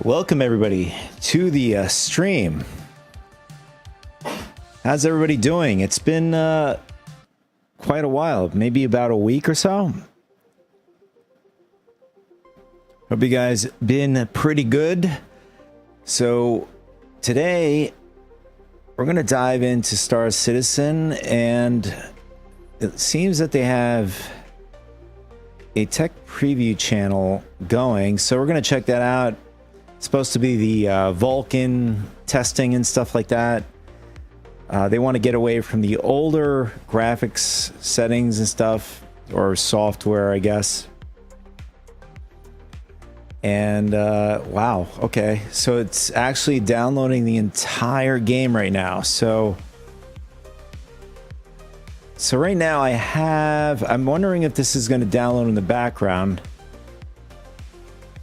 Welcome everybody to the stream. How's everybody doing? It's been quite a while, maybe about a week or so. Hope you guys been pretty good. So today we're gonna dive into Star Citizen, and it seems that they have a tech preview channel going, so we're gonna check that out. It's supposed to be the Vulkan testing and stuff like that. They want to get away from the older graphics settings and stuff, or software, I guess. And wow, okay, so it's actually downloading the entire game right now. So right now I'm wondering if this is going to download in the background.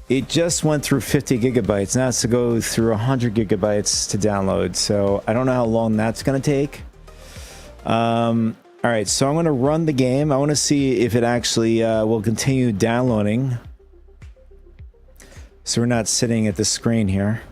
It just went through 50 gigabytes. Now it's to go through 100 gigabytes to download. So I don't know how long that's going to take. All right, so I'm going to run the game. I want to see if it actually will continue downloading, so we're not sitting at the screen here.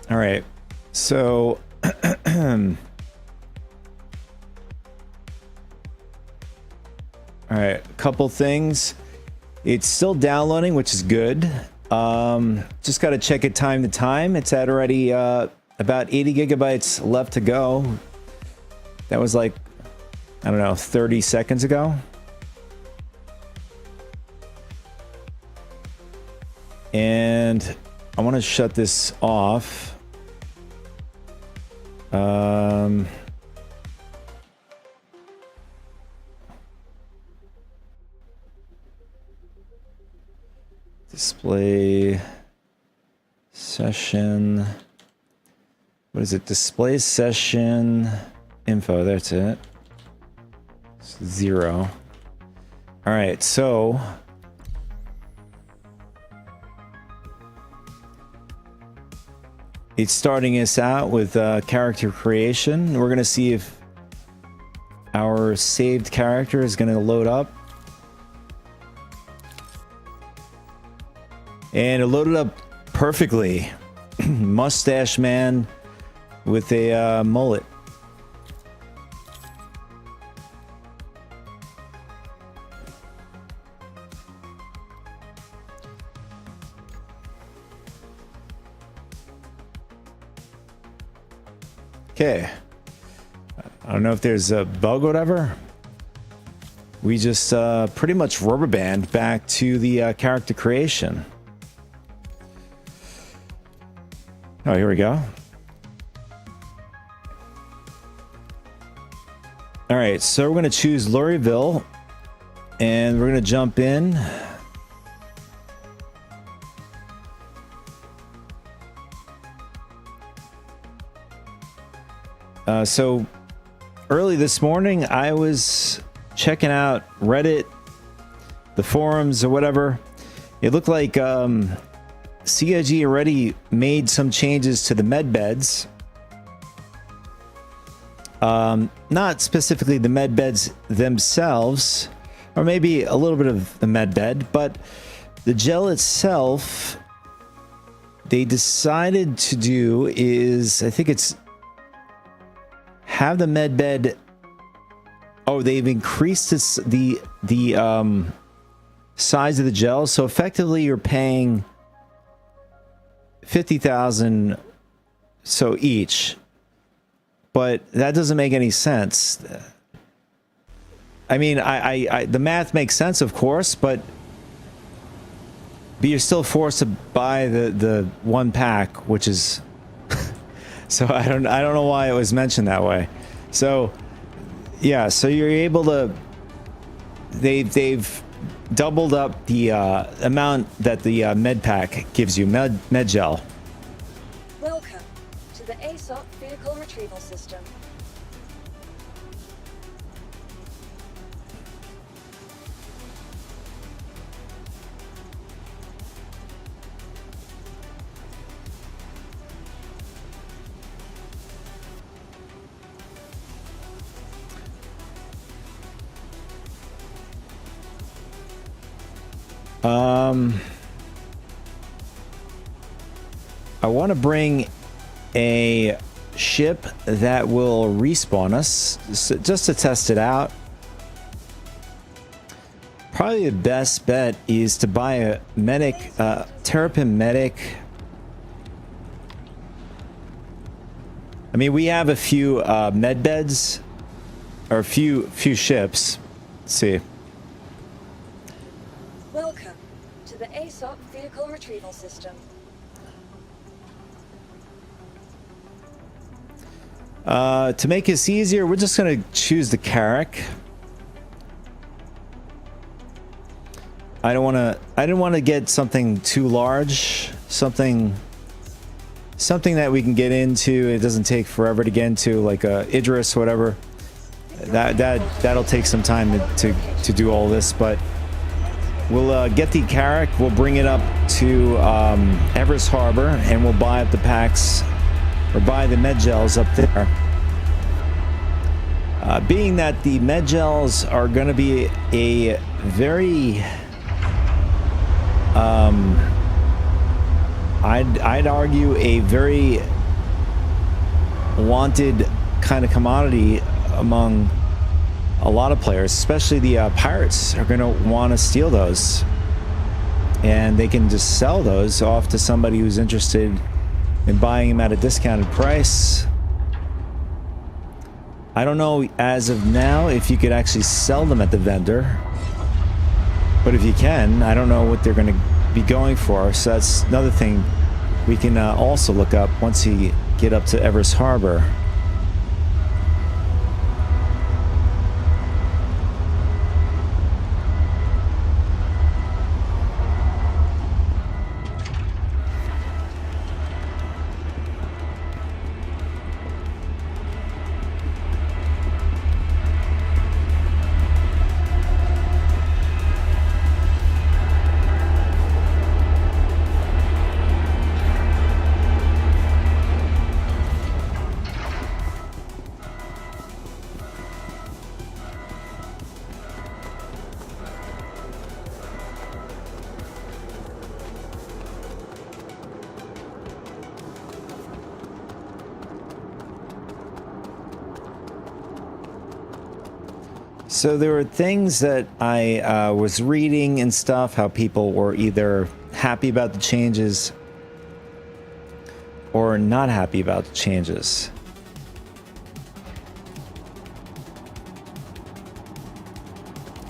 All right, so all right, a couple things. It's still downloading, which is good. Just got to check it time to time. It's at already about 80 gigabytes left to go. That was like, I don't know, 30 seconds ago. And I want to shut this off. Display session. What is it? Display session info. That's it. It's 0. All right, so it's starting us out with character creation. We're going to see if our saved character is going to load up. And it loaded up perfectly. Mustache man with a mullet. Okay, I don't know if there's a bug or whatever. We just pretty much rubber band back to the character creation. Oh, here we go. All right, so we're going to choose Lorryville, and we're going to jump in. So early this morning, I was checking out Reddit, the forums or whatever. It looked like CIG already made some changes to the med beds. Not specifically the med beds themselves, or maybe a little bit of the med bed, but the gel itself, they decided to do is, I think it's have the med bed. Oh, they've increased the size of the gel, so effectively you're paying 50,000 so each, but that doesn't make any sense. I mean, I the math makes sense, of course, but but you're still forced to buy the one pack, which is so I don't know why it was mentioned that way. So yeah, so you're able to, they've doubled up the amount that the med pack gives you, med gel. Welcome to the ASOP vehicle retrieval system. I want to bring a ship that will respawn us just to test it out. Probably the best bet is to buy a medic, Terrapin medic. I mean, we have a few med beds, or a few ships. Let's see. Welcome to the ASOP vehicle retrieval system. To make this easier, we're just going to choose the Carrack. I didn't want to get something too large, something that we can get into. It doesn't take forever to get into, like a Idris, whatever. That'll take some time to do all this, but we'll get the Carrack. We'll bring it up to Everest Harbor, and we'll buy up the packs, or buy the med gels up there. Being that the med gels are going to be a very, I'd argue a very wanted kind of commodity among a lot of players, especially the pirates are going to want to steal those, and they can just sell those off to somebody who's interested in buying them at a discounted price. I don't know as of now if you could actually sell them at the vendor, but if you can, I don't know what they're going to be going for. So that's another thing we can also look up once you get up to Everest Harbor. So there were things that I was reading and stuff, how people were either happy about the changes or not happy about the changes.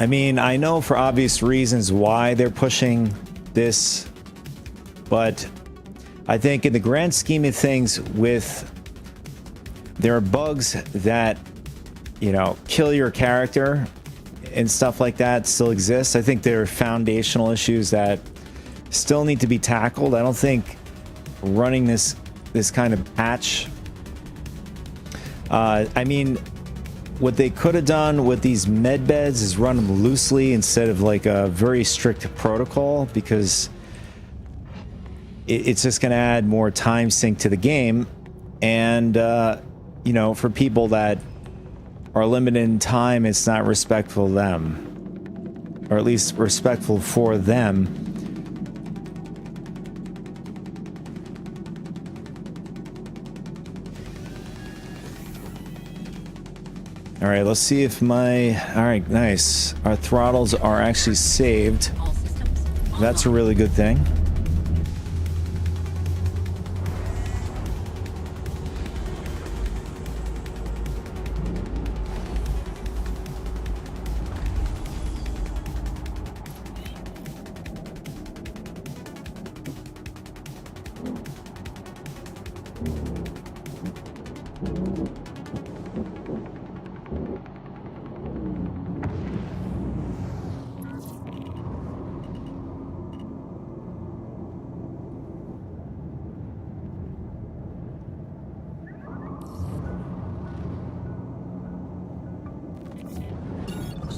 I mean, I know for obvious reasons why they're pushing this, but I think in the grand scheme of things, there are bugs that, you know, kill your character and stuff like that still exists. I think there are foundational issues that still need to be tackled. I don't think running this kind of patch, I mean, what they could have done with these med beds is run them loosely instead of like a very strict protocol, because it's just going to add more time sink to the game. And you know, for people that are limited in time, it's not respectful to them, or at least respectful for them. All right, let's see if all right, nice. Our throttles are actually saved. That's a really good thing.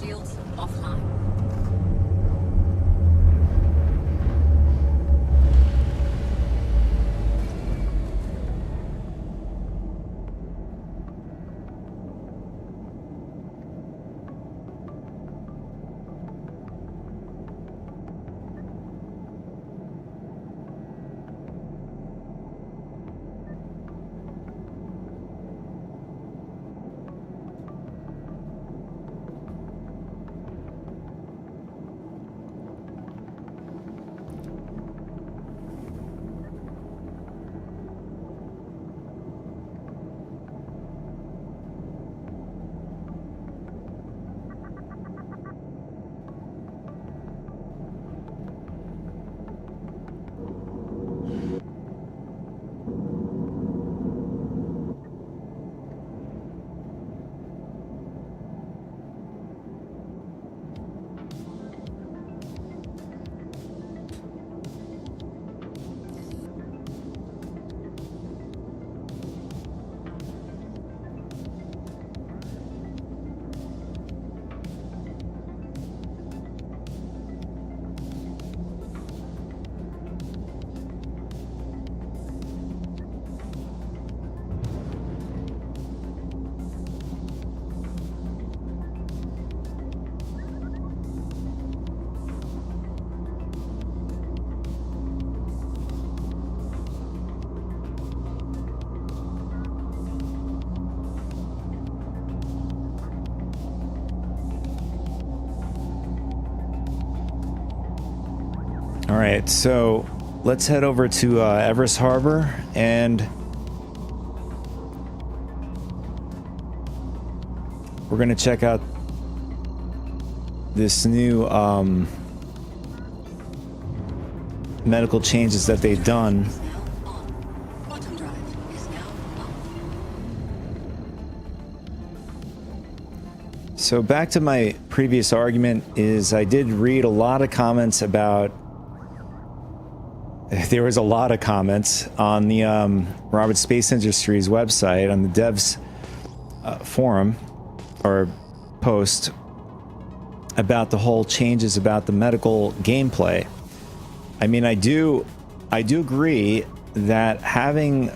Shields offline. All right, so let's head over to Everest Harbor, and we're gonna check out this new medical changes that they've done. Quantum drive is now on. So back to my previous argument is I did read a lot of comments about. There was a lot of comments on the Robert Space Industries website on the devs forum or post about the whole changes about the medical gameplay. I mean, I do agree that having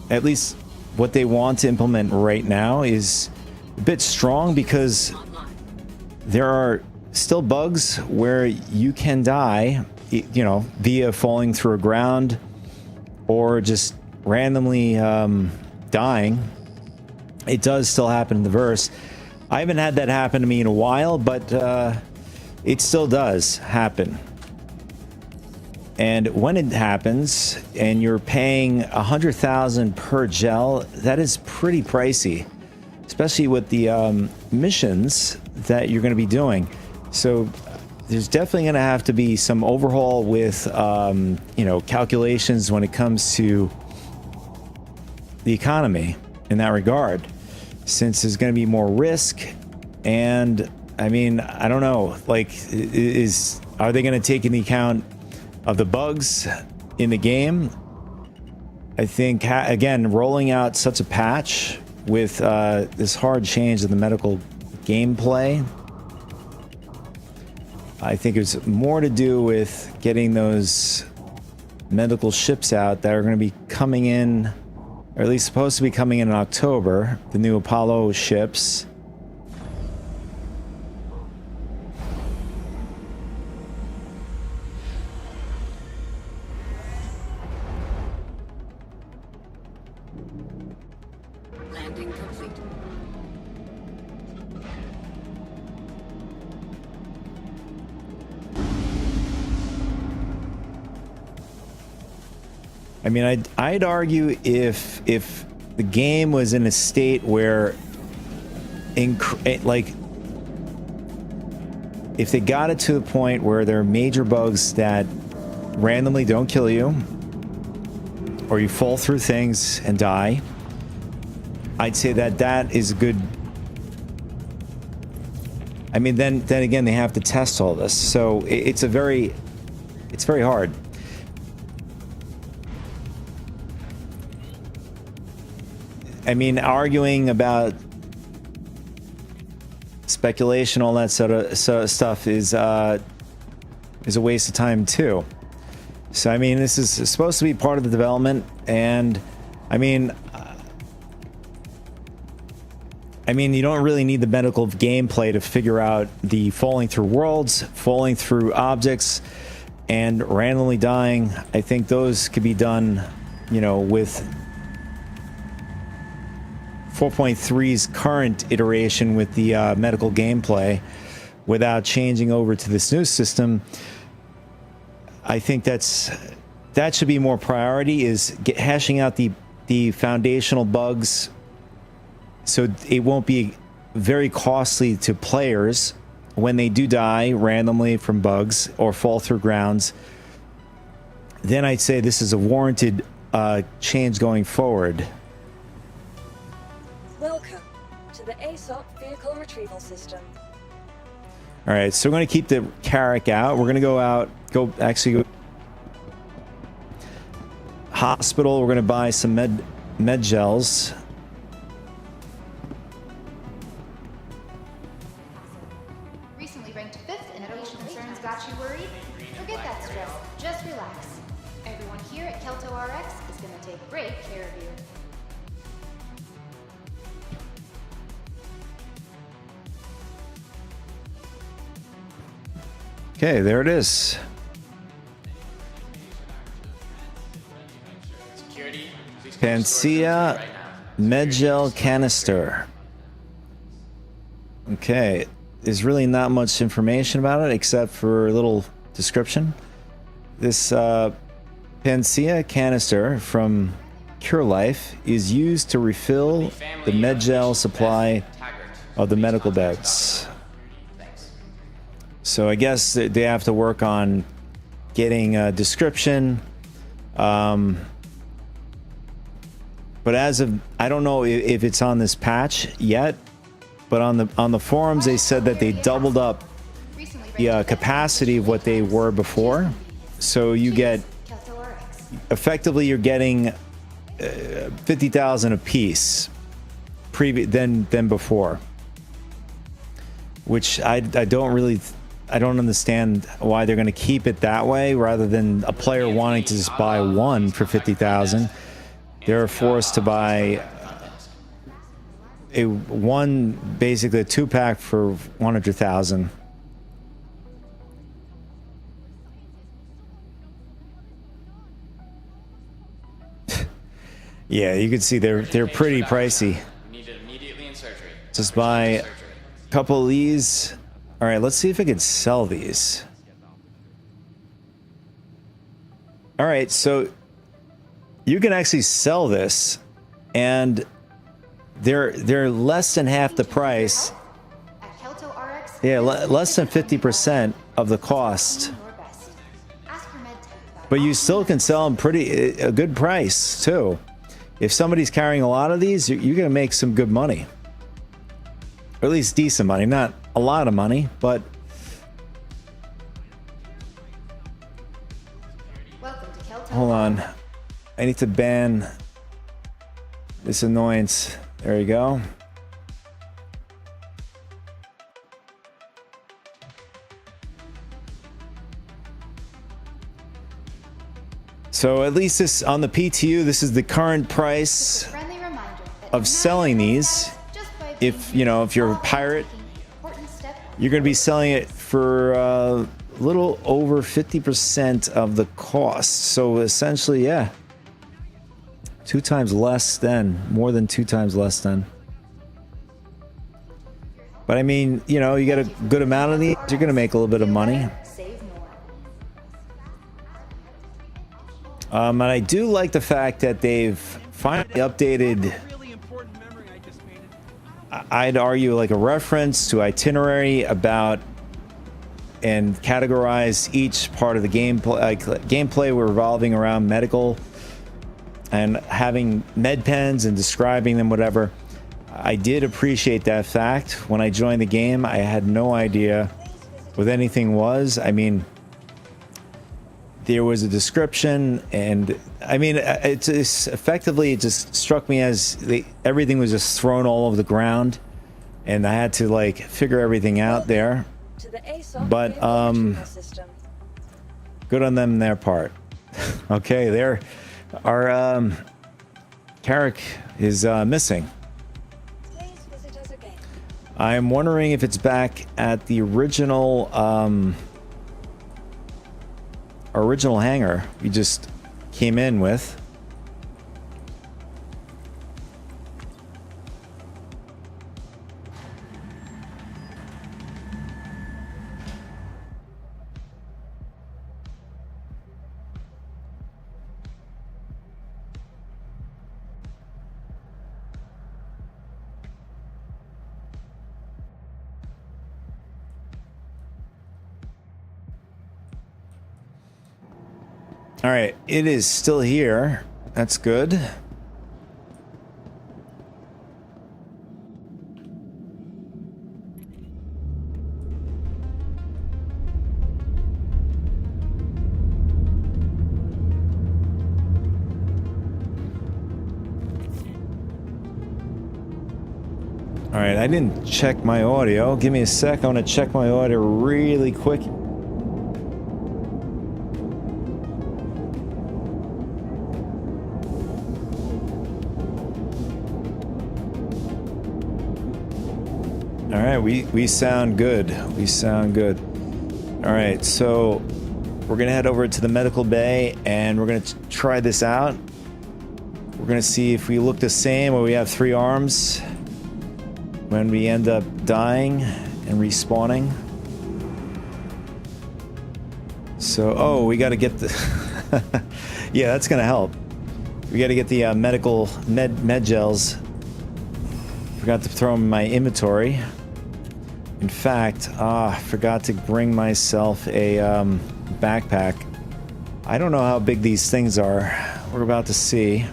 at least what they want to implement right now is a bit strong, because there are still bugs where you can die, you know, via falling through a ground or just randomly dying. It does still happen in the verse. I haven't had that happen to me in a while, but it still does happen. And when it happens and you're paying 100,000 per gel, that is pretty pricey, especially with the missions that you're going to be doing. So there's definitely going to have to be some overhaul with, you know, calculations when it comes to the economy in that regard, since there's going to be more risk. And I mean, I don't know, like, are they going to take into account of the bugs in the game? I think, again, rolling out such a patch with this hard change in the medical gameplay, I think it's more to do with getting those medical ships out that are going to be coming in, or at least supposed to be coming in October, the new Apollo ships. Landing complete. I mean, I'd argue if the game was in a state where, like, if they got it to the point where there are major bugs that randomly don't kill you, or you fall through things and die, I'd say that that is good. I mean, then again, they have to test all this, so it's very hard. I mean, arguing about speculation, all that sort of stuff is a waste of time too. So I mean, this is supposed to be part of the development, and I mean, you don't really need the medical gameplay to figure out the falling through worlds, falling through objects, and randomly dying. I think those could be done, you know, with 4.3's current iteration with the medical gameplay without changing over to this new system. I think that should be more priority, is hashing out the foundational bugs so it won't be very costly to players when they do die randomly from bugs or fall through grounds. Then I'd say this is a warranted change going forward. Welcome to the ASOC vehicle retrieval system. All right, so we're going to keep the Carrack out. We're going to go hospital. We're going to buy some med gels. Recently ranked 5th in patient concerns got you worried? Forget that stress. Just relax. Everyone here at Kelto RX is going to take great care of you. Okay, there it is. Panacea Medgel canister. Okay, there's really not much information about it except for a little description. This Panacea canister from Cure Life is used to refill the Medgel supply of the medical beds. So I guess they have to work on getting a description. But as of, I don't know if it's on this patch yet, but on the forums they said that they doubled up the capacity of what they were before. So you get, effectively you're getting 50,000 a piece than before, which I don't understand why they're going to keep it that way rather than a player wanting to just buy one for 50,000. They're forced to buy basically a 2-pack for 100,000. Yeah, you can see they're pretty pricey. Just buy a couple of these. All right, let's see if I can sell these. All right, so you can actually sell this, and they're less than half the price. Yeah, less than 50% of the cost. But you still can sell them a good price too. If somebody's carrying a lot of these, you're gonna make some good money, or at least decent money. Not a lot of money, but hold on. I need to ban this annoyance. There you go. So at least this on the PTU, this is the current price of selling these. If you're a pirate, you're going to be selling it for a little over 50% of the cost. So essentially, yeah, more than 2 times less than. But I mean, you get a good amount of these, you're going to make a little bit of money. And I do like the fact that they've finally updated, I'd argue, like a reference to itinerary about and categorize each part of the gameplay revolving around medical and having med pens and describing them, whatever. I did appreciate that fact. When I joined the game, I had no idea what anything was. I mean, there was a description, and I mean, it's effectively, it just struck me as everything was just thrown all over the ground, and I had to like figure everything out there. To the ASOC But vehicle retrieval system. good on them, their part. Okay, there, our Carrick is missing. Please visit us again. I'm wondering if it's back at the original hangar we just came in with. All right, it is still here. That's good. All right, I didn't check my audio. Give me a sec. I want to check my audio really quick. All right, we sound good. We sound good. All right, so we're gonna head over to the medical bay and we're gonna try this out. We're gonna see if we look the same or we have 3 arms when we end up dying and respawning. So, oh, we got to get the yeah, that's gonna help. We got to get the medical med gels. Forgot to throw them in my inventory. In fact, I forgot to bring myself a backpack. I don't know how big these things are. We're about to see.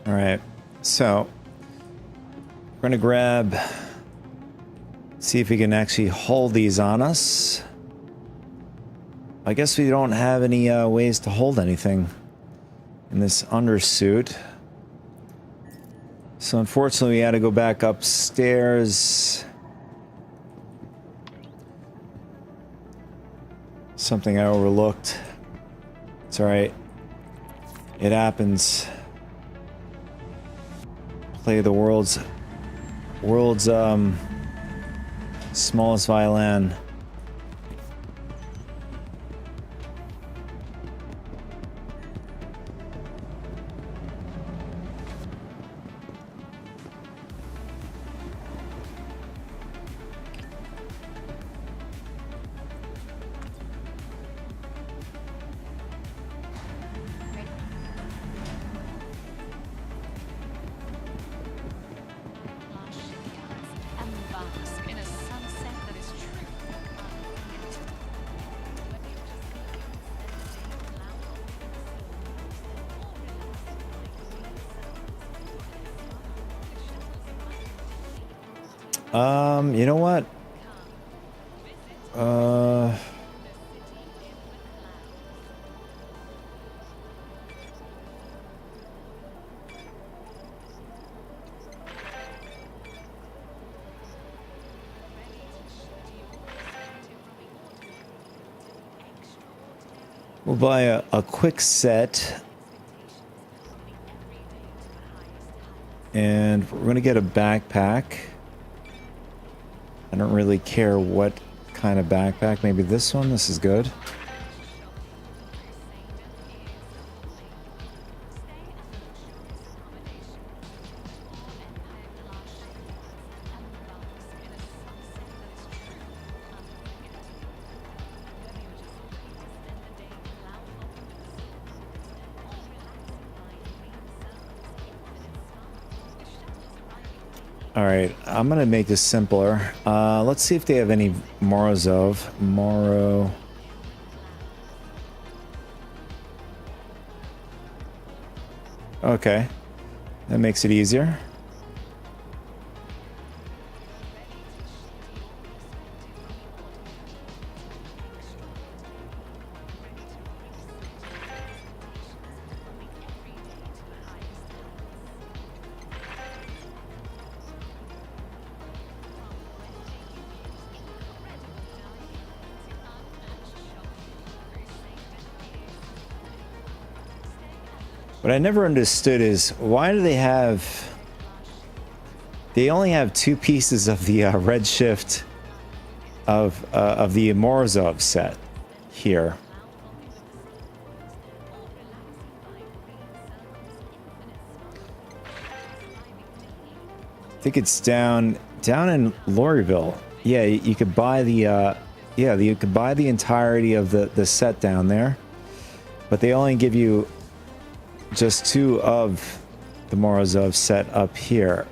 All right, so we're gonna grab, see if we can actually hold these on us. I guess we don't have any ways to hold anything in this undersuit. So unfortunately we had to go back upstairs. Something I overlooked. It's all right. It happens. Play the world's smallest violin. You know what? We'll buy a quick set And we're gonna get a backpack. I don't really care what kind of backpack. Maybe this one. This is good. All right, I'm gonna make this simpler. Let's see if they have any Morozov. Moro. Okay, that makes it easier. What I never understood is why do they have... They only have two pieces of the red shift of the Morozov set here. I think it's down in Lorryville. Yeah, you could buy the you could buy the entirety of the set down there, but they only give you just two of the Morozov set up here.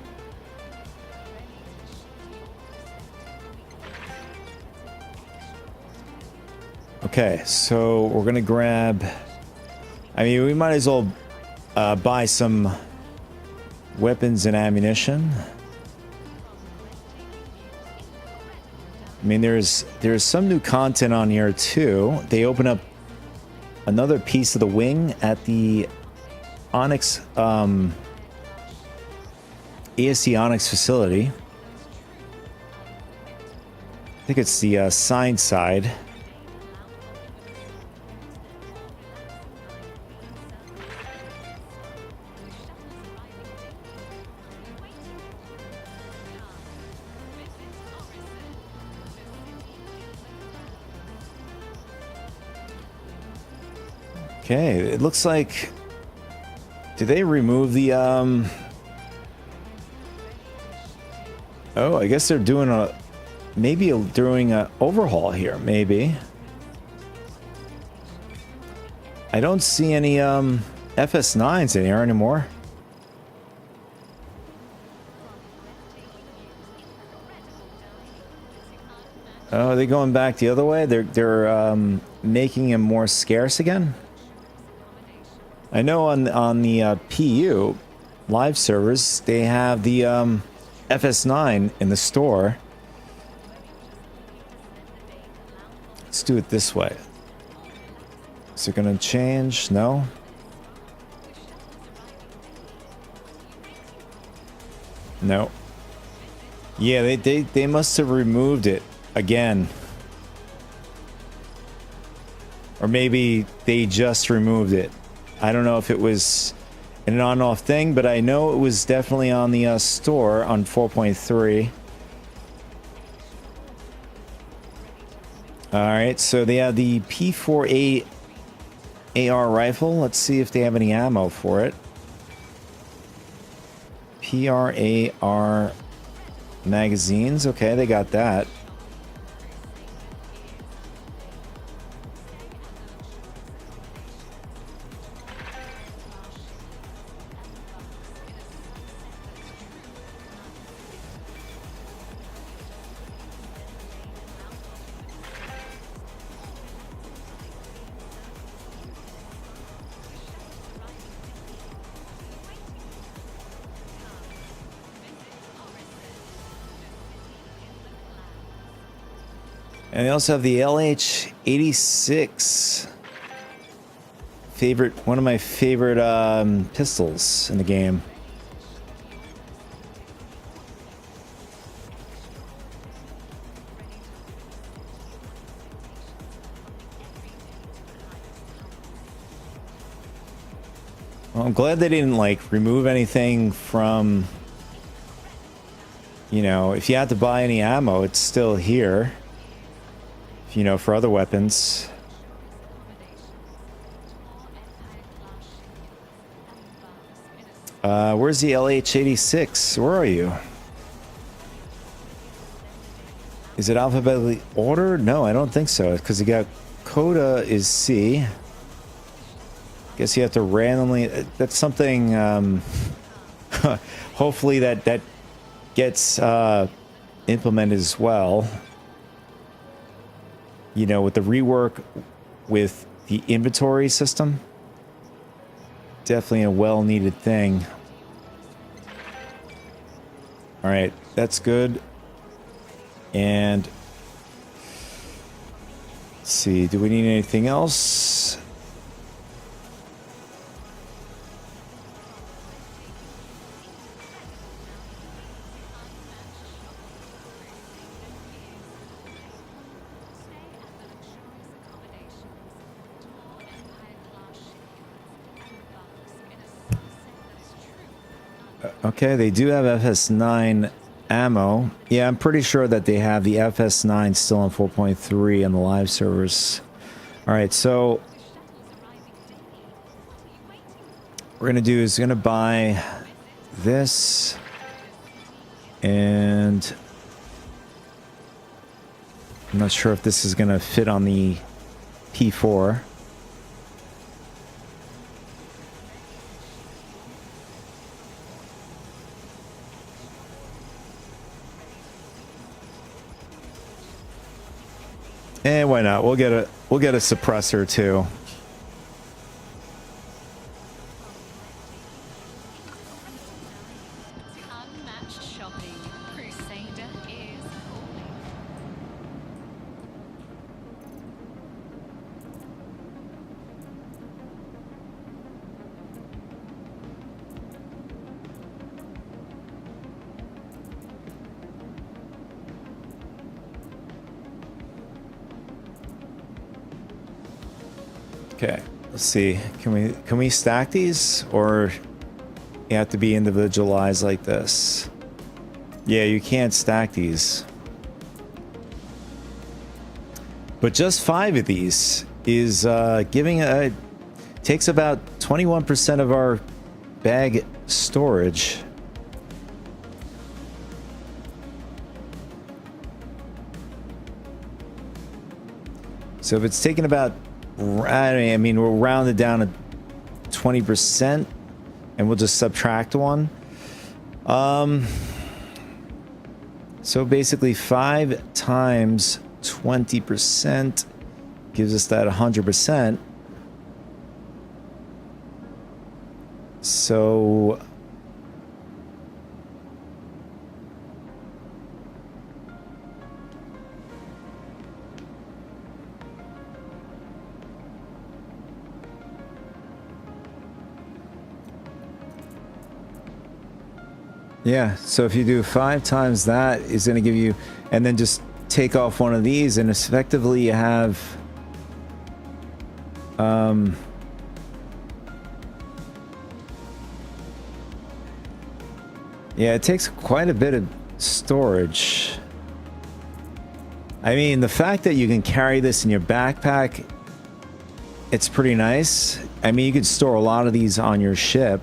Okay, so we're gonna grab... I mean, we might as well buy some weapons and ammunition. I mean, there's some new content on here too. They open up another piece of the wing at the Onyx, ASC Onyx facility. I think it's the sign side. Okay, it looks like... Did they remove the, Oh, I guess they're doing a... Maybe doing an overhaul here, maybe. I don't see any, FS9s in here anymore. Oh, are they going back the other way? They're making them more scarce again? I know on the PU live servers, they have the FS9 in the store. Let's do it this way. Is it gonna change? No? No. Yeah, they must have removed it again. Or maybe they just removed it. I don't know if it was an on-off thing, but I know it was definitely on the store on 4.3. Alright, so they have the P48 AR rifle. Let's see if they have any ammo for it. PRAR magazines. Okay, they got that. And they also have the LH86. One of my favorite pistols in the game. Well, I'm glad they didn't like remove anything from, you know, if you had to buy any ammo, it's still here, you know, for other weapons. Where's the LH-86? Where are you? Is it alphabetically ordered? No, I don't think so, because you got Coda is C. Guess you have to randomly. That's something. Hopefully that gets implemented as well. You know, with the rework with the inventory system. Definitely a well-needed thing. All right, that's good. And let's see, do we need anything else? Okay, they do have FS9 ammo. Yeah, I'm pretty sure that they have the FS9 still on 4.3 on the live servers. All right, so what we're gonna do is gonna buy this, and I'm not sure if this is gonna fit on the P4. And why not? We'll get a suppressor too. Unmatched shopping. Crusader is calling. Okay, let's see. Can we stack these, or you have to be individualized like this? Yeah, you can't stack these. But just 5 of these is giving a takes about 21% of our bag storage. So if it's taking about, I mean, we'll round it down to 20%, and we'll just subtract 1. So basically 5 times 20% gives us that 100%. So yeah, so if you do 5 times that is going to give you, and then just take off one of these, and effectively you have yeah, it takes quite a bit of storage. I mean, the fact that you can carry this in your backpack, it's pretty nice. I mean, you could store a lot of these on your ship.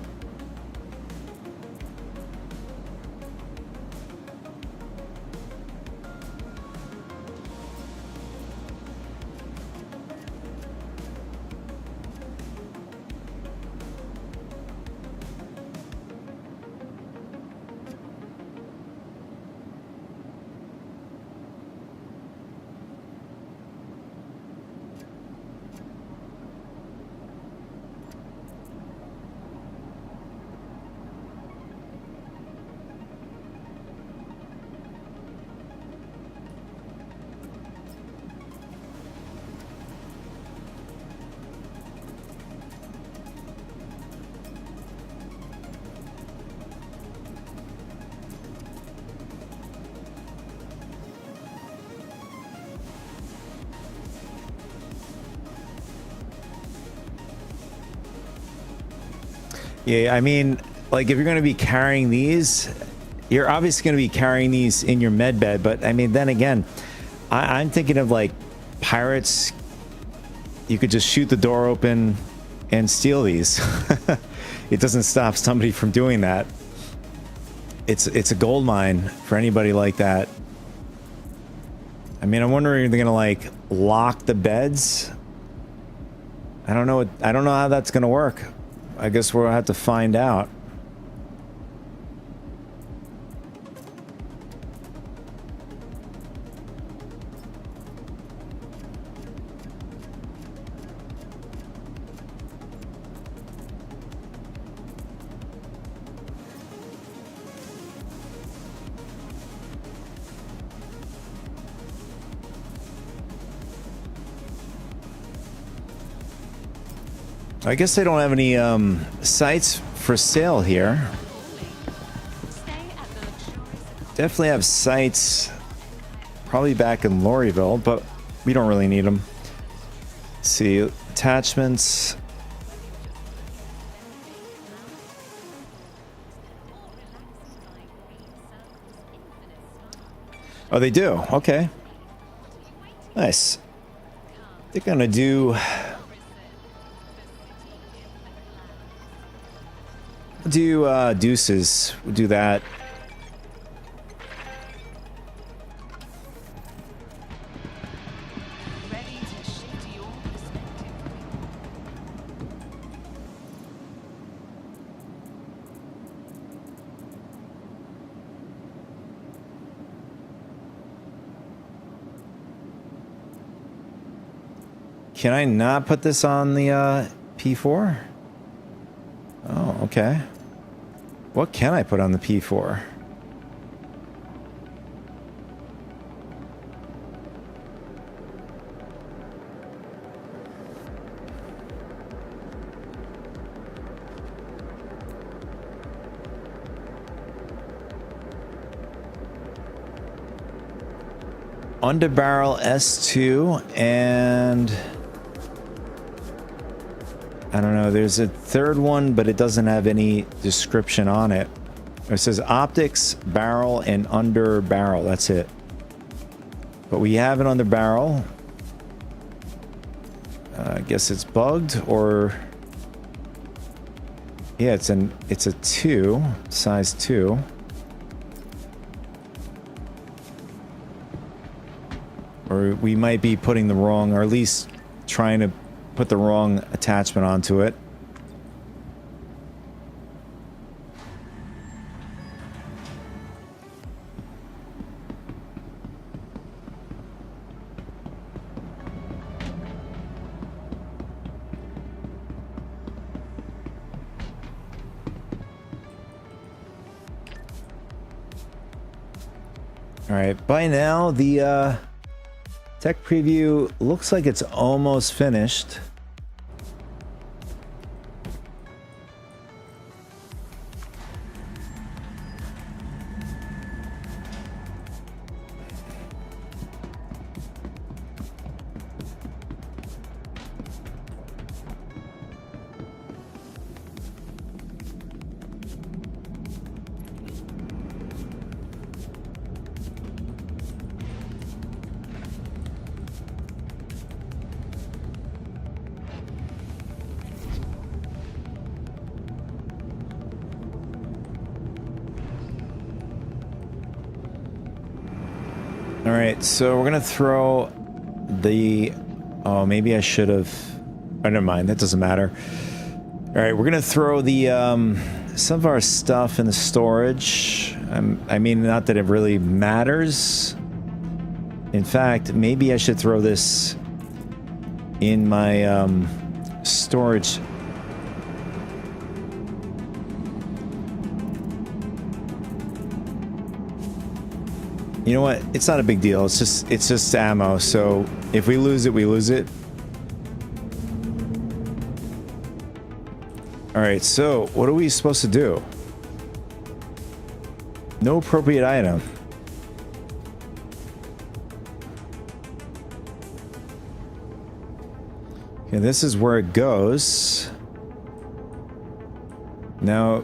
Yeah, I mean, like if you're going to be carrying these, you're obviously going to be carrying these in your med bed. But I mean, then again, I'm thinking of like pirates. You could just shoot the door open and steal these. It doesn't stop somebody from doing that. It's a gold mine for anybody like that. I mean, I'm wondering if they're gonna like lock the beds. I don't know how that's gonna work. I guess we'll have to find out. I guess they don't have any sites for sale here. Definitely have sites probably back in Lorryville, but we don't really need them. Let's see, attachments. Oh, they do. Okay. Nice. They're gonna do deuces. We'll do that. Ready to shift your perspective. Can I not put this on the P4? Oh, okay. What can I put on the P4? Underbarrel S2 and I don't know, there's a third one, but it doesn't have any description on it. It says optics, barrel, and under barrel. That's it. But we have an under barrel. I guess it's bugged or... Yeah, it's a 2, size 2. Or we might be putting the wrong, or at least trying to put the wrong attachment onto it. All right, by now the tech preview looks like it's almost finished. All right, so we're gonna throw the... Oh, maybe I should have... Oh, never mind, that doesn't matter. All right, we're gonna throw the some of our stuff in the storage. I mean, not that it really matters. In fact, maybe I should throw this in my storage. You know what? It's not a big deal. It's just ammo. So if we lose it, we lose it. All right. So what are we supposed to do? No appropriate item. Okay, this is where it goes. Now,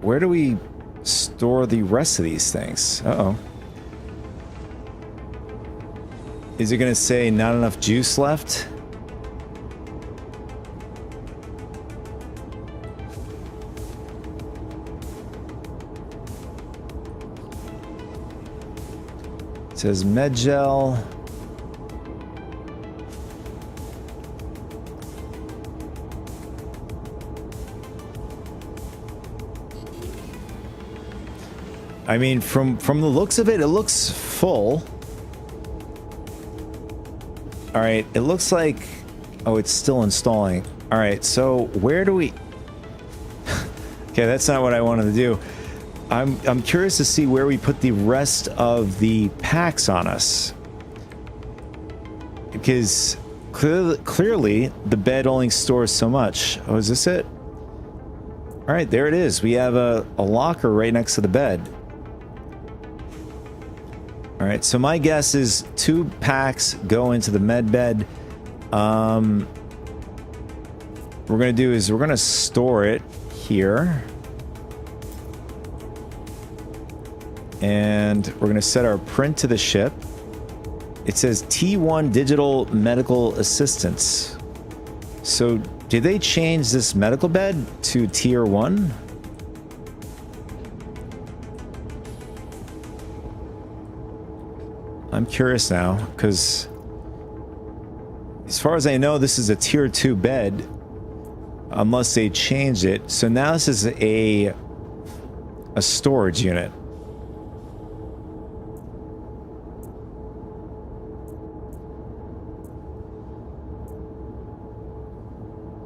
where do we store the rest of these things? Uh-oh. Is it going to say not enough juice left? It says med gel. I mean, from the looks of it, it looks full. All right, it looks like... Oh, it's still installing. All right, so where do we... Okay, that's not what I wanted to do. I'm curious to see where we put the rest of the packs on us. Because clearly the bed only stores so much. Oh, is this it? All right, there it is. We have a locker right next to the bed. All right, so my guess is 2 packs go into the med bed. What we're gonna do is we're gonna store it here. And we're gonna set our print to the ship. It says T1 Digital Medical Assistance. So did they change this medical bed to Tier 1? I'm curious now, because as far as I know, this is a Tier 2 bed, unless they changed it. So now this is a storage unit.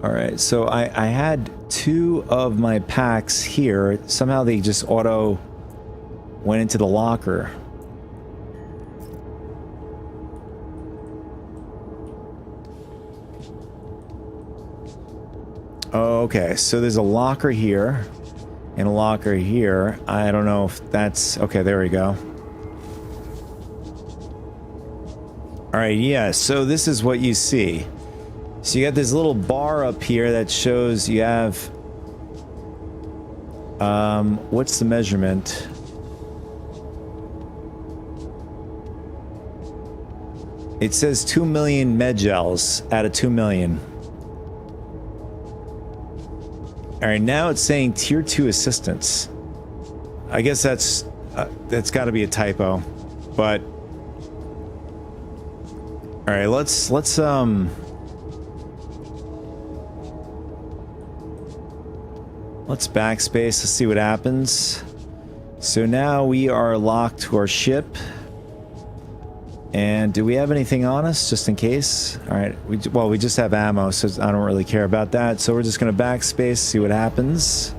All right, so I had 2 of my packs here. Somehow they just auto went into the locker. Okay, so there's a locker here and a locker here. I don't know if that's... Okay, there we go. All right, yeah, so this is what you see. So you got this little bar up here that shows you have... what's the measurement? It says 2 million med gels out of 2 million. All right, now it's saying Tier 2 assistance. I guess that's got to be a typo, but all right, let's backspace. Let's see what happens. So now we are locked to our ship. And do we have anything on us, just in case? All right, we just have ammo, so I don't really care about that. So we're just going to backspace, see what happens.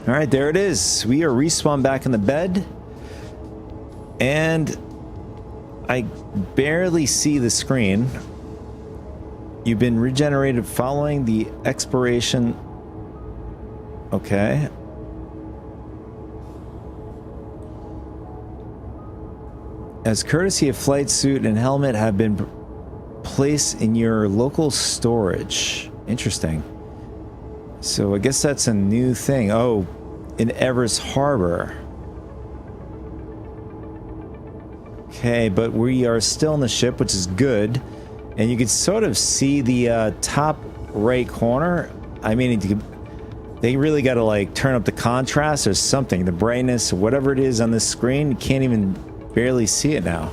All right, there it is. We are respawned back in the bed. And I barely see the screen. You've been regenerated following the expiration. Okay. As courtesy, a flight suit and helmet have been placed in your local storage. Interesting. So I guess that's a new thing. Oh, in Evers Harbor. Okay, but we are still in the ship, which is good. And you can sort of see the top right corner. I mean, they really got to like turn up the contrast or something. The brightness, whatever it is on this screen, you can't even barely see it now.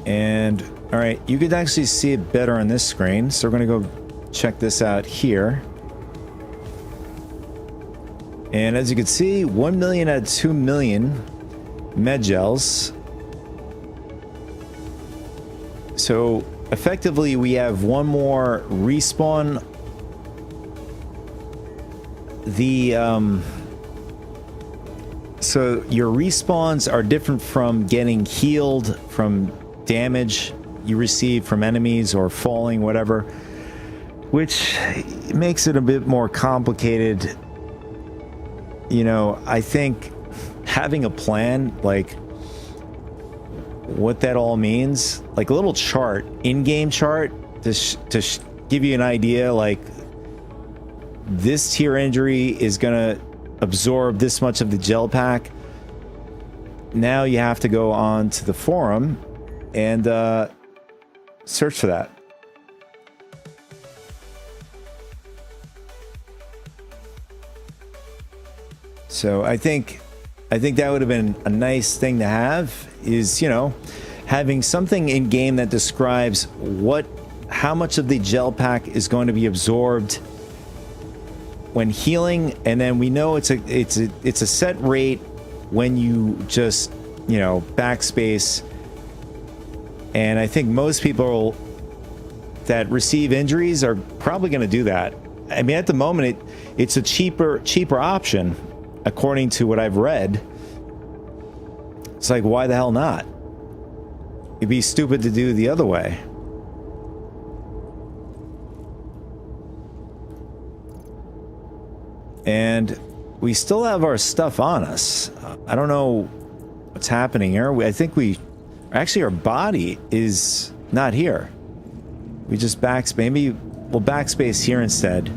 And all right, you could actually see it better on this screen. So we're going to go check this out here. And as you can see, 1 million out of 2 million med gels. So effectively, we have one more respawn. So your respawns are different from getting healed from damage you receive from enemies or falling, whatever, which makes it a bit more complicated. You know, I think having a plan, like what that all means, like a little chart, in-game chart, to give you an idea, like this tier injury is gonna absorb this much of the gel pack. Now you have to go on to the forum and search for that. So I think that would have been a nice thing to have, is, you know, having something in game that describes how much of the gel pack is going to be absorbed when healing, and then we know it's a set rate when you just, you know, backspace. And I think most people that receive injuries are probably going to do that. I mean, at the moment, it's a cheaper option, according to what I've read. It's like, why the hell not? It'd be stupid to do the other way. And we still have our stuff on us. I don't know what's happening here. I think actually our body is not here. We just backspace. Maybe we'll backspace here instead.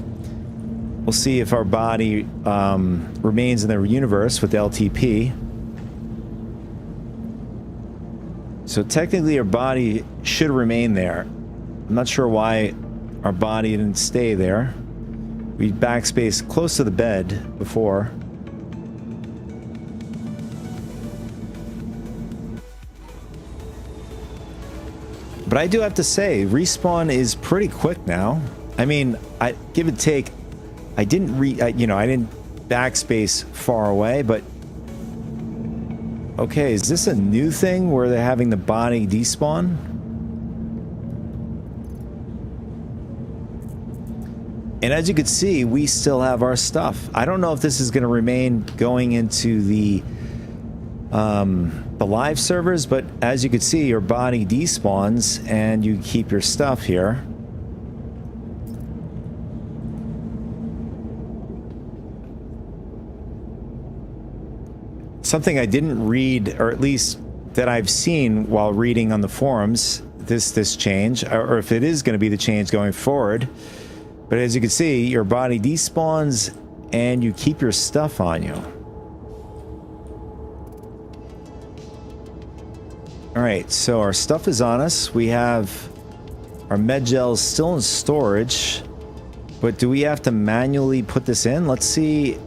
We'll see if our body remains in the universe with LTP. So technically our body should remain there. I'm not sure why our body didn't stay there. We backspaced close to the bed before. But I do have to say, respawn is pretty quick now. I mean, I give it take. I didn't I didn't backspace far away, but okay, is this a new thing where they're having the body despawn? And as you can see, we still have our stuff. I don't know if this is going to remain going into the live servers, but as you can see, your body despawns and you keep your stuff here. Something I didn't read, or at least that I've seen while reading on the forums, this change, or if it is going to be the change going forward. But as you can see, your body despawns and you keep your stuff on you. Alright, so our stuff is on us. We have our med gels still in storage. But do we have to manually put this in? Let's see.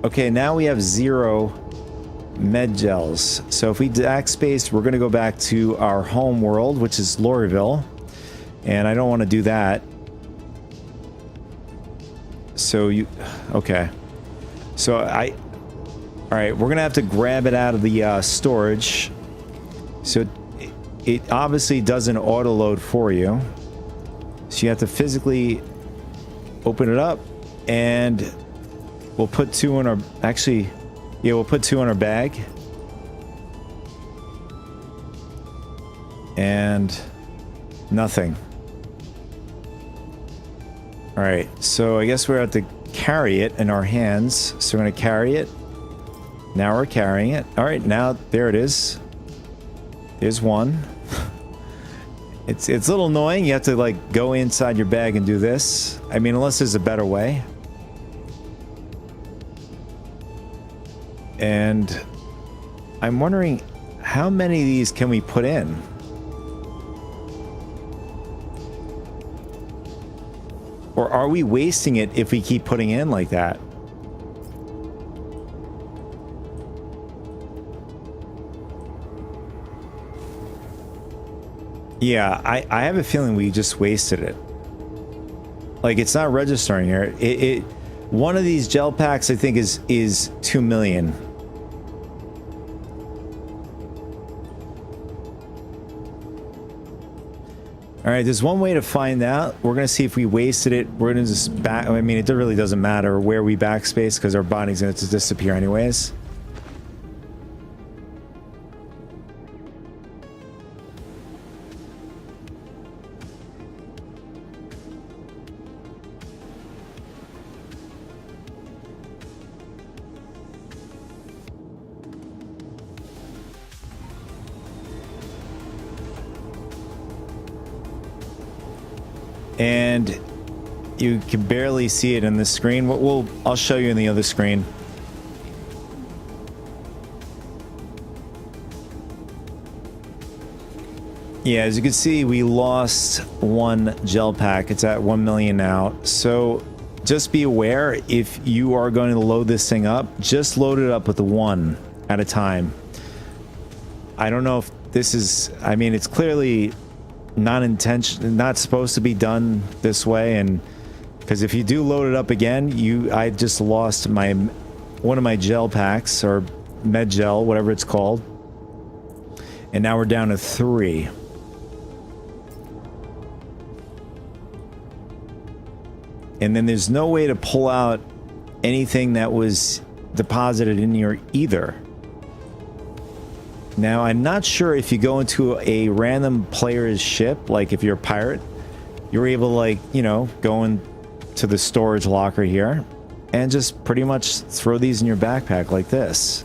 Okay, now we have 0 med gels. So if we backspace, we're going to go back to our home world, which is Lorryville. And I don't want to do that. So okay. So all right, we're gonna have to grab it out of the storage. So it obviously doesn't auto load for you. So you have to physically open it up, and we'll put 2 in our, actually, yeah, we'll put 2 in our bag. And nothing. Alright, so I guess we're going to have to carry it in our hands. So we're going to carry it. Now we're carrying it. Alright, now there it is. There's one. It's a little annoying. You have to like go inside your bag and do this. I mean, unless there's a better way. And I'm wondering, how many of these can we put in? Or are we wasting it if we keep putting in like that? Yeah, I have a feeling we just wasted it. Like, it's not registering here. One of these gel packs, I think, is 2 million. All right, there's one way to find out. We're going to see if we wasted it. We're going to just back... I mean, it really doesn't matter where we backspace because our body's going to disappear anyways. and you can barely see it in this screen. I'll show you in the other screen. Yeah, as you can see, we lost one gel pack. It's at 1 million now. So just be aware, if you are going to load this thing up, just load it up with the one at a time. I don't know if this is, I mean, it's clearly not supposed to be done this way, and because if you do load it up again, I just lost one of my gel packs, or med gel, whatever it's called, and now we're down to 3. And then there's no way to pull out anything that was deposited in here either. Now, I'm not sure if you go into a random player's ship, like if you're a pirate, you're able to, like, you know, go into the storage locker here and just pretty much throw these in your backpack like this.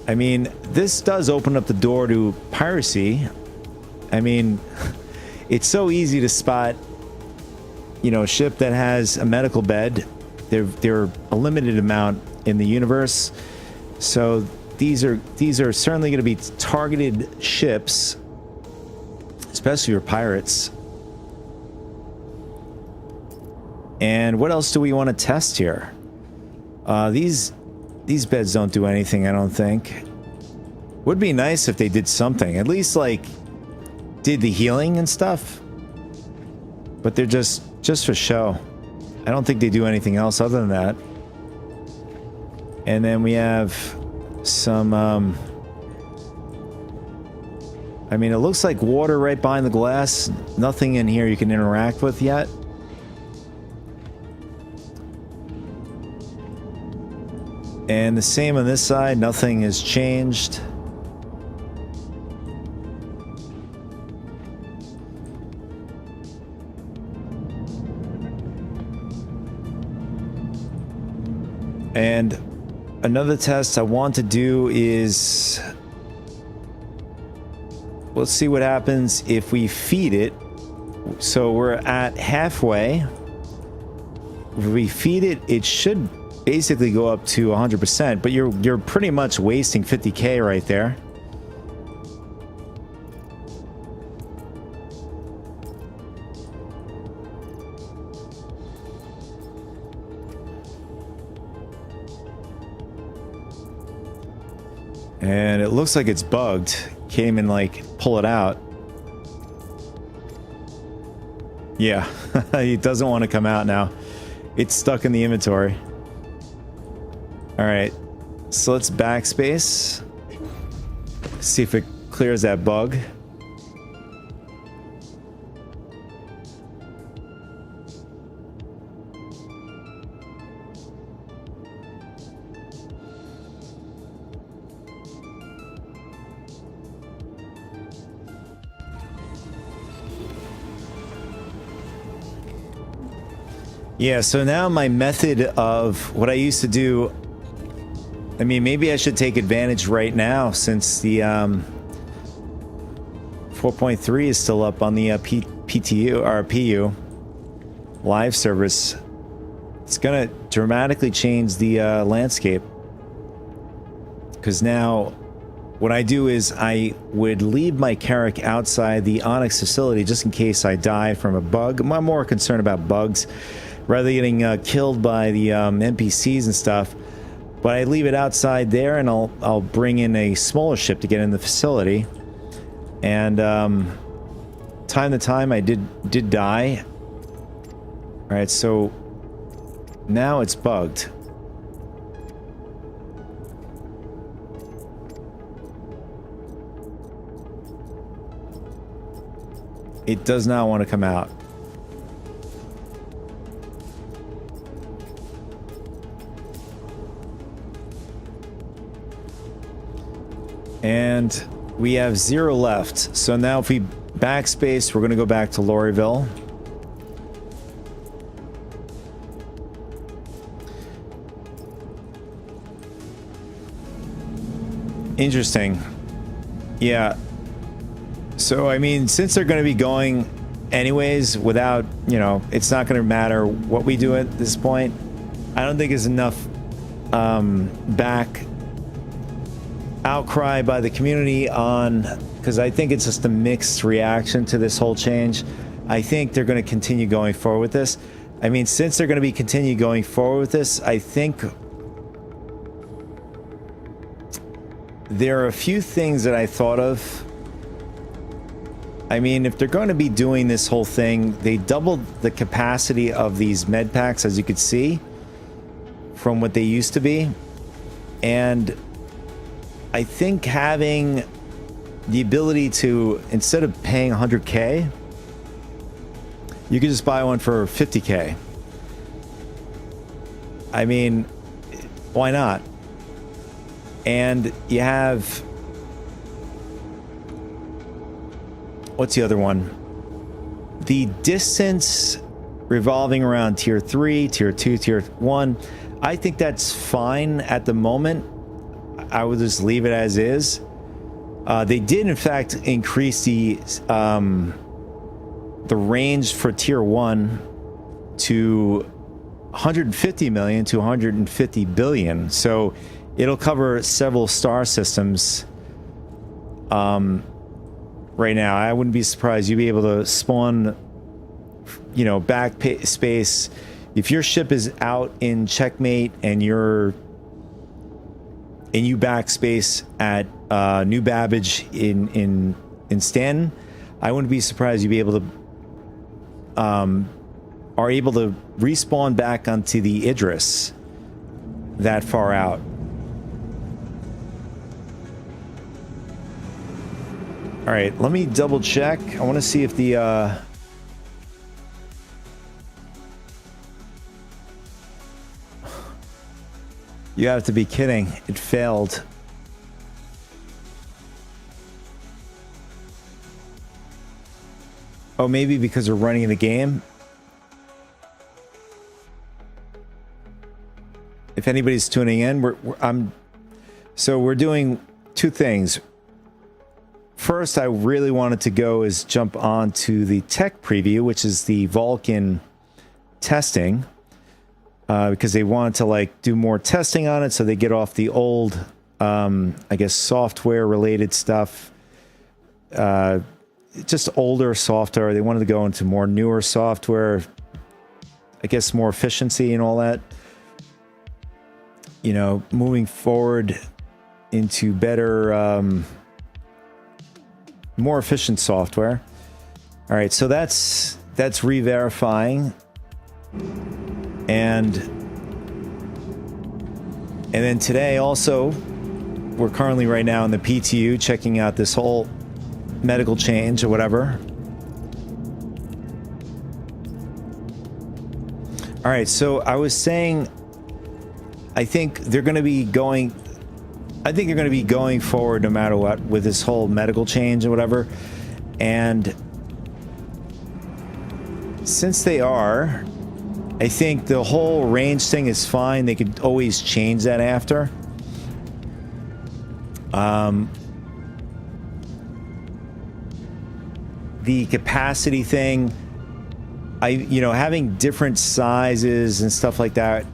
I mean, this does open up the door to piracy. I mean, it's so easy to spot, you know, a ship that has a medical bed. They're a limited amount in the universe, so these are certainly going to be targeted ships, especially for pirates. And what else do we want to test here? These beds don't do anything, I don't think. Would be nice if they did something, at least like did the healing and stuff. But they're just for show. I don't think they do anything else other than that. And then we have some I mean, it looks like water right behind the glass. Nothing in here you can interact with yet. And the same on this side, nothing has changed. And another test I want to do is, let's see what happens if we feed it. So we're at halfway. If we feed it, it should basically go up to 100%, but you're pretty much wasting 50k right there. And it looks like it's bugged. Can't even like pull it out. Yeah, it doesn't want to come out now. It's stuck in the inventory. All right, so let's backspace. See if it clears that bug. Yeah, so now my method of what I used to do, I mean, maybe I should take advantage right now since the 4.3 is still up on the PTU or PU live service. It's gonna dramatically change the landscape, because now what I do is I would leave my Carrack outside the Onyx facility just in case I die from a bug. I'm more concerned about bugs rather than getting killed by the NPCs and stuff. But I leave it outside there, and I'll bring in a smaller ship to get in the facility. And time to time, I did die. All right, so now it's bugged. It does not want to come out. And we have 0 left. So now if we backspace, we're going to go back to Lorryville. Interesting. Yeah. So, I mean, since they're going to be going anyways, without, you know, it's not going to matter what we do at this point. I don't think there's enough back outcry by the community on, because I think it's just a mixed reaction to this whole change. I think they're going to continue going forward with this. I mean, since they're going to be continue going forward with this, I think there are a few things that I thought of. I mean, if they're going to be doing this whole thing, they doubled the capacity of these med packs, as you could see, from what they used to be. And I think having the ability to, instead of paying 100K, you could just buy one for 50K. I mean, why not? And you have, what's the other one? The distance revolving around tier 3, tier 2, tier 1. I think that's fine at the moment. I would just leave it as is. They did, in fact, increase the range for tier 1 to 150 million to 150 billion. So it'll cover several star systems. Right now, I wouldn't be surprised. You'd be able to spawn, you know, space. If your ship is out in checkmate and you backspace at New Babbage in Stanton, I wouldn't be surprised you'd be able to are able to respawn back onto the Idris that far out. All right, let me double check. I want to see if the you have to be kidding. It failed. Oh, maybe because we're running the game. If anybody's tuning in, we're doing two things. First, I really wanted to go is jump on to the tech preview, which is the Vulcan testing, because they wanted to like do more testing on it, so they get off the old, I guess, software related stuff, just older software. They wanted to go into more newer software, I guess, more efficiency and all that. You know, moving forward into better, more efficient software. All right, so that's re-verifying, and then today also, we're currently right now in the PTU checking out this whole medical change or whatever. All right, so I was saying, I think they're going to be going forward no matter what with this whole medical change or whatever. And since they are, I think the whole range thing is fine. They could always change that after. The capacity thing, having different sizes and stuff like that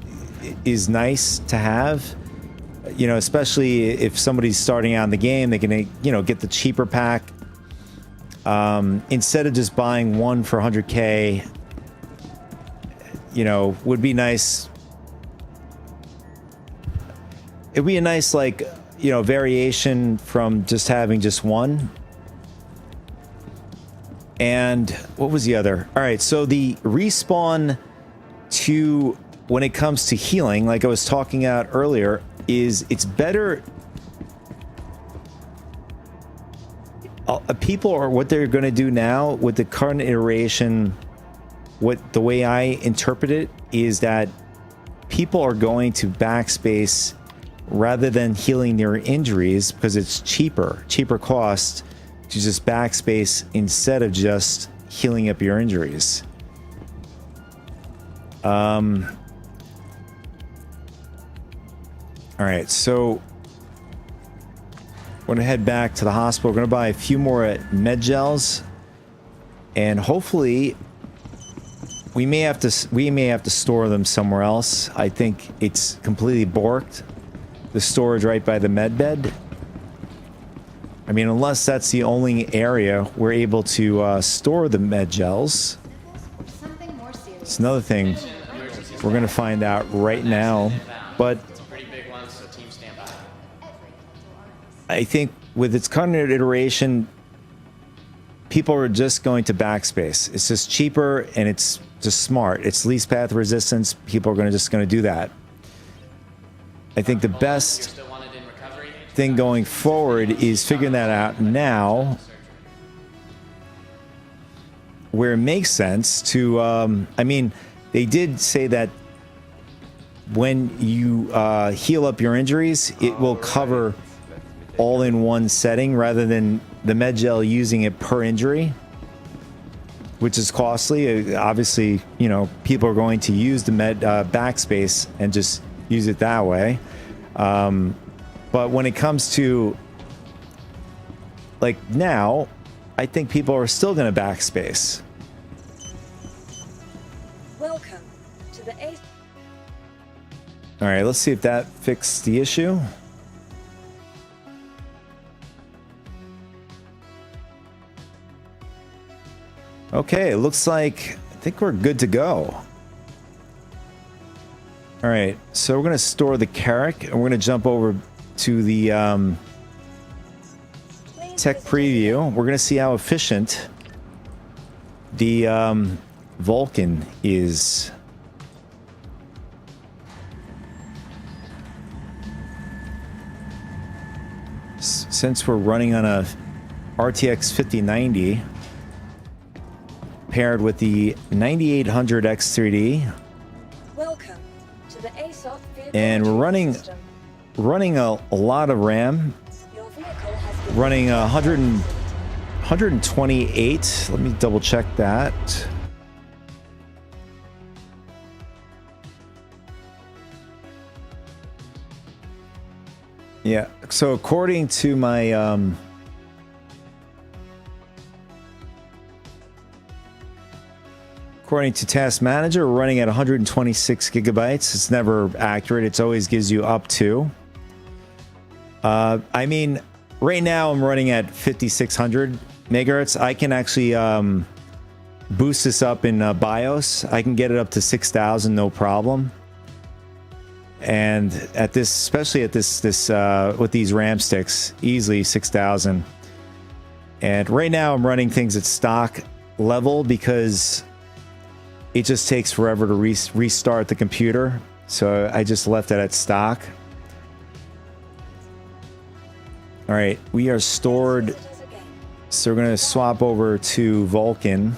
is nice to have. You know, especially if somebody's starting out in the game, they can, get the cheaper pack. Instead of just buying one for 100K, would be nice. It'd be a nice, variation from just having just one. And what was the other? All right, so the respawn to, when it comes to healing, like I was talking about earlier, it's better. People are, what they're going to do now with the current iteration, the way I interpret it is that people are going to backspace rather than healing their injuries, because it's cheaper cost to just backspace instead of just healing up your injuries. All right, so we're gonna head back to the hospital. We're gonna buy a few more med gels, and hopefully we may have to store them somewhere else. I think it's completely borked, the storage right by the med bed. I mean, unless that's the only area we're able to store the med gels. Something more serious. It's another thing we're gonna find out right now. But I think with its current iteration, people are just going to backspace. It's just cheaper and it's just smart. It's least path resistance. People are just going to do that. I think the best thing going forward is figuring that out now, where it makes sense to. I mean, they did say that when you heal up your injuries, it will cover all in one setting rather than the medgel using it per injury, which is costly. Obviously, you know, people are going to use the med backspace and just use it that way. But when it comes to like now, I think people are still going to backspace. Welcome to the A. All right, let's see if that fixed the issue. Okay, it looks like I think we're good to go. All right, so we're going to store the Carrack and we're going to jump over to the tech preview. We're going to see how efficient the Vulcan is. Since we're running on a RTX 5090 paired with the 9800 X3D, Welcome to the ASOC vehicle and we're retrieval running system. a lot of RAM, Your vehicle has been running 128. Let me double check that. Yeah, so according to my according to Task Manager, we're running at 126 gigabytes. It's never accurate. It always gives you up to. I mean, right now I'm running at 5600 megahertz. I can actually boost this up in BIOS. I can get it up to 6000, no problem. And at this, especially at this with these RAM sticks, easily 6000. And right now I'm running things at stock level because it just takes forever to restart the computer. So I just left it at stock. All right, we are stored. So we're going to swap over to Vulcan.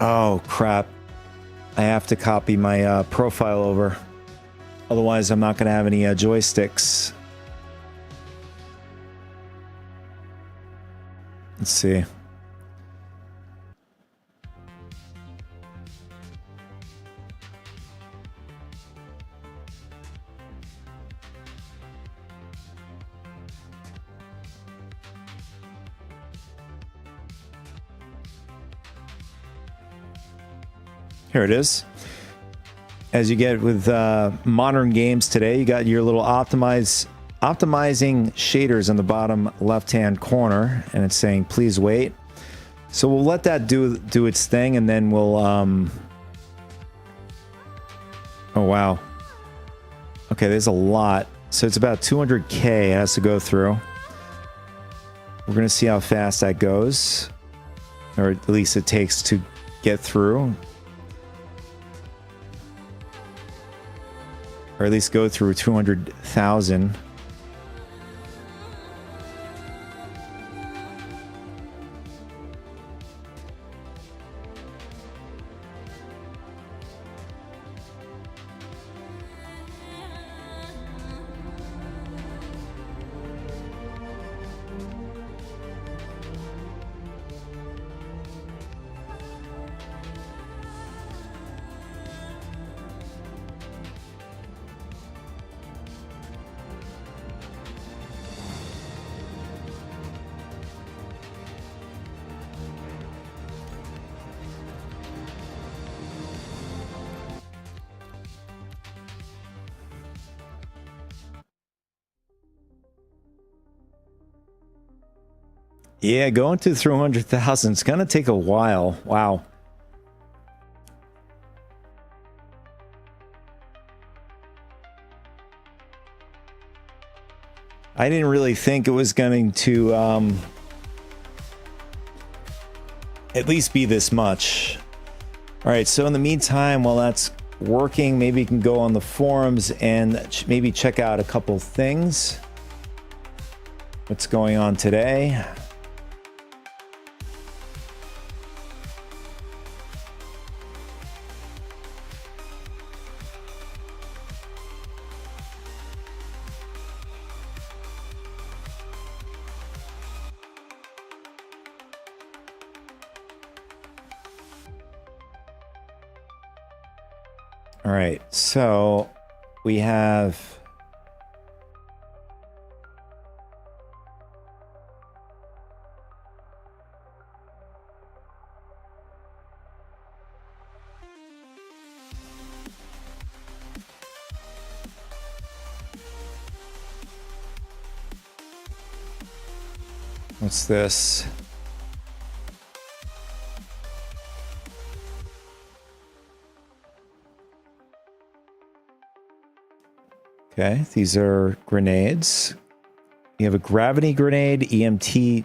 Oh, crap. I have to copy my profile over. Otherwise, I'm not going to have any joysticks. Let's see. Here it is. As you get with modern games today, you got your little optimizing shaders in the bottom left-hand corner, and it's saying please wait. So we'll let that do its thing, and then we'll oh wow. Okay, there's a lot. So it's about 200K it has to go through. We're gonna see how fast that goes, or at least it takes to get through. Or at least go through 200,000. Yeah, going to 300,000 is going to take a while. Wow. I didn't really think it was going to at least be this much. All right, so in the meantime, while that's working, maybe you can go on the forums and maybe check out a couple things. What's going on today? All right, so we have what's this? Okay, these are grenades. You have a gravity grenade, EMP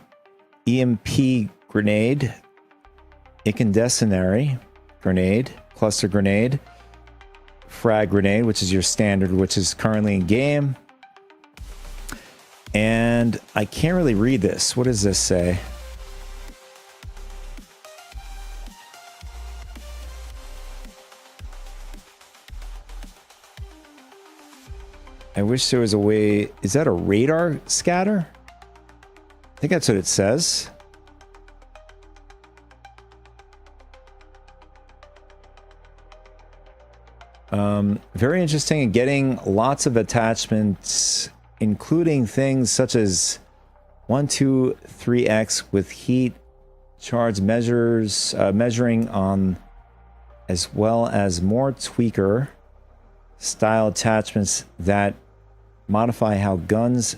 grenade, incandescenary grenade, cluster grenade, frag grenade, which is your standard, which is currently in game. And I can't really read this. What does this say? I wish there was a way. Is that a radar scatter? I think that's what it says. Very interesting, and getting lots of attachments, including things such as 123x with heat charge measures, measuring on, as well as more tweaker style attachments that modify how guns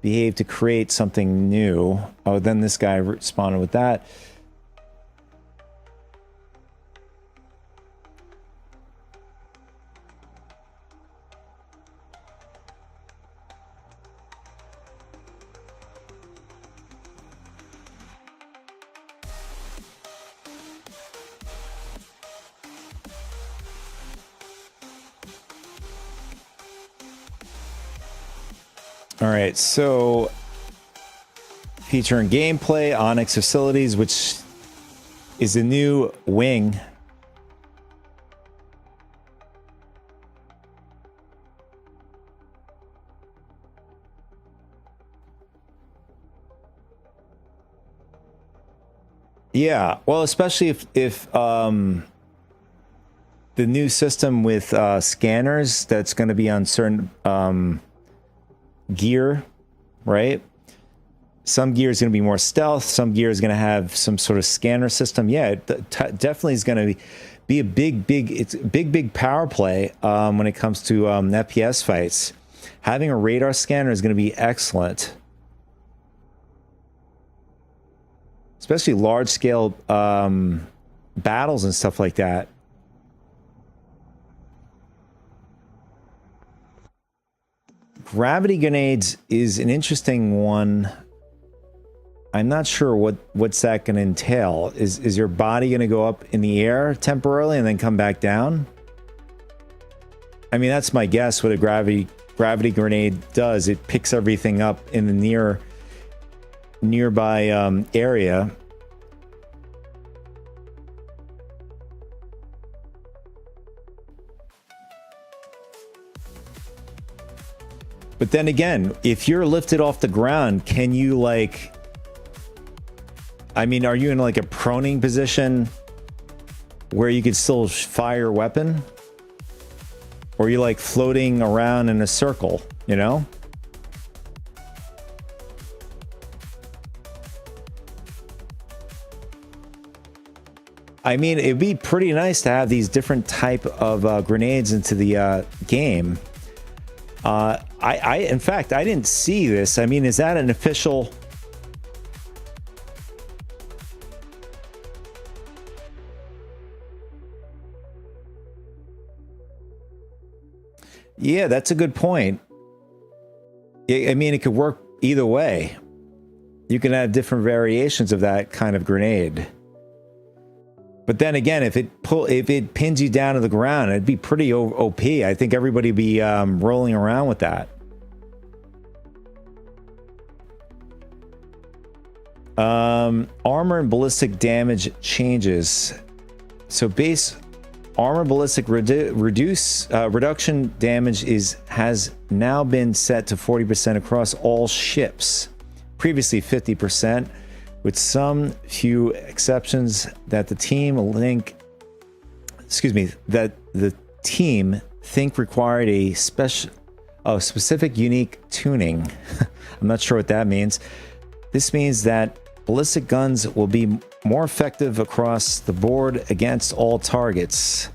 behave to create something new. Oh, then this guy responded with that. All right, so featuring gameplay, Onyx Facilities, which is a new wing. Yeah, well, especially if the new system with scanners that's going to be on certain gear, right? Some gear is going to be more stealth. Some gear is going to have some sort of scanner system. Yeah, it definitely is going to be a big power play when it comes to FPS fights. Having a radar scanner is going to be excellent, especially large scale battles and stuff like that. Gravity grenades is an interesting one. I'm not sure what's that going to entail. Is your body going to go up in the air temporarily and then come back down? I mean, that's my guess. What a gravity grenade does, it picks everything up in the nearby area. But then again, if you're lifted off the ground, can you, like, I mean, are you in like a proning position where you could still fire a weapon? Or are you like floating around in a circle, you know? I mean, it'd be pretty nice to have these different type of grenades into the game. In fact, I didn't see this. I mean, is that an official Yeah, that's a good point. I mean, it could work either way. You can have different variations of that kind of grenade. But then again, if it pins you down to the ground, it'd be pretty OP. I think everybody would be rolling around with that. Armor and ballistic damage changes. So base armor ballistic reduction damage has now been set to 40% across all ships. Previously 50%, with some few exceptions that the team think required a specific unique tuning. I'm not sure what that means. This means that ballistic guns will be more effective across the board against all targets.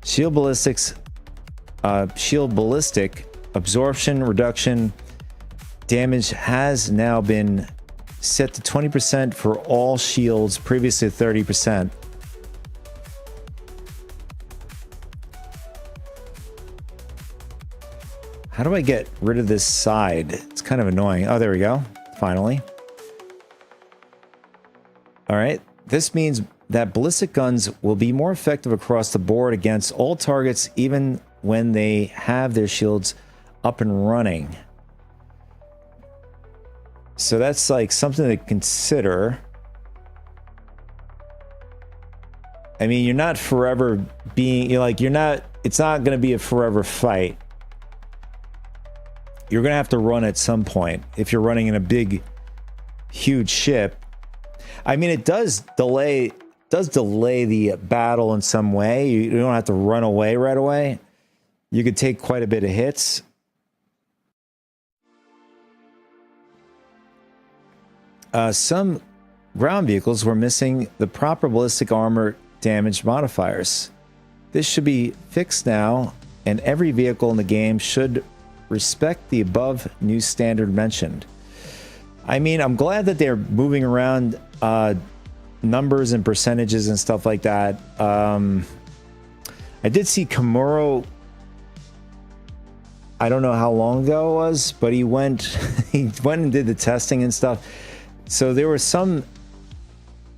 Shield ballistic absorption reduction damage has now been set to 20% for all shields, previously 30%. How do I get rid of this side? It's kind of annoying. Oh, there we go. Finally. All right. This means that ballistic guns will be more effective across the board against all targets, even when they have their shields up and running. So that's like something to consider. I mean, you're not forever being, it's not going to be a forever fight. You're going to have to run at some point if you're running in a big, huge ship. I mean, it does delay the battle in some way. You don't have to run away right away. You could take quite a bit of hits. Some ground vehicles were missing the proper ballistic armor damage modifiers. This should be fixed now, and every vehicle in the game should respect the above new standard mentioned. I mean, I'm glad that they're moving around numbers and percentages and stuff like that. I did see Komuro, I don't know how long ago it was, but he went and did the testing and stuff. So there were some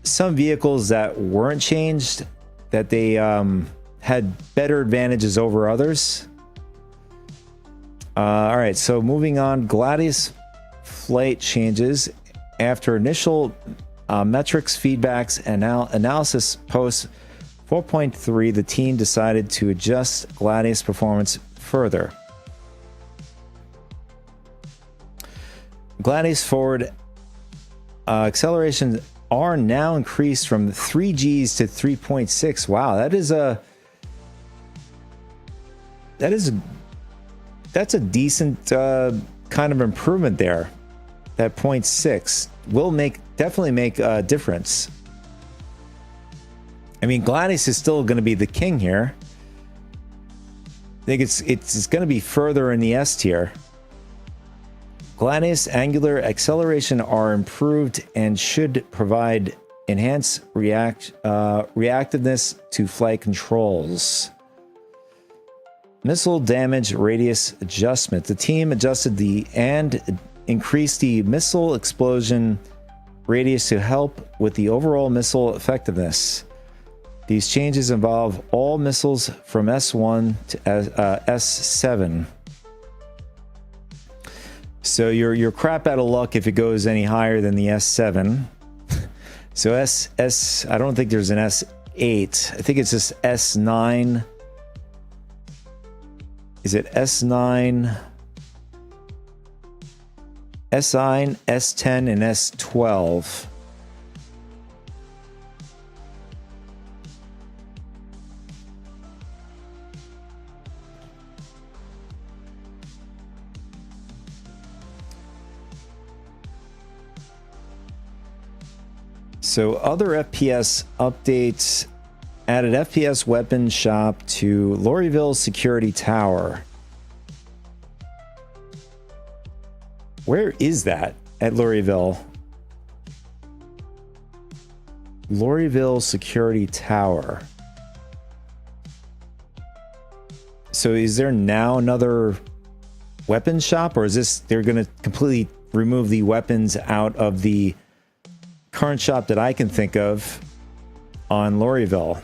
vehicles that weren't changed, that they had better advantages over others. All right, so moving on, Gladius flight changes. After initial metrics, feedbacks, and analysis post 4.3, the team decided to adjust Gladius performance further. Gladius forward acceleration are now increased from 3 Gs to 3.6. Wow, that's a decent kind of improvement there. That 0.6 will definitely make a difference. I mean, Gladius is still going to be the king here. I think it's going to be further in the S tier. Gladius angular acceleration are improved and should provide enhanced reactiveness to flight controls. Missile damage radius adjustment. The team adjusted and increased the missile explosion radius to help with the overall missile effectiveness. These changes involve all missiles from S1 to S7. So you're crap out of luck if it goes any higher than the S7. So I don't think there's an S8. I think it's just S9. Is it S9? S9, S10, and S12. So other FPS updates added FPS weapon shop to Lorryville Security Tower. Where is that at Lorryville? Lorryville Security Tower. So is there now another weapons shop, or is this they're going to completely remove the weapons out of the current shop that I can think of on Lorryville?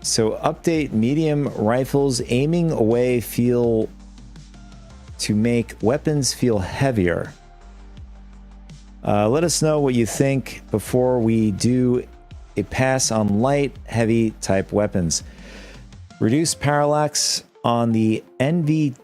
So update medium rifles aiming away feel to make weapons feel heavier. Let us know what you think before we do a pass on light, heavy type weapons. Reduce parallax on the NVTAC.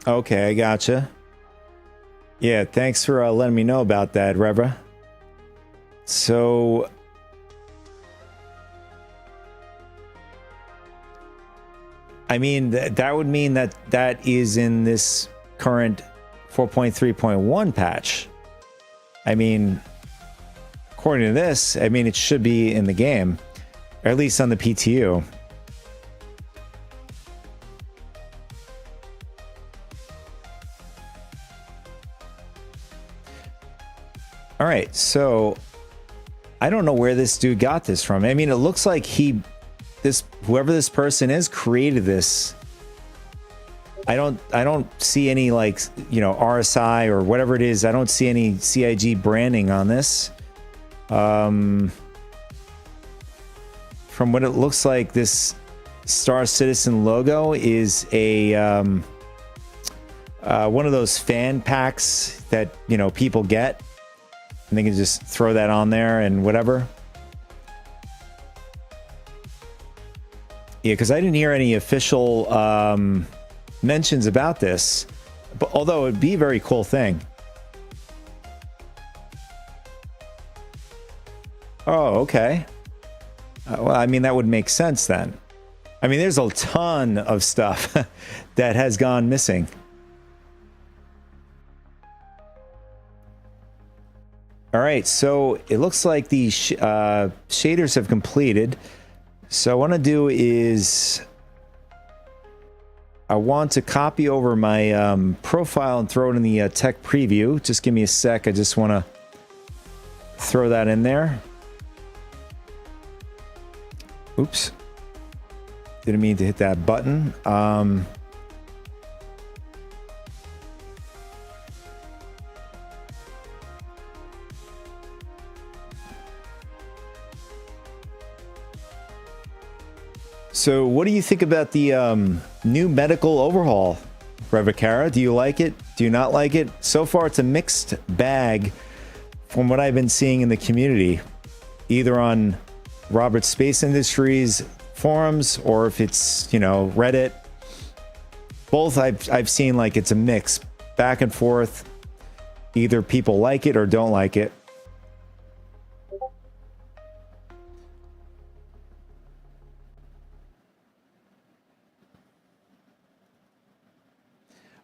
Okay, I gotcha. Yeah, thanks for letting me know about that, Revra. So I mean, that would mean that that is in this current 4.3.1 patch. I mean, according to this, I mean, it should be in the game, or at least on the PTU. All right, so I don't know where this dude got this from. I mean, it looks like whoever this person is created this. I don't see any, like, you know, RSI or whatever it is. I don't see any CIG branding on this. From what it looks like, this Star Citizen logo is a one of those fan packs that, you know, people get, and they can just throw that on there and whatever. Yeah, because I didn't hear any official mentions about this, but although it'd be a very cool thing. Oh, okay. Well, I mean, that would make sense then. I mean, there's a ton of stuff that has gone missing. All right, so it looks like the shaders have completed. So what I want to do is I want to copy over my profile and throw it in the tech preview. Just give me a sec. I just want to throw that in there. Oops. Didn't mean to hit that button. So what do you think about the new medical overhaul, Revicara? Do you like it? Do you not like it? So far, it's a mixed bag from what I've been seeing in the community, either on Robert Space Industries forums or if it's, you know, Reddit. Both I've seen, like, it's a mix, back and forth. Either people like it or don't like it.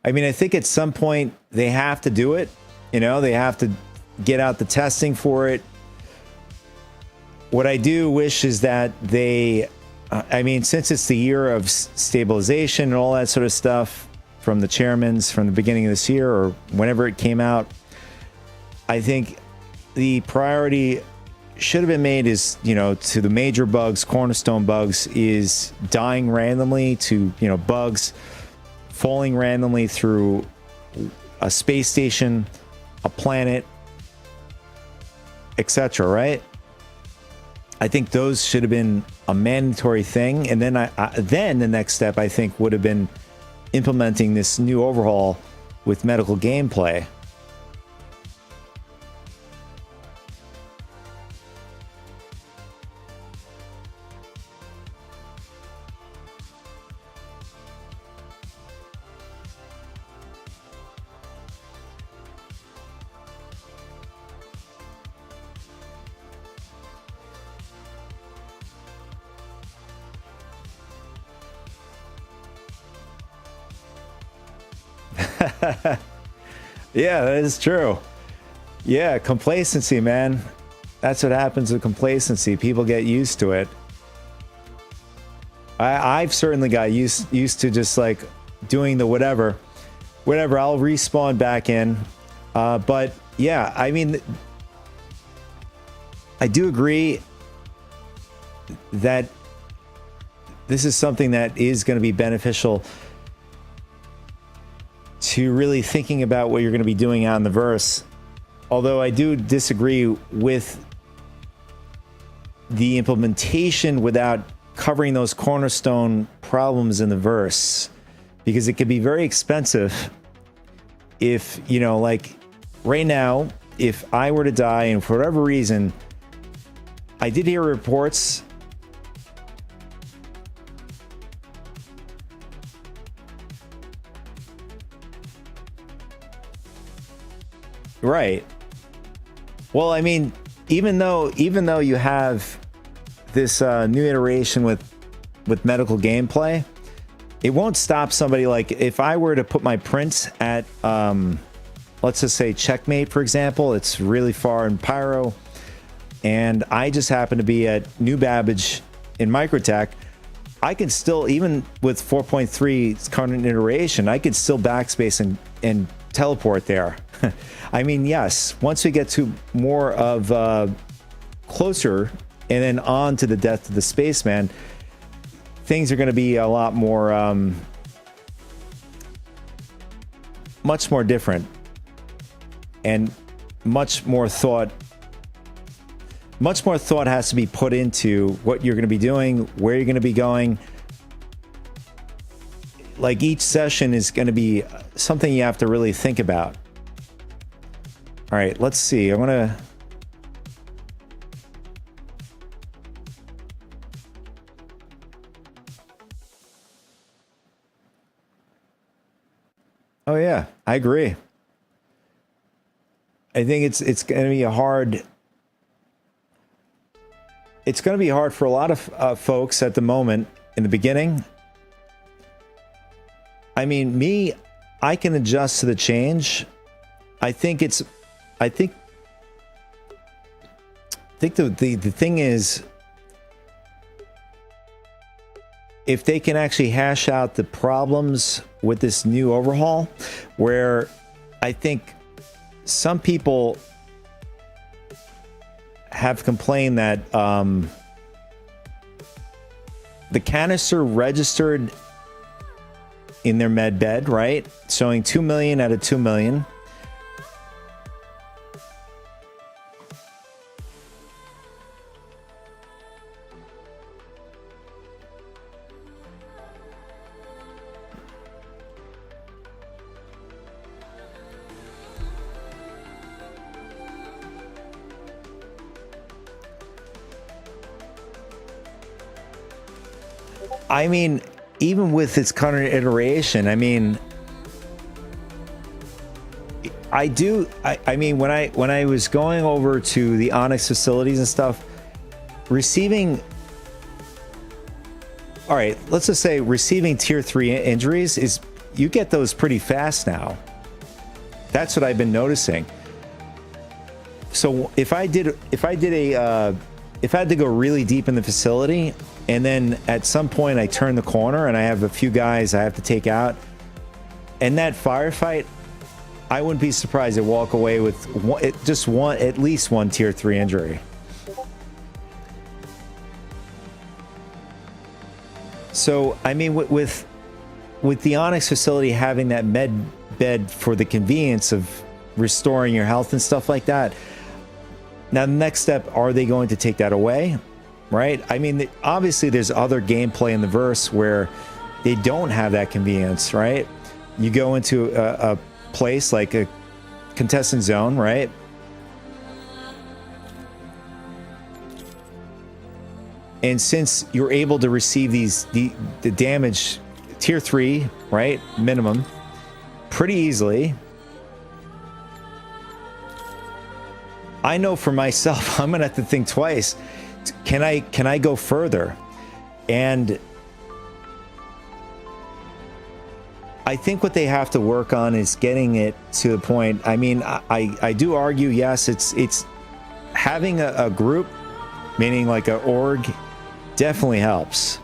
I mean, I think at some point they have to do it. You know, they have to get out the testing for it. What I do wish is that they, I mean, since it's the year of stabilization and all that sort of stuff from the chairmans from the beginning of this year or whenever it came out, I think the priority should have been made is, you know, to the major bugs, cornerstone bugs, is dying randomly to, you know, bugs falling randomly through a space station, a planet, etc., right? I think those should have been a mandatory thing, and then then the next step, I think, would have been implementing this new overhaul with medical gameplay. Yeah, that is true. Yeah, complacency, man. That's what happens with complacency. People get used to it. I've certainly got used to just like doing the whatever. I'll respawn back in. But yeah, I mean, I do agree that this is something that is going to be beneficial to really thinking about what you're going to be doing out in the verse. Although I do disagree with the implementation without covering those cornerstone problems in the verse, because it could be very expensive if, you know, like right now, if I were to die and for whatever reason, I did hear reports right. Well, I mean, even though you have this new iteration with medical gameplay, it won't stop somebody. Like if I were to put my print at let's just say Checkmate, for example, it's really far in Pyro, and I just happen to be at New Babbage in Microtech, I can still, even with 4.3's current iteration, I could still backspace and teleport there. I mean, yes, once we get to more of closer and then on to the death of the spaceman, things are going to be a lot more, much more different, and much more thought has to be put into what you're going to be doing, where you're going to be going. Like each session is going to be something you have to really think about. All right, let's see. I want to... Oh yeah, I agree. I think it's going to be it's going to be hard for a lot of folks at the moment in the beginning. I mean, me, I can adjust to the change. I think the thing is, if they can actually hash out the problems with this new overhaul, where I think some people have complained that the canister registered in their med bed, right? Showing 2 million out of 2 million. I mean, even with its current iteration, I mean, I mean, when I was going over to the Onyx facilities and stuff, receiving, all right, let's just say receiving tier 3 injuries is, you get those pretty fast now. That's what I've been noticing. So if I had to go really deep in the facility, and then at some point I turn the corner and I have a few guys I have to take out, and that firefight, I wouldn't be surprised to walk away with at least one tier 3 injury. So I mean, with the Onyx facility having that med bed for the convenience of restoring your health and stuff like that, now the next step, are they going to take that away? Right? I mean, obviously there's other gameplay in the verse where they don't have that convenience, right? You go into a place like a contestant zone, right? And since you're able to receive the damage tier 3, right, minimum, pretty easily, I know for myself, I'm gonna have to think twice. Can I go further? And I think what they have to work on is getting it to the point. I mean, I do argue, yes, it's having a group, meaning like an org, definitely helps.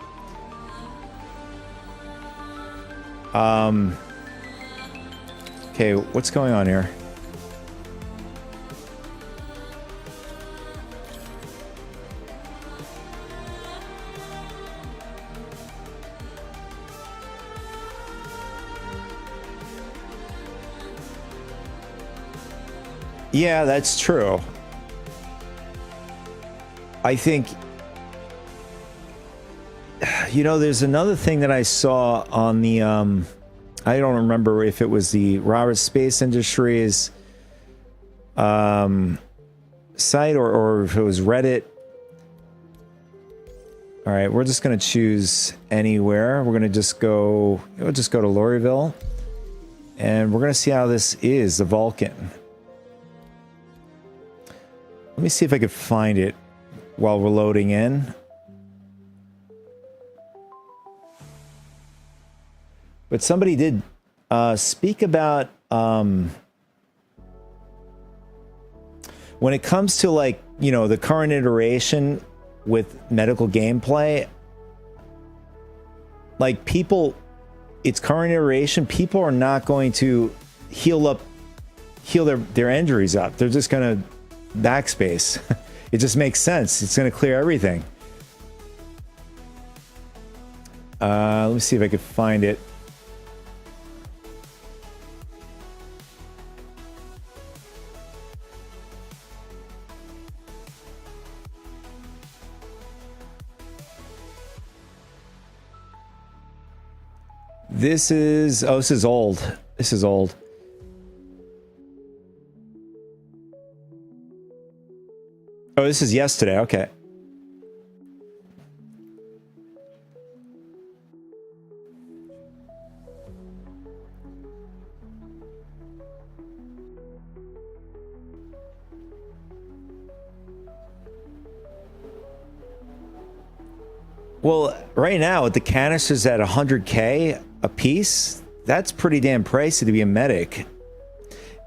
Okay, what's going on here? Yeah, that's true. I think, you know, there's another thing that I saw on the, I don't remember if it was the Robert Space Industries site or if it was Reddit. All right, we're just going to choose anywhere. We're going to just go, we'll just go to Lorryville. And we're going to see how this is, the Vulcan. Let me see if I could find it while we're loading in. But somebody did speak about when it comes to, like, you know, the current iteration with medical gameplay, like, people, its current iteration, people are not going to heal their injuries up. They're just going to backspace. It just makes sense. It's going to clear everything. Let me see if I could find it. This is, oh, this is old. This is old. Oh, this is yesterday. Okay. Well, right now, with the canisters at 100K a piece, that's pretty damn pricey to be a medic.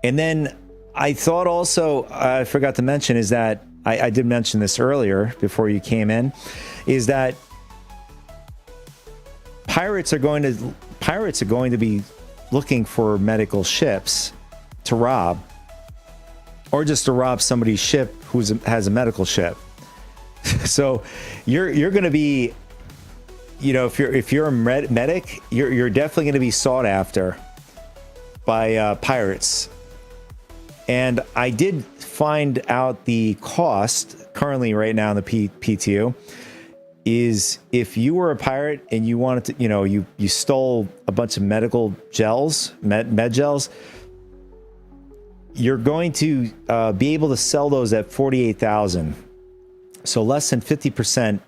And then I thought also, I forgot to mention, is that I did mention this earlier before you came in, is that pirates are going to be looking for medical ships to rob, or just to rob somebody's ship who has a medical ship. So you're going to be, you know, if you're a medic, you're definitely going to be sought after by pirates. And I did find out the cost currently right now in the PTU is, if you were a pirate and you wanted to, you know, you stole a bunch of medical gels, med gels, you're going to be able to sell those at 48,000. So less than 50%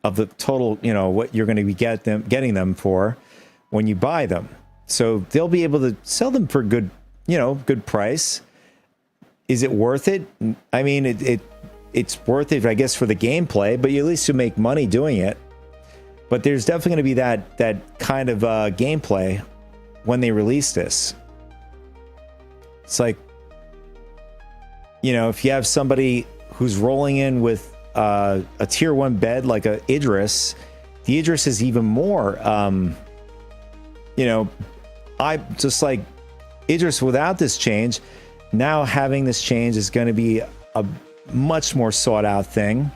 of the total, you know, what you're going to be getting them for when you buy them. So they'll be able to sell them for good, you know, good price. Is it worth it? I mean, it's worth it, I guess, for the gameplay, but you at least you make money doing it. But there's definitely going to be that kind of gameplay when they release this. It's like, you know, if you have somebody who's rolling in with a tier 1 bed like a Idris, the Idris is even more, you know, I just like Idris without this change. Now having this change is going to be a much more sought out thing,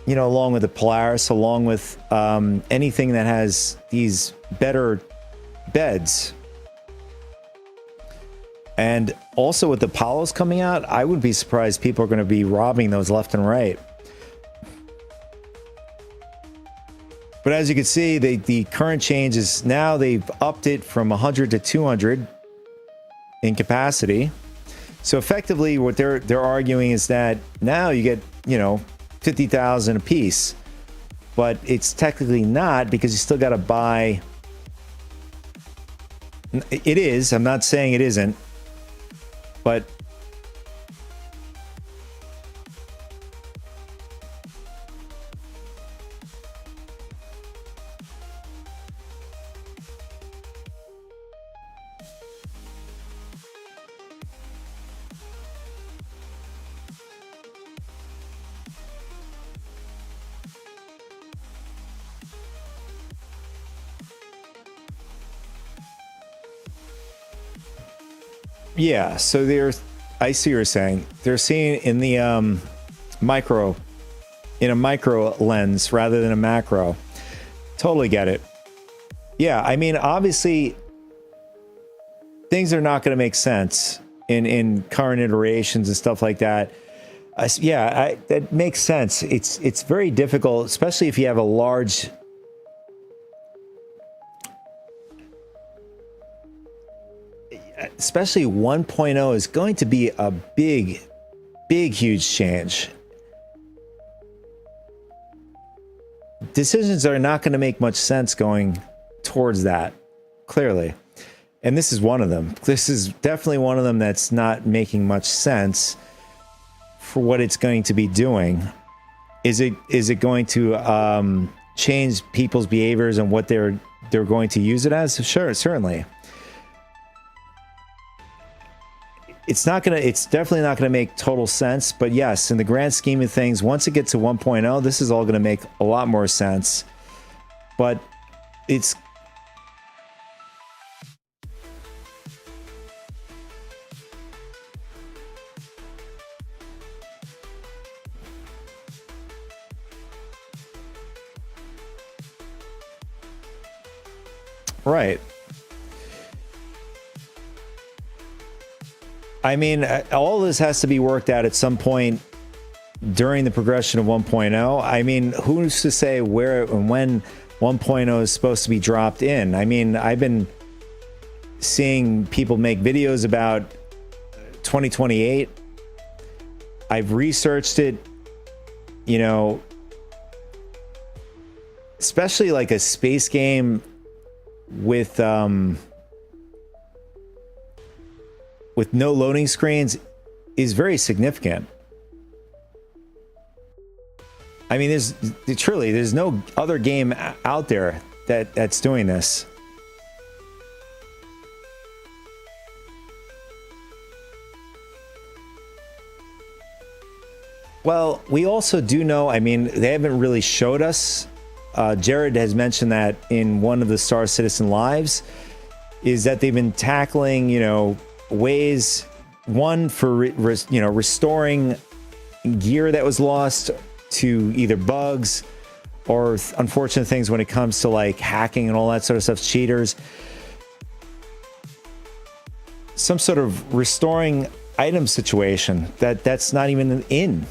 you know, along with the Polaris, along with anything that has these better beds. And also with the Apollos coming out, I wouldn't be surprised people are going to be robbing those left and right. But as you can see, the current change is now they've upped it from 100 to 200 in capacity. So effectively what they're arguing is that now you get, you know, 50,000 a piece, but it's technically not, because you still got to buy. It is, I'm not saying it isn't, but Yeah, so I see what you're saying. They're seeing in the micro, in a micro lens rather than a macro. Totally get it. Yeah, I mean, obviously, things are not going to make sense in current iterations and stuff like that. That makes sense. It's very difficult, especially if you have a large. Especially 1.0 is going to be a big, huge change. Decisions are not going to make much sense going towards that, clearly. And this is one of them. This is definitely one of them that's not making much sense for what it's going to be doing. Is it going to change people's behaviors and what they're going to use it as? Sure, certainly. It's definitely not going to make total sense, but yes, in the grand scheme of things, once it gets to 1.0, this is all going to make a lot more sense. But it's right. I mean, all this has to be worked out at some point during the progression of 1.0. I mean, who's to say where and when 1.0 is supposed to be dropped in? I mean, I've been seeing people make videos about 2028. I've researched it, you know, especially like a space game with no loading screens is very significant. I mean, there's no other game out there that's doing this. Well, we also do know, I mean, they haven't really showed us. Jared has mentioned that in one of the Star Citizen lives, is that they've been tackling, you know, ways, one for restoring gear that was lost to either bugs or unfortunate things when it comes to like hacking and all that sort of stuff, cheaters. Some sort of restoring item situation that's not even in.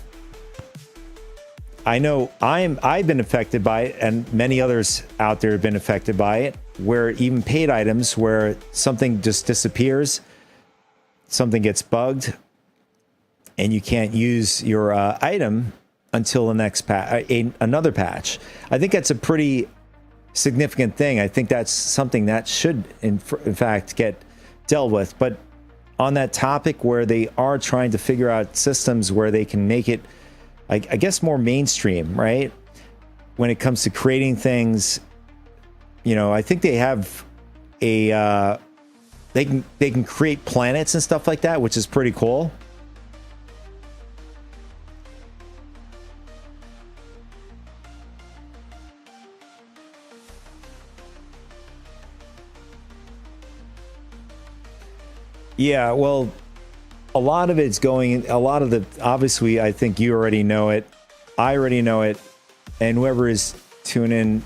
I know I've been affected by it, and many others out there have been affected by it, where even paid items where something just disappears, something gets bugged, and you can't use your item until the next another patch. I think that's a pretty significant thing. I think that's something that should in fact get dealt with. But on that topic where they are trying to figure out systems where they can make it, I guess, more mainstream, right? When it comes to creating things, you know, I think they have a they can create planets and stuff like that, which is pretty cool. Yeah, well, a lot of it's going, a lot of the, obviously, I think you already know it. I already know it. And whoever is tuning in,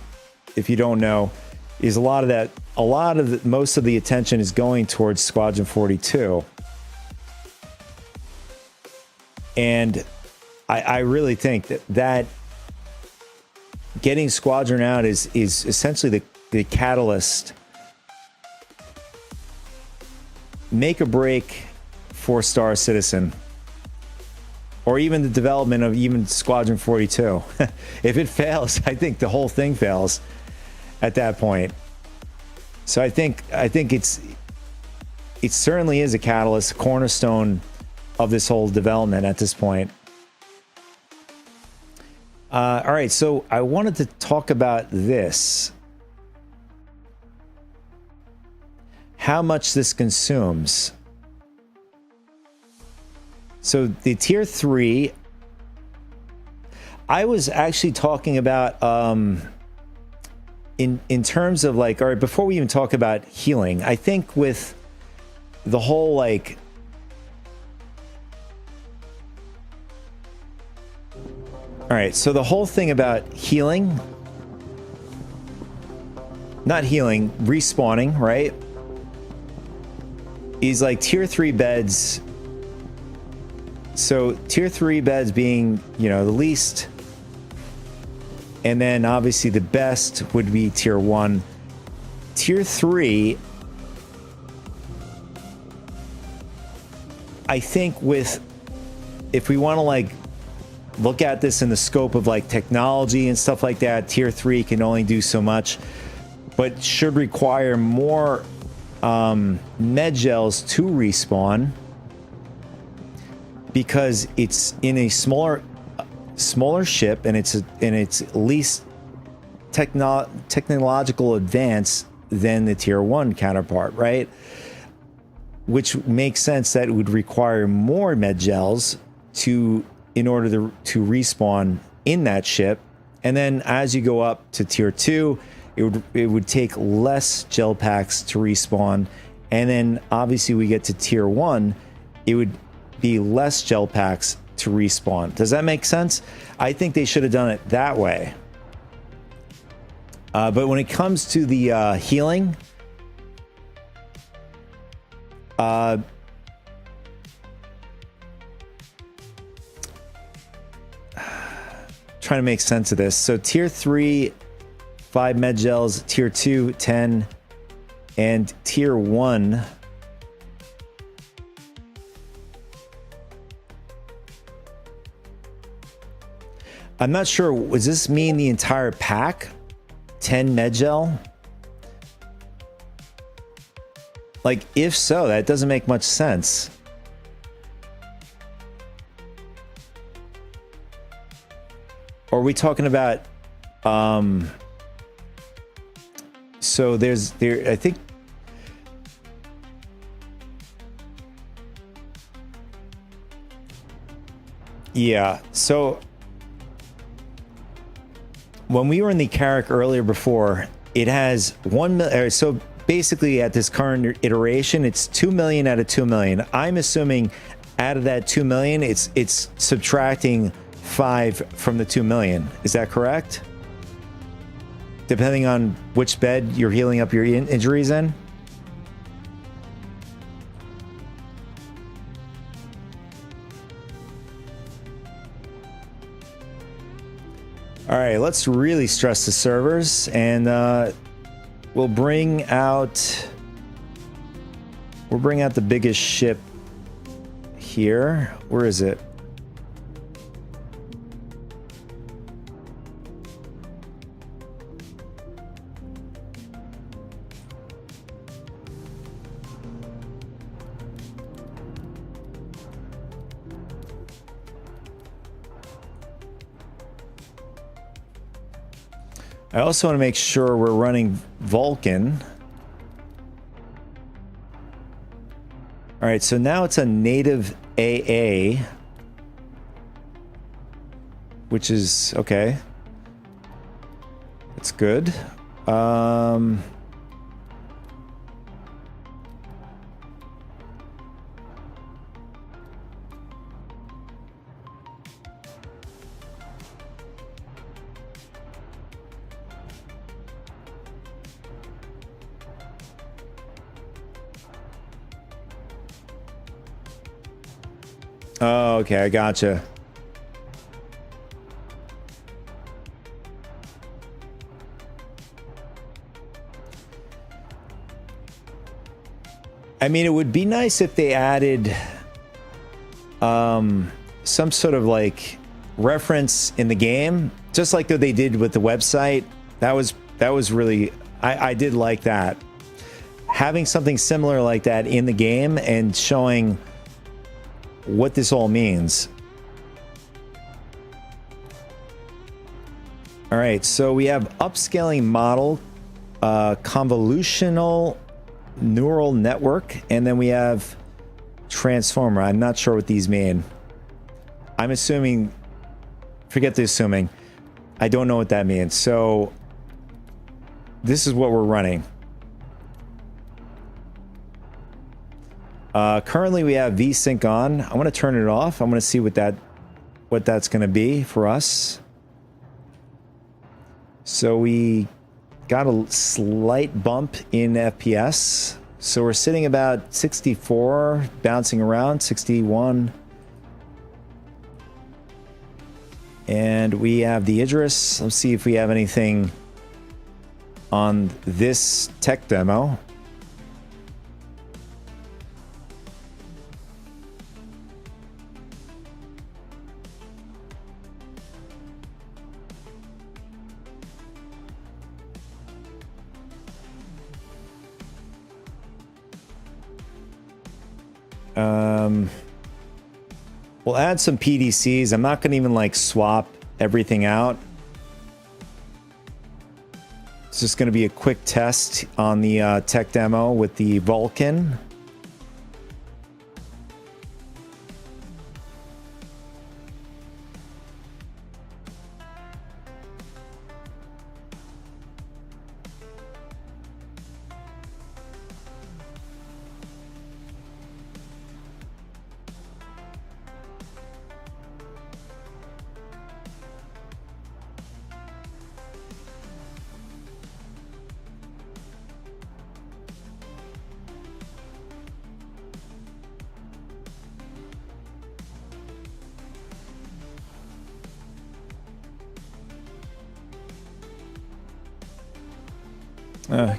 if you don't know, is most of the attention is going towards Squadron 42. And I really think that getting Squadron out is essentially the catalyst, make or break for Star Citizen, or even the development of even Squadron 42. If it fails, I think the whole thing fails at that point. So I think it certainly is a catalyst, a cornerstone of this whole development at this point. All right, so I wanted to talk about this. How much this consumes. So the tier 3, I was actually talking about in terms of like, all right, before we even talk about healing, I think with the whole like All right, so the whole thing about healing, not healing, respawning, right? Is like tier 3 beds. So tier 3 beds being, you know, the least, and then obviously the best would be tier 1. Tier 3, I think if we want to like look at this in the scope of like technology and stuff like that, tier 3 can only do so much, but should require more med gels to respawn, because it's in a smaller ship, and it's least technological advance than the tier 1 counterpart, right? Which makes sense that it would require more med gels in order to respawn in that ship. And then as you go up to tier 2, it would take less gel packs to respawn. And then obviously we get to tier 1, it would be less gel packs to respawn. Does that make sense? I think they should have done it that way. But when it comes to the healing, trying to make sense of this. So tier 3, 5 med gels, tier 2, 10, and tier 1. I'm not sure, does this mean the entire pack? 10 med gel? Like, if so, that doesn't make much sense. Or are we talking about so I think yeah, so when we were in the Carrack earlier before, it has 1 million. So basically at this current iteration, it's 2 million out of 2 million. I'm assuming out of that 2 million, it's subtracting 5 from the 2 million. Is that correct? Depending on which bed you're healing up your injuries in. All right, let's really stress the servers, and we'll bring out the biggest ship here. Where is it? I also want to make sure we're running Vulcan. All right, so now it's a native AA, which is okay. That's good. Oh, okay, I gotcha. I mean, it would be nice if they added some sort of like reference in the game, just like they did with the website. That was really, I did like that. Having something similar like that in the game and showing what this all means. All right, so we have upscaling model, convolutional neural network, and then we have transformer. I'm not sure what these mean. I'm assuming, forget the assuming. I don't know what that means. So this is what we're running. Currently we have VSync on. I'm going to turn it off. I'm going to see what that what that's going to be for us. So we got a slight bump in FPS. So we're sitting about 64, bouncing around 61. And we have the Idris. Let's see if we have anything on this tech demo. We'll add some PDCs. I'm not going to even like swap everything out. It's just going to be a quick test on the tech demo with the Vulcan.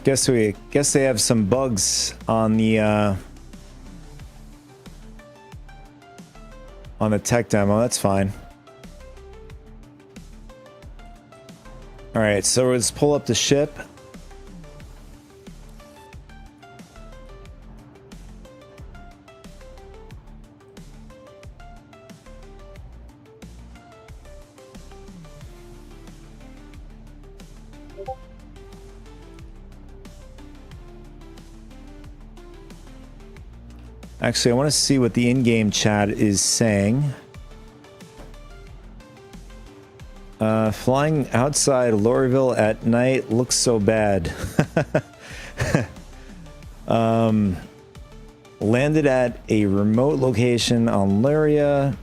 Guess they have some bugs on the tech demo. That's fine. All right, so let's pull up the ship. Actually, I want to see what the in-game chat is saying. Flying outside Lorryville at night looks so bad. Landed at a remote location on Lyria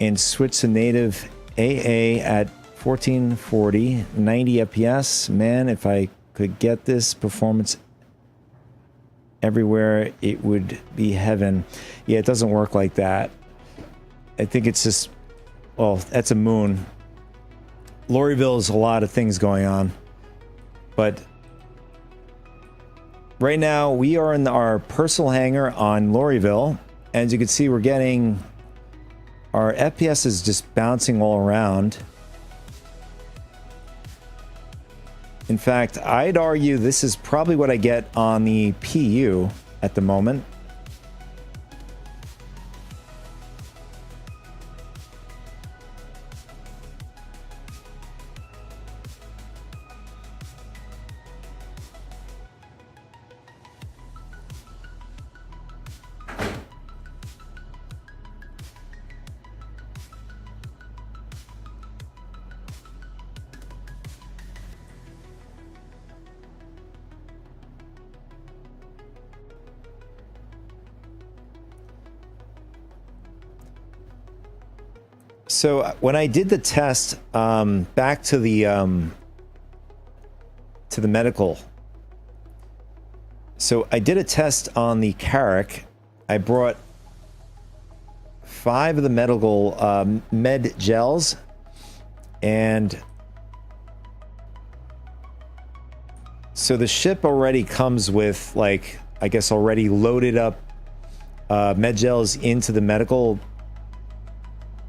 and switched to native AA at 1440, 90 FPS. Man, if I could get this performance everywhere, it would be heaven. Yeah, it doesn't work like that. I think it's just, well, that's a moon. Lorryville is a lot of things going on, but right now we are in our personal hangar on Lorryville. As you can see, we're getting our FPS is just bouncing all around. In fact, I'd argue this is probably what I get on the PU at the moment. So when I did the test back to the medical, so I did a test on the Carrack. I brought 5 of the medical med gels, and so the ship already comes with, like, I guess already loaded up med gels into the medical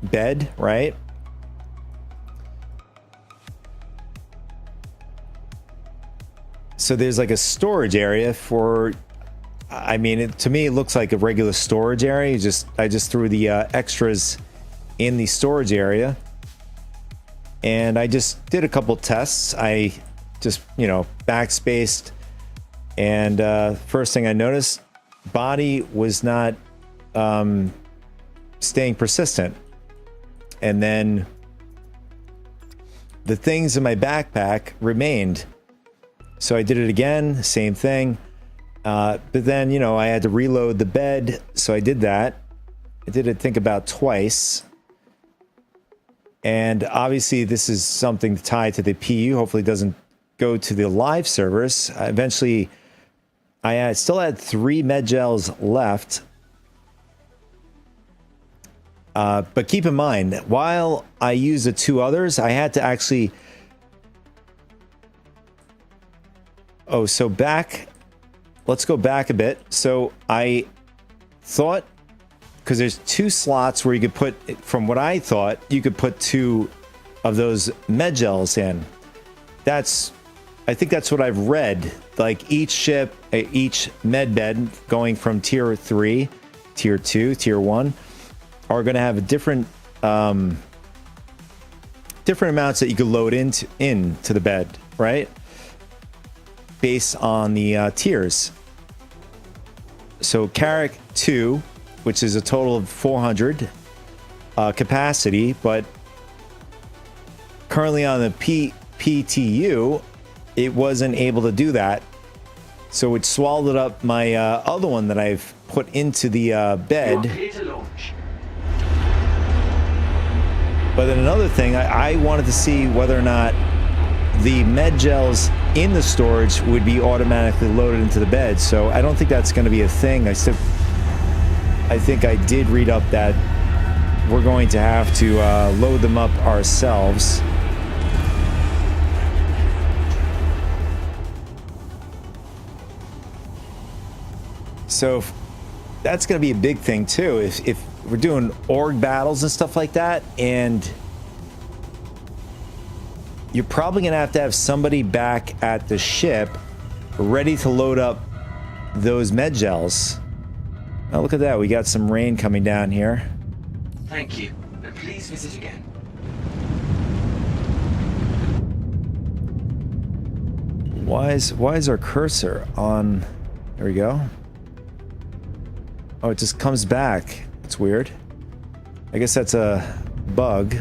bed, right? So there's like a storage area for, I mean, to me it looks like a regular storage area. I just threw the extras in the storage area, and I just did a couple tests. I just, you know, backspaced, and first thing I noticed, body was not staying persistent. And then the things in my backpack remained. So I did it again, same thing. But then, you know, I had to reload the bed. So I did that. I did it, I think, about twice. And obviously this is something tied to the PU. Hopefully it doesn't go to the live servers. Eventually, still had 3 med gels left. But keep in mind, while I used the 2 others, I had to actually... Oh, so back... Let's go back a bit. So I thought... Because there's 2 slots where you could put... From what I thought, you could put 2 of those med gels in. I think that's what I've read. Like each ship, each med bed going from tier 3, tier 2, tier 1... are going to have a different amounts that you could load into the bed, right? Based on the tiers. So Carrack 2, which is a total of 400 capacity, but currently on the PTU, it wasn't able to do that. So it swallowed up my other one that I've put into the bed. But then another thing, I wanted to see whether or not the med gels in the storage would be automatically loaded into the bed. So I don't think that's going to be a thing. I think I did read up that we're going to have to load them up ourselves. So that's going to be a big thing too. If we're doing org battles and stuff like that, and you're probably going to have somebody back at the ship ready to load up those med gels. Oh, look at that. We got some rain coming down here. Thank you, but please visit again. Why is our cursor on? There we go. Oh, it just comes back. It's weird. I guess that's a bug.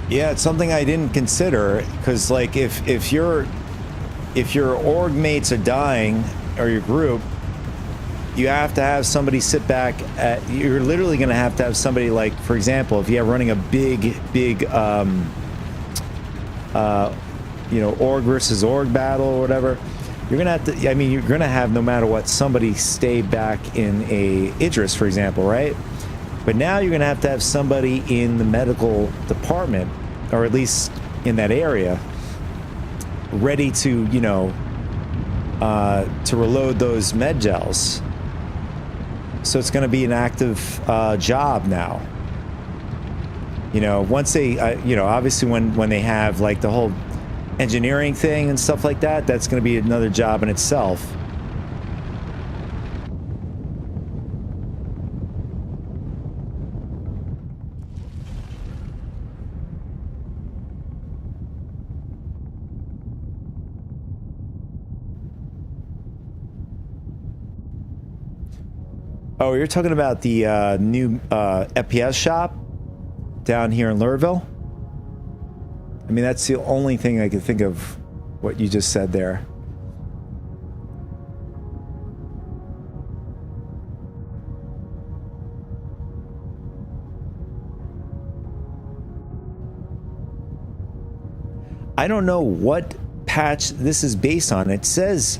Yeah, it's something I didn't consider, because like if your org mates are dying, or your group, you have to have somebody sit back at, you're literally going to have somebody, like, for example, if you're running a big org versus org battle or whatever, you're gonna have to, I mean, you're gonna have, no matter what, somebody stay back in a Idris, for example, right? But now you're gonna have to have somebody in the medical department, or at least in that area, ready to, to reload those med gels. So it's going to be an active job now. Once they, obviously when they have like the whole engineering thing and stuff like that, that's going to be another job in itself. Oh, you're talking about the new FPS shop down here in Lurville? I mean, that's the only thing I can think of what you just said there. I don't know what patch this is based on. It says...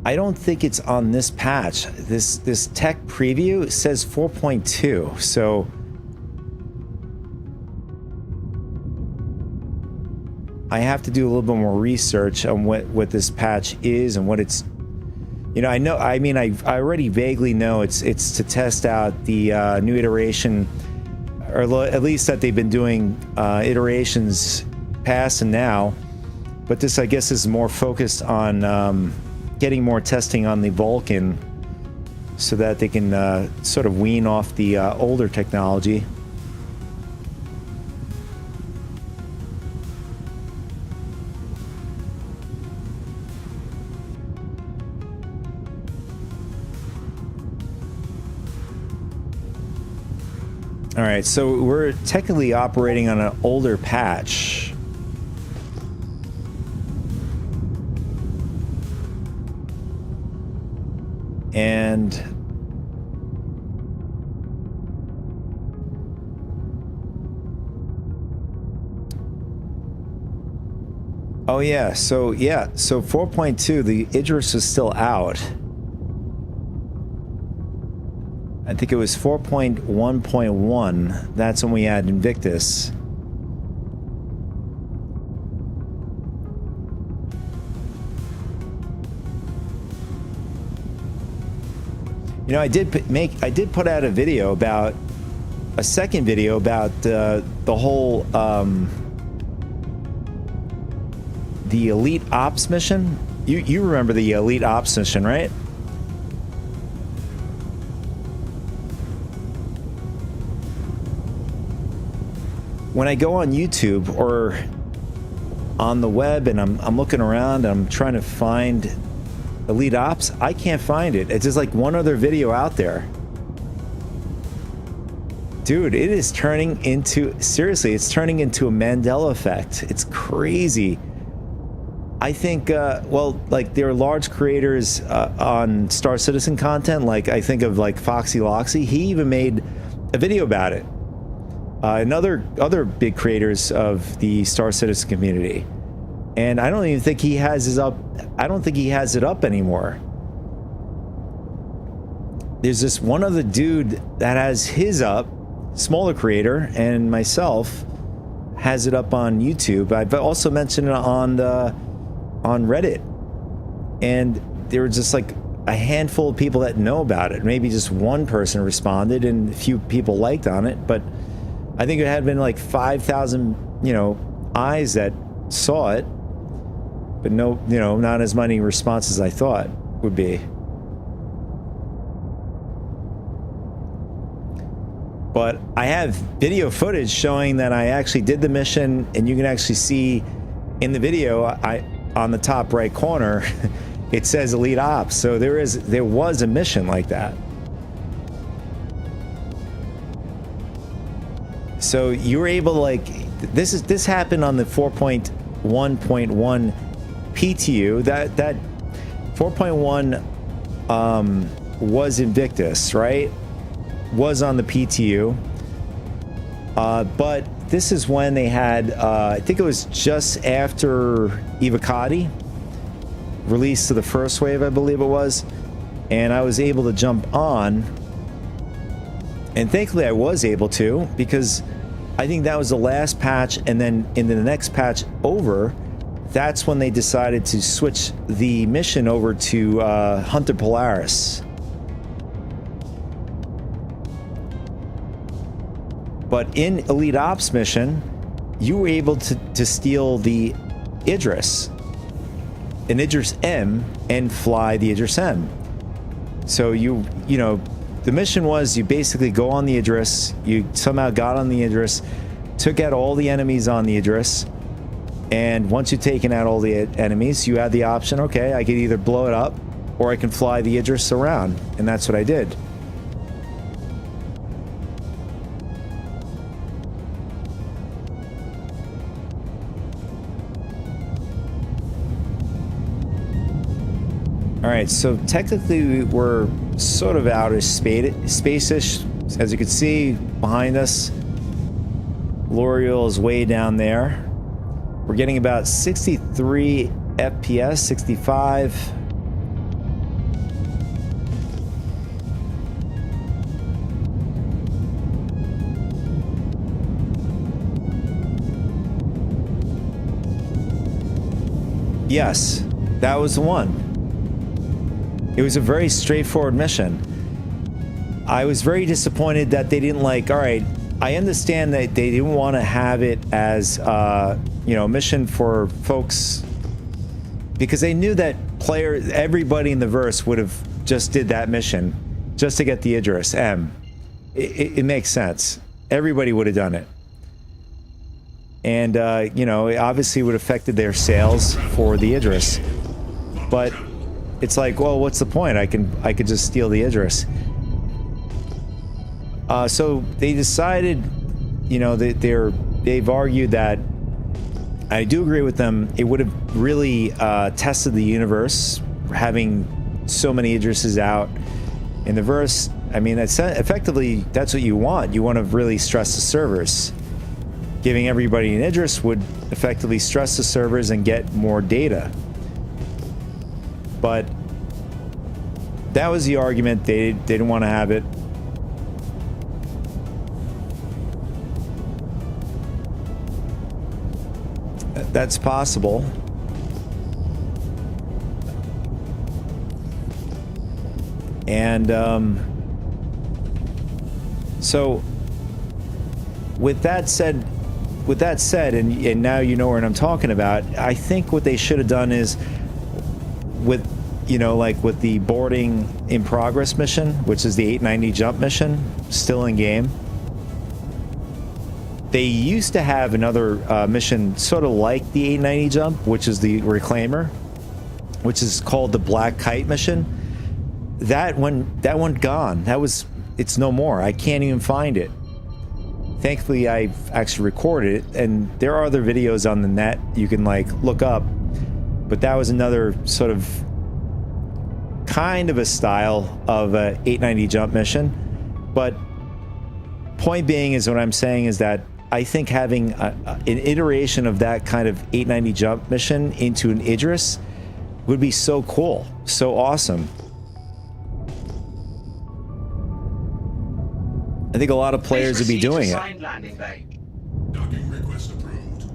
I don't think it's on this patch. This tech preview says 4.2, so I have to do a little bit more research on what this patch is and what it's, I know, I mean, I already vaguely know it's to test out the new iteration or at least that they've been doing iterations past and now. But this, I guess, is more focused on getting more testing on the Vulcan so that they can sort of wean off the older technology. All right, so we're technically operating on an older patch. And oh yeah, so 4.2, the Idris is still out. I think it was 4.1.1. That's when we had Invictus. You know, I did put out a video about a second video about the whole the Elite Ops mission. You remember the Elite Ops mission, right? When I go on YouTube or on the web and I'm looking around and I'm trying to find Elite Ops, I can't find it. It's just like one other video out there. Dude, it is turning into, seriously, it's turning into a Mandela effect. It's crazy. I think, well, like there are large creators on Star Citizen content. Like I think of like Foxy Loxy. He even made a video about it. And other big creators of the Star Citizen community. And I don't even think he has his up. I don't think he has it up anymore. There's this one other dude that has his up, smaller creator, and myself has it up on YouTube. I've also mentioned it on Reddit, and there were just like a handful of people that know about it. Maybe just one person responded, and a few people liked on it, but I think it had been like 5,000, eyes that saw it, but no, not as many responses as I thought would be. But I have video footage showing that I actually did the mission, and you can actually see in the video, on the top right corner, it says Elite Ops. So there was a mission like that. So you were able to, like, this happened on the 4.1.1 PTU. That 4.1 was Invictus, right? Was on the PTU. But this is when they had, I think it was just after Evocati released to the first wave, I believe it was. And I was able to jump on. And thankfully I was able to, because I think that was the last patch, and then in the next patch over, that's when they decided to switch the mission over to Hunter Polaris. But in Elite Ops mission, you were able to steal the Idris, an Idris M, and fly the Idris M. So the mission was you basically go on the Idris, you somehow got on the Idris, took out all the enemies on the Idris, and once you've taken out all the enemies, you had the option, okay, I could either blow it up or I can fly the Idris around, and that's what I did. All right, so technically we're sort of outer space-ish. As you can see behind us, L'Oreal is way down there. We're getting about 63 FPS, 65. Yes, that was the one. It was a very straightforward mission. I was very disappointed that they didn't, like, all right, I understand that they didn't want to have it as you know, a mission for folks, because they knew that everybody in the verse would have just did that mission just to get the Idris M. It makes sense. Everybody would have done it. And you know, it obviously would have affected their sales for the Idris. But it's like, well, what's the point? I could just steal the Idris. So they decided, you know, they've argued that, I do agree with them, it would have really tested the universe, having so many Idrises out in the verse. I mean, that's effectively, that's what you want. You want to really stress the servers. Giving everybody an Idris would effectively stress the servers and get more data. But that was the argument. They didn't want to have it. That's possible. And so with that said, and now you know what I'm talking about, I think what they should have done is, with, you know, like with the boarding in progress mission, which is the 890 jump mission, still in game. They used to have another mission sort of like the 890 jump, which is the Reclaimer, which is called the Black Kite mission. That one gone. It's no more. I can't even find it. Thankfully, I've actually recorded it, and there are other videos on the net you can like look up. But that was another sort of kind of a style of a 890 jump mission. But point being is, what I'm saying is that I think having an iteration of that kind of 890 jump mission into an Idris would be so cool, so awesome. I think a lot of players would be doing it.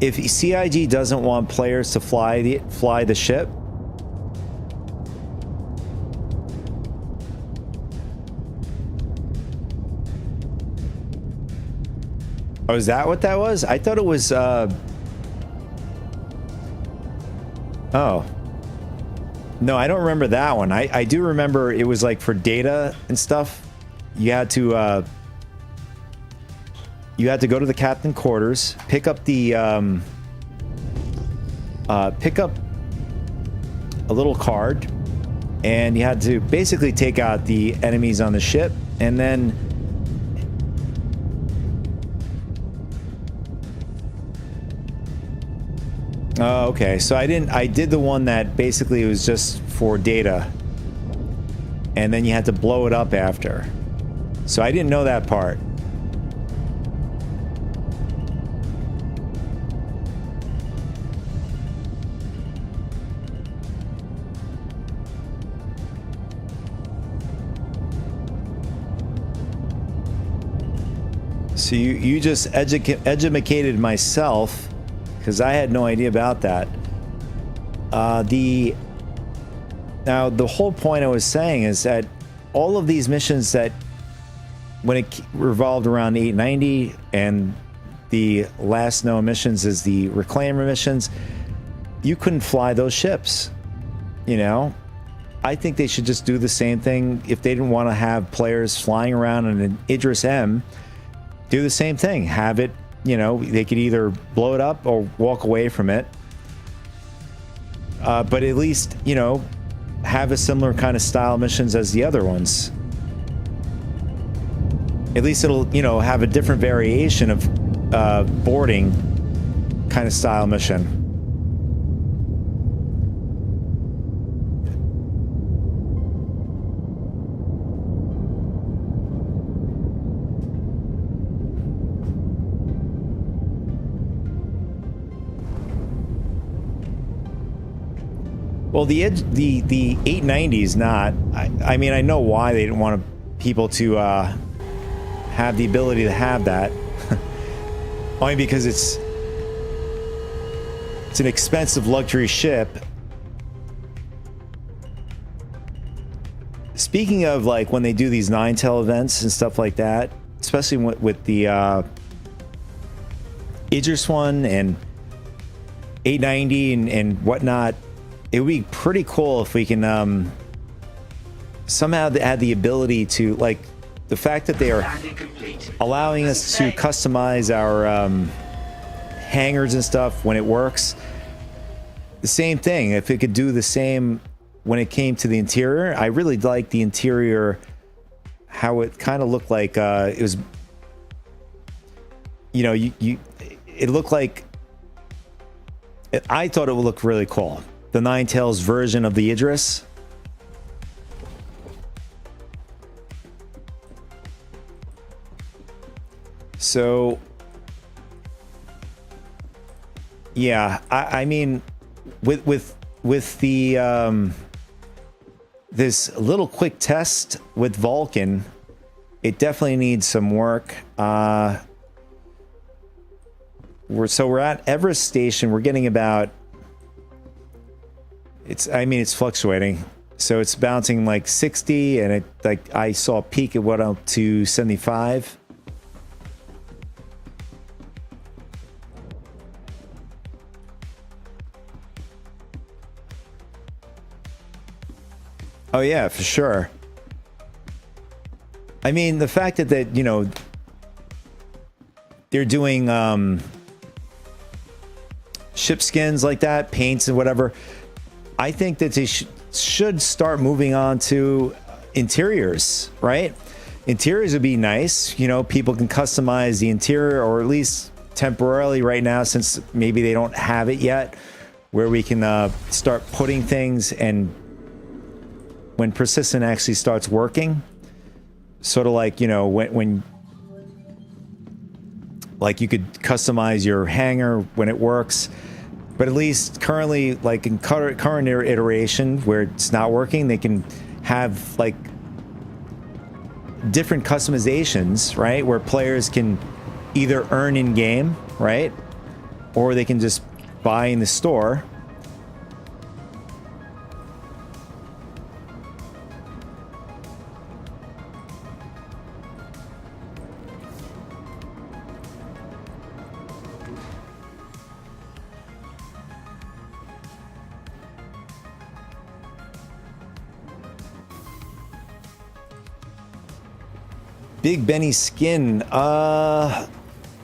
If CIG doesn't want players to fly the ship, oh, is that what that was? I thought it was oh. No, I don't remember that one. I do remember it was like for data and stuff. You had to go to the captain quarters, pick up a little card, and you had to basically take out the enemies on the ship, and then oh, okay. So I did the one that basically was just for data, and then you had to blow it up after. So I didn't know that part. So you just educated myself, because I had no idea about that. Now the whole point I was saying is that all of these missions that, when it revolved around 890, and the last known missions is the Reclaimer missions, you couldn't fly those ships. You know, I think they should just do the same thing. If they didn't want to have players flying around in an Idris M, do the same thing. Have it, you know, they could either blow it up or walk away from it. But at least, you know, have a similar kind of style missions as the other ones. At least it'll, you know, have a different variation of boarding kind of style mission. Well, the 890 is not. I mean, I know why they didn't want people to have the ability to have that. Only because it's an expensive luxury ship. Speaking of, like, when they do these Ninetale events and stuff like that, especially with the Idris one and 890 and whatnot. It would be pretty cool if we can somehow add the ability to, like, the fact that they are allowing us to customize our hangers and stuff when it works. The same thing, if it could do the same when it came to the interior. I really liked the interior, how it kind of looked like it was, you know, it looked like, I thought it would look really cool. The Ninetales version of the Idris. So yeah, I mean, with the this little quick test with Vulcan, it definitely needs some work. We're at Everest Station. We're getting about, it's fluctuating. So it's bouncing like 60, and it, like, I saw a peak, it went up to 75. Oh yeah, for sure. I mean, the fact that you know, they're doing ship skins like that, paints and whatever, I think that they should start moving on to interiors, right? Interiors would be nice. You know, people can customize the interior, or at least temporarily right now, since maybe they don't have it yet, where we can start putting things, and when Persistent actually starts working, sort of like, you know, when like you could customize your hanger when it works, but at least currently, like in current iteration where it's not working, they can have like different customizations, right? Where players can either earn in game, right? Or they can just buy in the store. Big Benny skin. I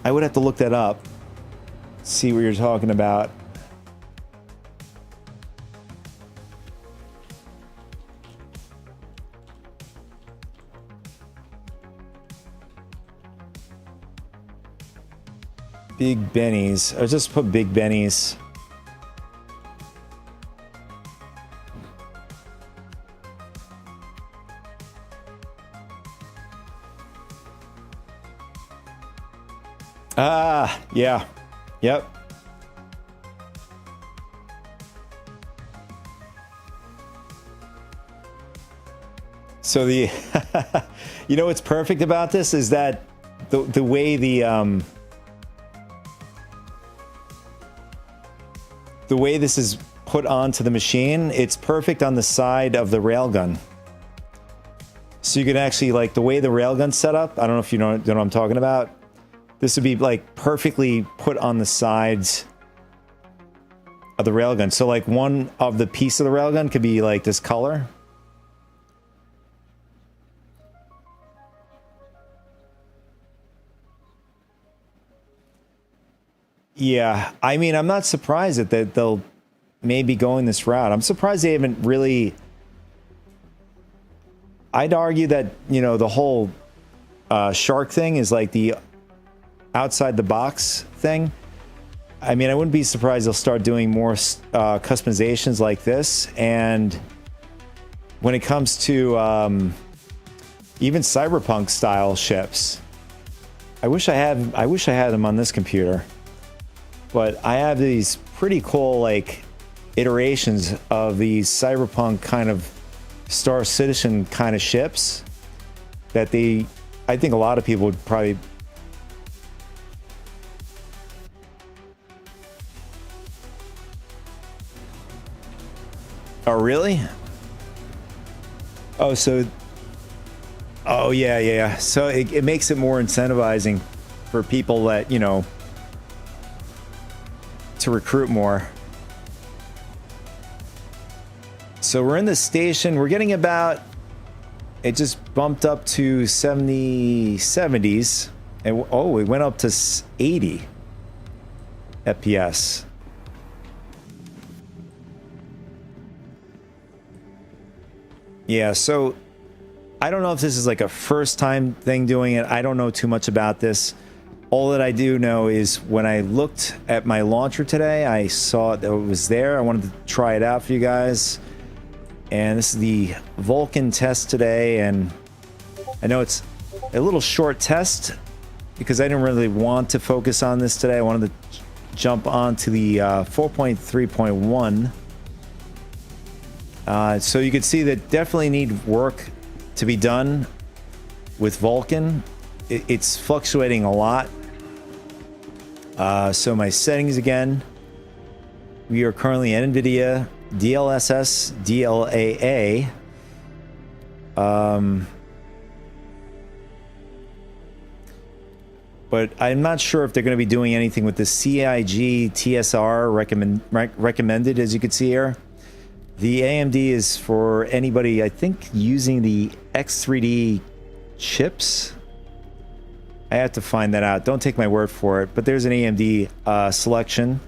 would have to look that up. See what you're talking about. Big Benny's. I'll just put Big Benny's. Ah, yeah. Yep. So the you know what's perfect about this is that the way the way this is put onto the machine, it's perfect on the side of the railgun. So you can actually, like, the way the railgun's set up, I don't know if you know what I'm talking about. This would be like perfectly put on the sides of the railgun. So like one of the piece of the railgun could be like this color. Yeah, I mean, I'm not surprised that they'll maybe going this route. I'm surprised they haven't really. I'd argue that, you know, the whole shark thing is like the outside the box thing. I mean, I wouldn't be surprised they'll start doing more customizations like this. And when it comes to even cyberpunk style ships, I wish I had them on this computer, but I have these pretty cool like iterations of these cyberpunk kind of Star Citizen kind of ships that I think a lot of people would probably. Oh, really? Oh, so Oh, yeah, yeah. So it makes it more incentivizing for people that, you know, to recruit more. So we're in the station. We're getting about, it just bumped up to 70s. And oh, it went up to 80 FPS. Yeah, so I don't know if this is like a first time thing doing it. I don't know too much about this. All that I do know is when I looked at my launcher today, I saw that it was there. I wanted to try it out for you guys. And this is the Vulcan test today. And I know it's a little short test because I didn't really want to focus on this today. I wanted to jump on to the 4.3.1. So you can see that definitely need work to be done with Vulcan. It's fluctuating a lot. So my settings again, we are currently at NVIDIA DLSS DLAA. But I'm not sure if they're going to be doing anything with the CIG TSR recommended, as you can see here. The AMD is for anybody, I think, using the X3D chips. I have to find that out. Don't take my word for it. But there's an AMD selection.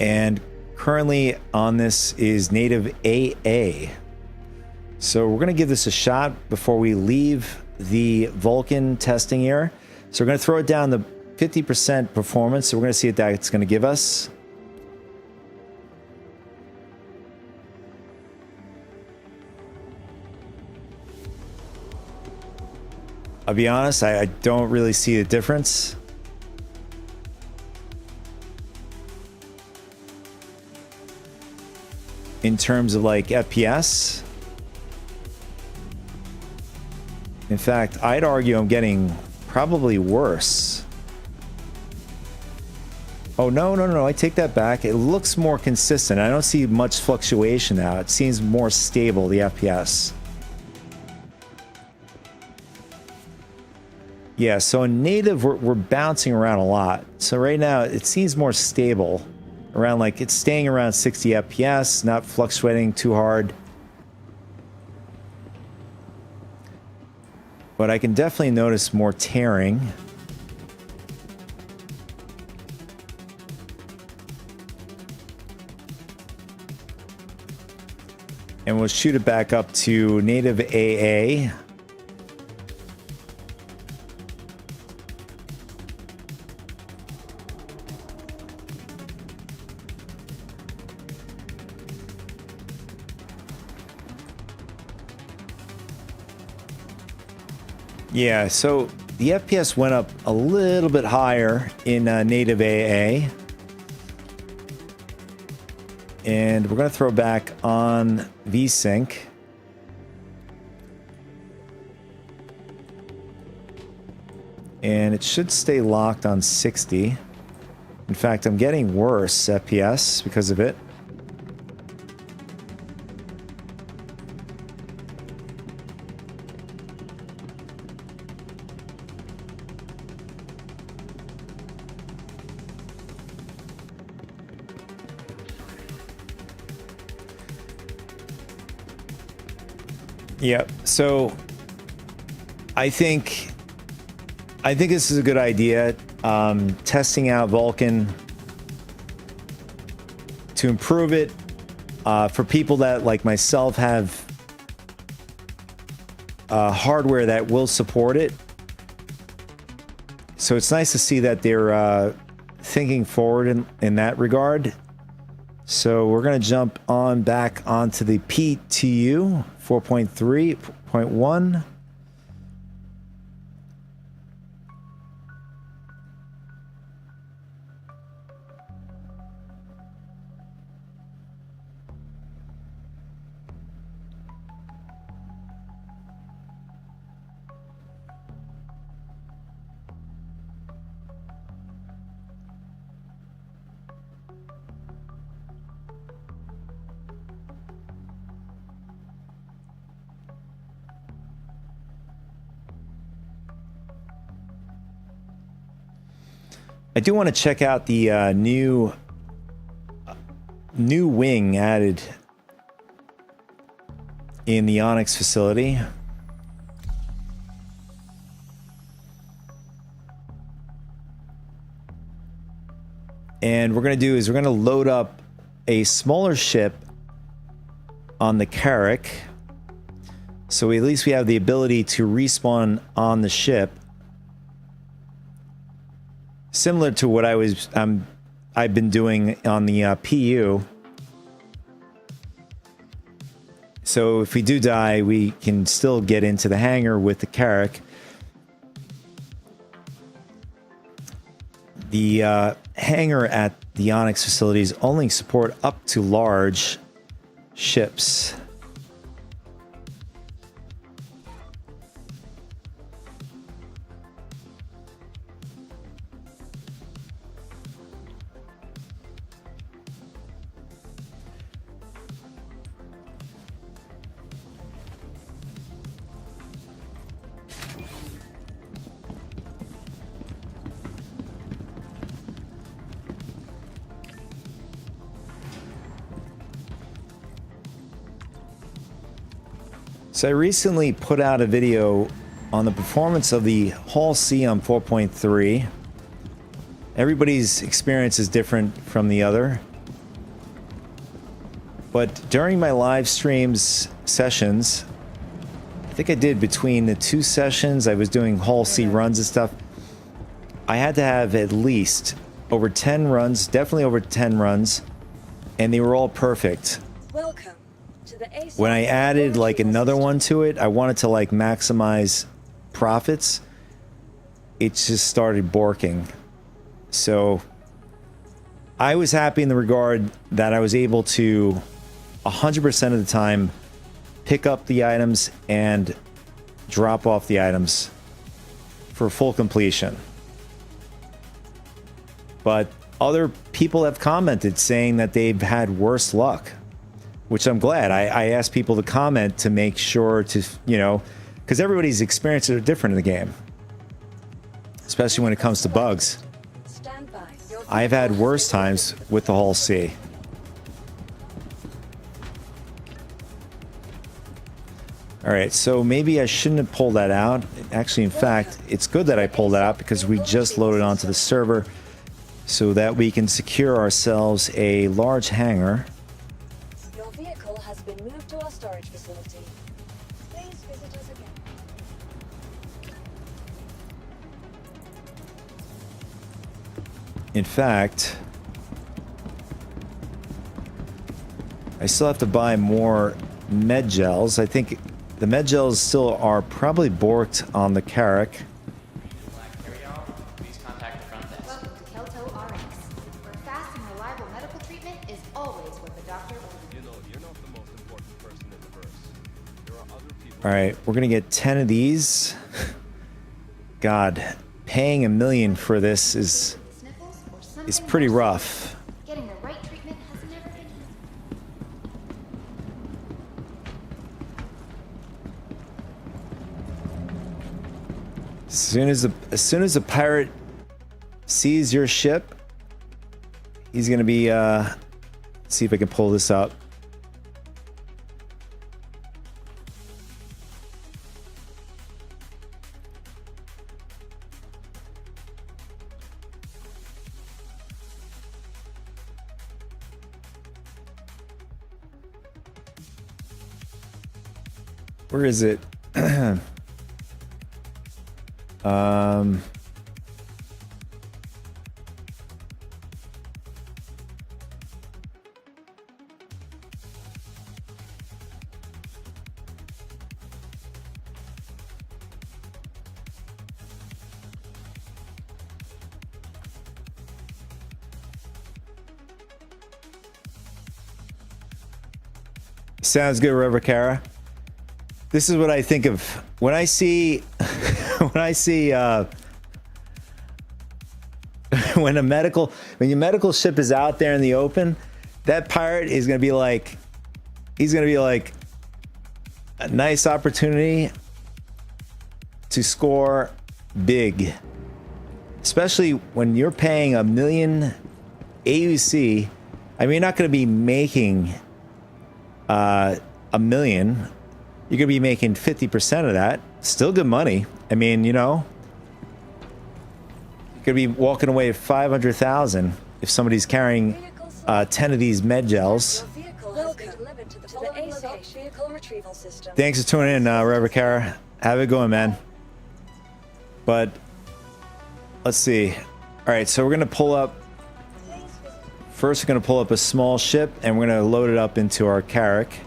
And currently on this is native AA. So we're going to give this a shot before we leave the Vulcan testing here. So we're going to throw it down to 50% performance. So we're going to see what that's going to give us. I'll be honest, I don't really see the difference. In terms of like FPS. In fact, I'd argue I'm getting probably worse. Oh, no, I take that back. It looks more consistent. I don't see much fluctuation now. It seems more stable, the FPS. Yeah, so in native, we're bouncing around a lot. So right now, it seems more stable. Around like, it's staying around 60 FPS, not fluctuating too hard. But I can definitely notice more tearing. And we'll shoot it back up to native AA. Yeah, so the FPS went up a little bit higher in native AA. And we're going to throw back on VSync. And it should stay locked on 60. In fact, I'm getting worse FPS because of it. Yep. So I think this is a good idea. Testing out Vulcan to improve it for people that, like myself, have hardware that will support it. So it's nice to see that they're thinking forward in that regard. So we're going to jump on back onto the PTU 4.3.1. I do want to check out the new wing added in the Onyx facility. And we're going to do is we're going to load up a smaller ship on the Carrack. So at least we have the ability to respawn on the ship. Similar to what I've been doing on the PU. So if we do die, we can still get into the hangar with the Carrack. The hangar at the Onyx facilities only support up to large ships. So I recently put out a video on the performance of the Hull C on 4.3. Everybody's experience is different from the other. But during my live streams sessions, I think I did between the two sessions, I was doing Hull C runs and stuff. I had to have at least over 10 runs, definitely over 10 runs, and they were all perfect. Welcome to the ASOC. When I added like another one to it, I wanted to like maximize profits. It just started borking. So I was happy in the regard that I was able to 100% of the time pick up the items and drop off the items for full completion. But other people have commented saying that they've had worse luck, which I'm glad. I asked people to comment to make sure to, you know, because everybody's experiences are different in the game, especially when it comes to bugs. Stand by. Your I've had worse times with the Hull C. All right, so maybe I shouldn't have pulled that out. Actually, in fact, it's good that I pulled that out because we just loaded onto the server so that we can secure ourselves a large hangar. Your vehicle has been moved to our storage facility. Please visit us again. In fact, I still have to buy more med gels. I think the med gels still are probably borked on the Carrack. Please contact the front desk. Welcome to Kelto RX, where fast and reliable medical treatment is always what the doctor orders. You know, you're not the most important person in the verse. There are other people. All right, we're gonna get 10 of these. God, paying $1 million for this is Sniffles or something pretty worse. rough. Getting the right treatment has never been easy. As soon as a pirate sees your ship, he's gonna be see if I can pull this up. Where is it? Sounds good, Reverend Kara. This is what I think of when I see when your medical ship is out there in the open, that pirate is gonna be like, a nice opportunity to score big. especially when you're paying $1 million AUC. I mean, you're not going to be making $1 million. You're going to be making 50% of that. Still good money. I mean, you know, you're going to be walking away with 500,000 if somebody's carrying 10 of these med gels. Your vehicle has been delivered to the following location. Vehicle retrieval system. Thanks for tuning in, Reverend Kara. Have it going, man. But let's see. All right, so we're going to pull up. First, we're going to pull up a small ship, and we're going to load it up into our Carrack.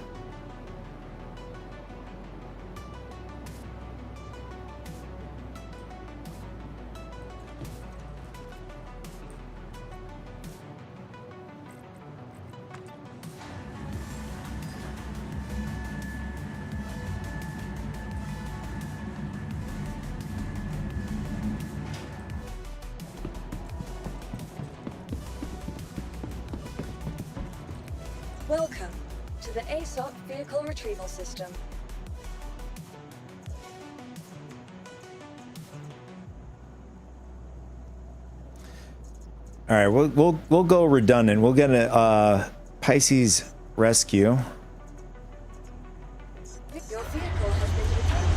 Welcome to the ASOC Vehicle Retrieval System. All right, we'll go redundant. We'll get a Pisces rescue. Your vehicle has been retrieved.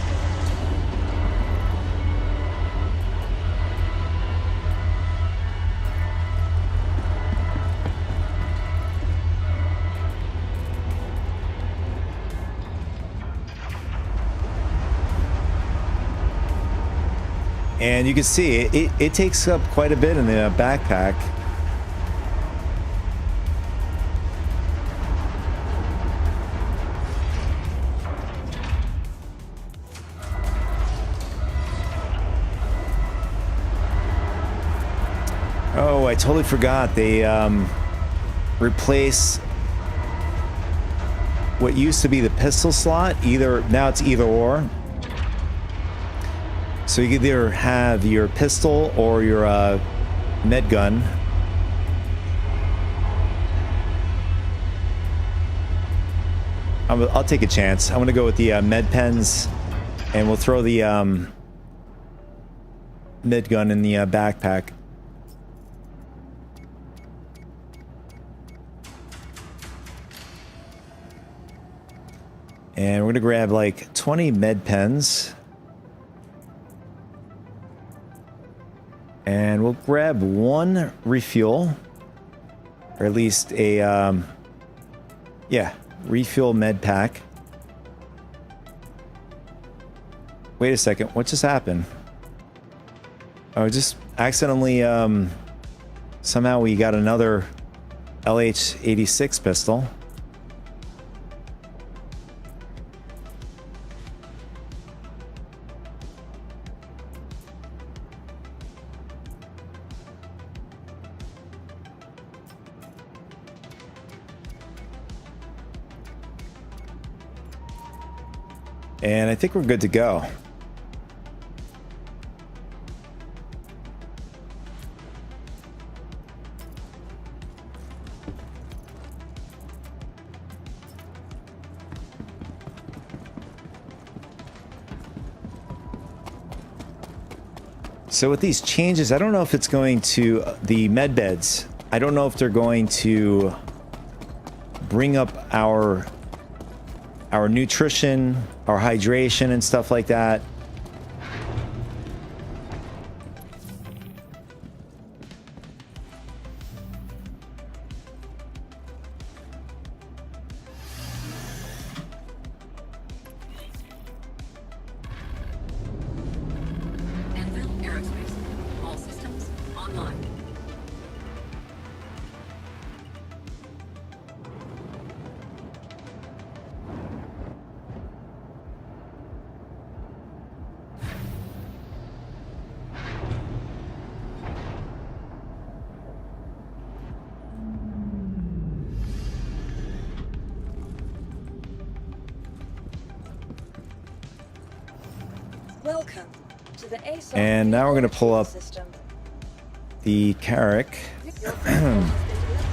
And you can see it takes up quite a bit in the backpack. Oh, I totally forgot. They replace what used to be the pistol slot. Now it's either or. So you can either have your pistol or your med gun. I'll take a chance. I'm going to go with the med pens, and we'll throw the med gun in the backpack. And we're going to grab like 20 med pens. And we'll grab one refuel, or at least a, refuel med pack. Wait a second, what just happened? Oh, just accidentally, somehow we got another LH-86 pistol. And I think we're good to go. So with these changes, I don't know if it's going to the med beds. I don't know if they're going to bring up our nutrition, our hydration and stuff like that. Welcome to the ASOC And now we're going to pull up system. the Carrack. Your vehicle has been delivered.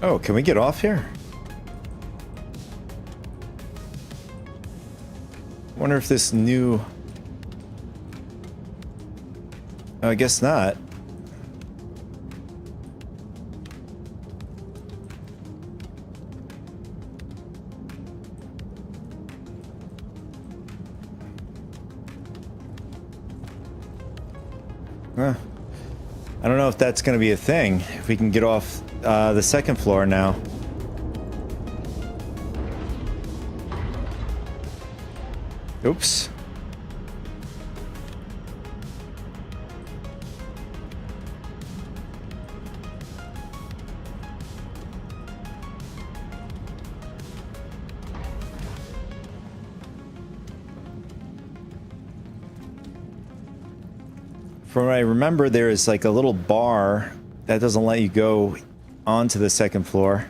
Oh, can we get off here? Wonder if this new... Oh, I guess not. Huh. I don't know if that's going to be a thing. If we can get off the second floor now. Oops. From what I remember, there is like a little bar that doesn't let you go onto the second floor.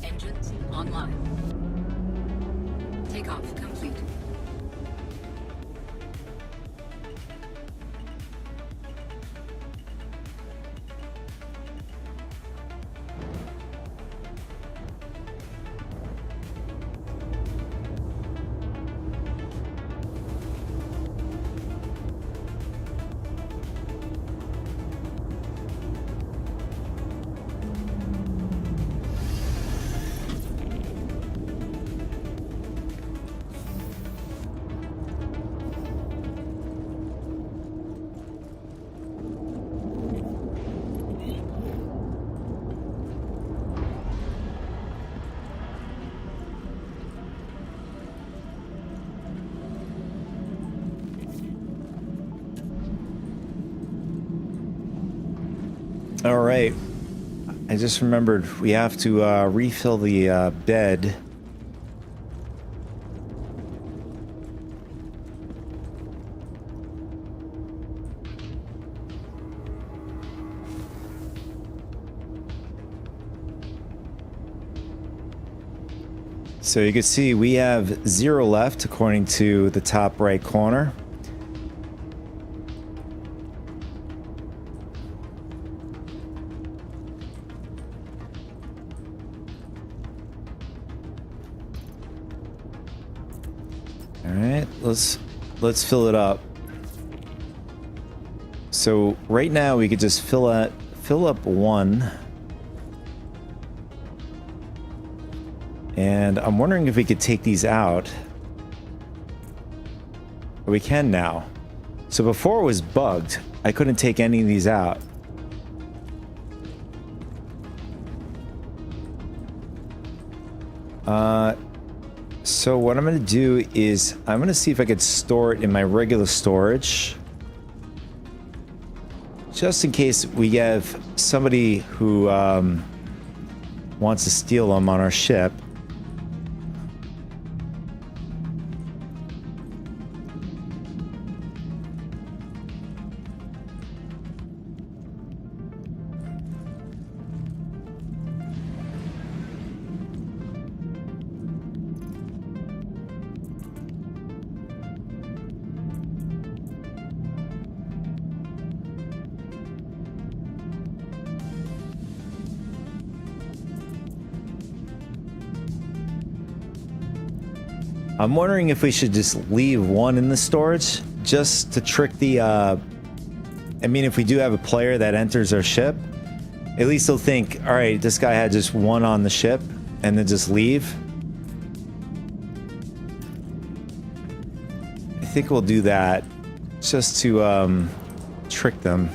Engines online. Takeoff complete. All right. I just remembered we have to refill the bed. So you can see we have 0 left according to the top right corner. All right, let's fill it up. So right now we could just fill up 1. And I'm wondering if we could take these out. We can now. So before it was bugged. I couldn't take any of these out. So what I'm going to do is I'm going to see if I could store it in my regular storage. Just in case we have somebody who wants to steal them on our ship. I'm wondering if we should just leave 1 in the storage just to trick the I mean, if we do have a player that enters our ship, at least they'll think, all right, this guy had just 1 on the ship, and then just leave. I think we'll do that just to trick them.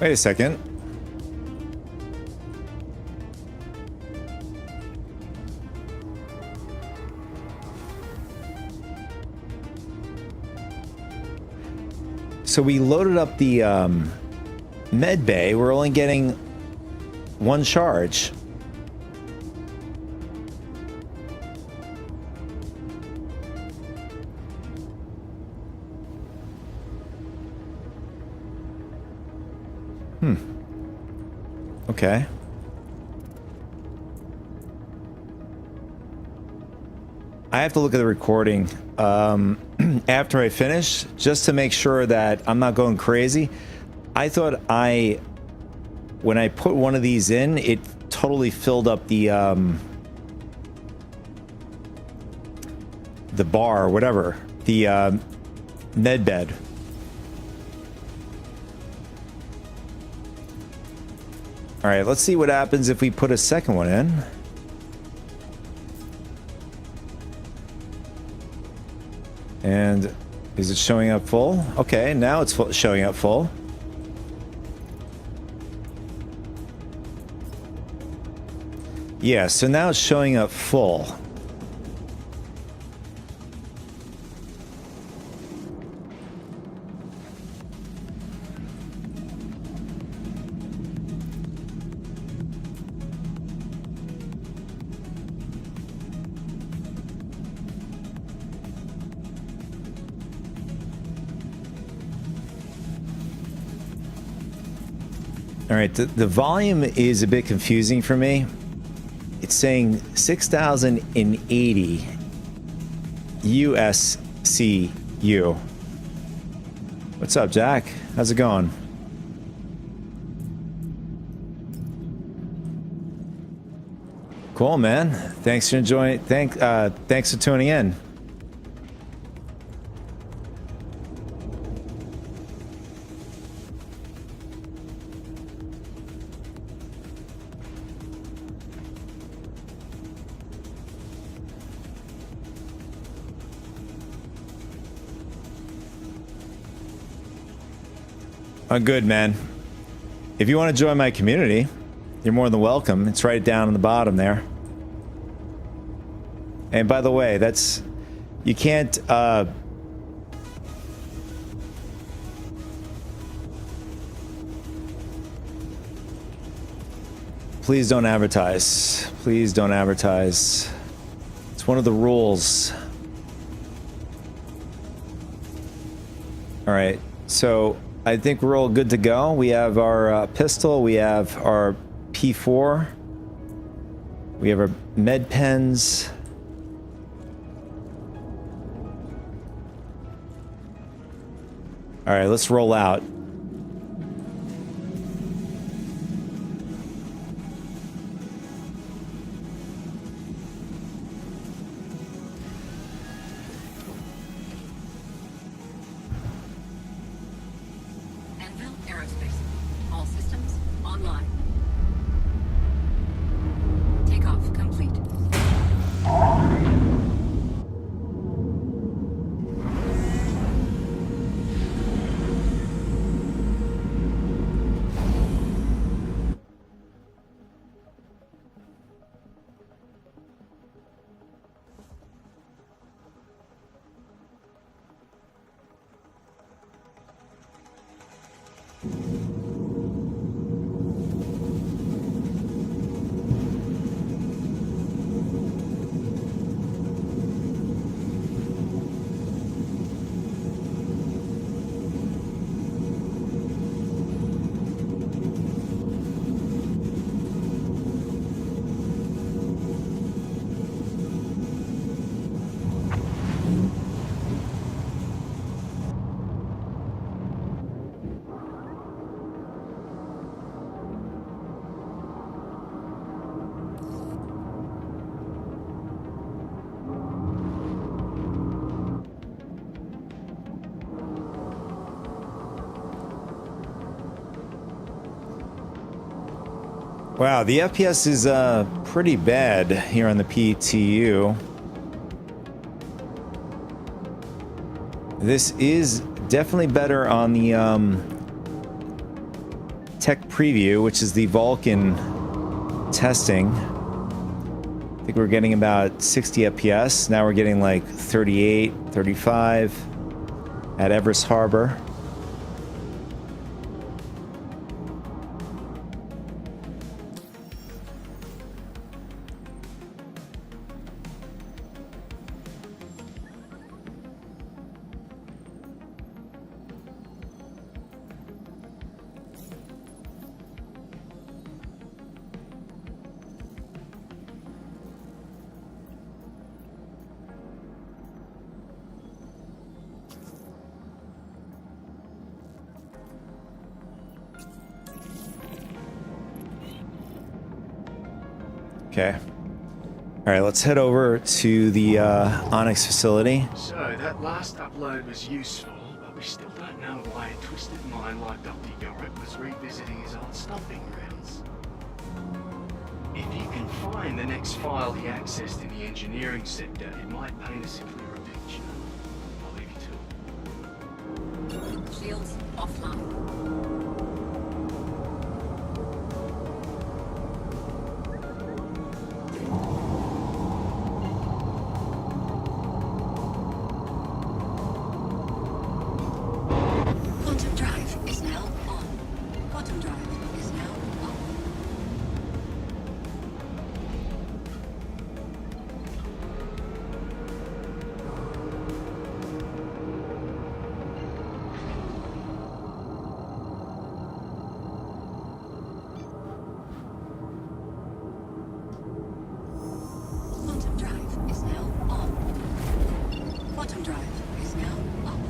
Wait a second. So we loaded up the med bay. We're only getting one charge. Okay. I have to look at the recording after I finish, just to make sure that I'm not going crazy. I thought when I put one of these in, it totally filled up the bar, or whatever, the med bed. All right, let's see what happens if we put a second one in. And is it showing up full? Okay, now it's showing up full. Yeah, so now it's showing up full. All right, the volume is a bit confusing for me. It's saying 6,080 USCU. What's up, Jack? How's it going? Cool, man. Thanks for enjoying. Thanks for tuning in. I'm good, man. If you want to join my community, you're more than welcome. It's right down on the bottom there. And by the way, that's... You can't... Please don't advertise. Please don't advertise. It's one of the rules. All right, so... I think we're all good to go. We have our pistol, we have our P4, we have our med pens. All right, let's roll out. All systems online. Takeoff complete. Wow, the FPS is pretty bad here on the PTU. This is definitely better on the preview, which is the Vulcan testing. I think we're getting about 60 FPS. Now we're getting like 38, 35 at Everest Harbor. Okay. All right, let's head over to the Onyx facility. So, that last upload was useful, but we still don't know why a twisted mind like Dr. Yorick was revisiting his old stomping grounds. If you can find the next file he accessed in the engineering sector, it might paint us a clearer picture. I'll leave you to it. Shields offline. Quantum drive is now on. Quantum drive is now on. Quantum drive is now on.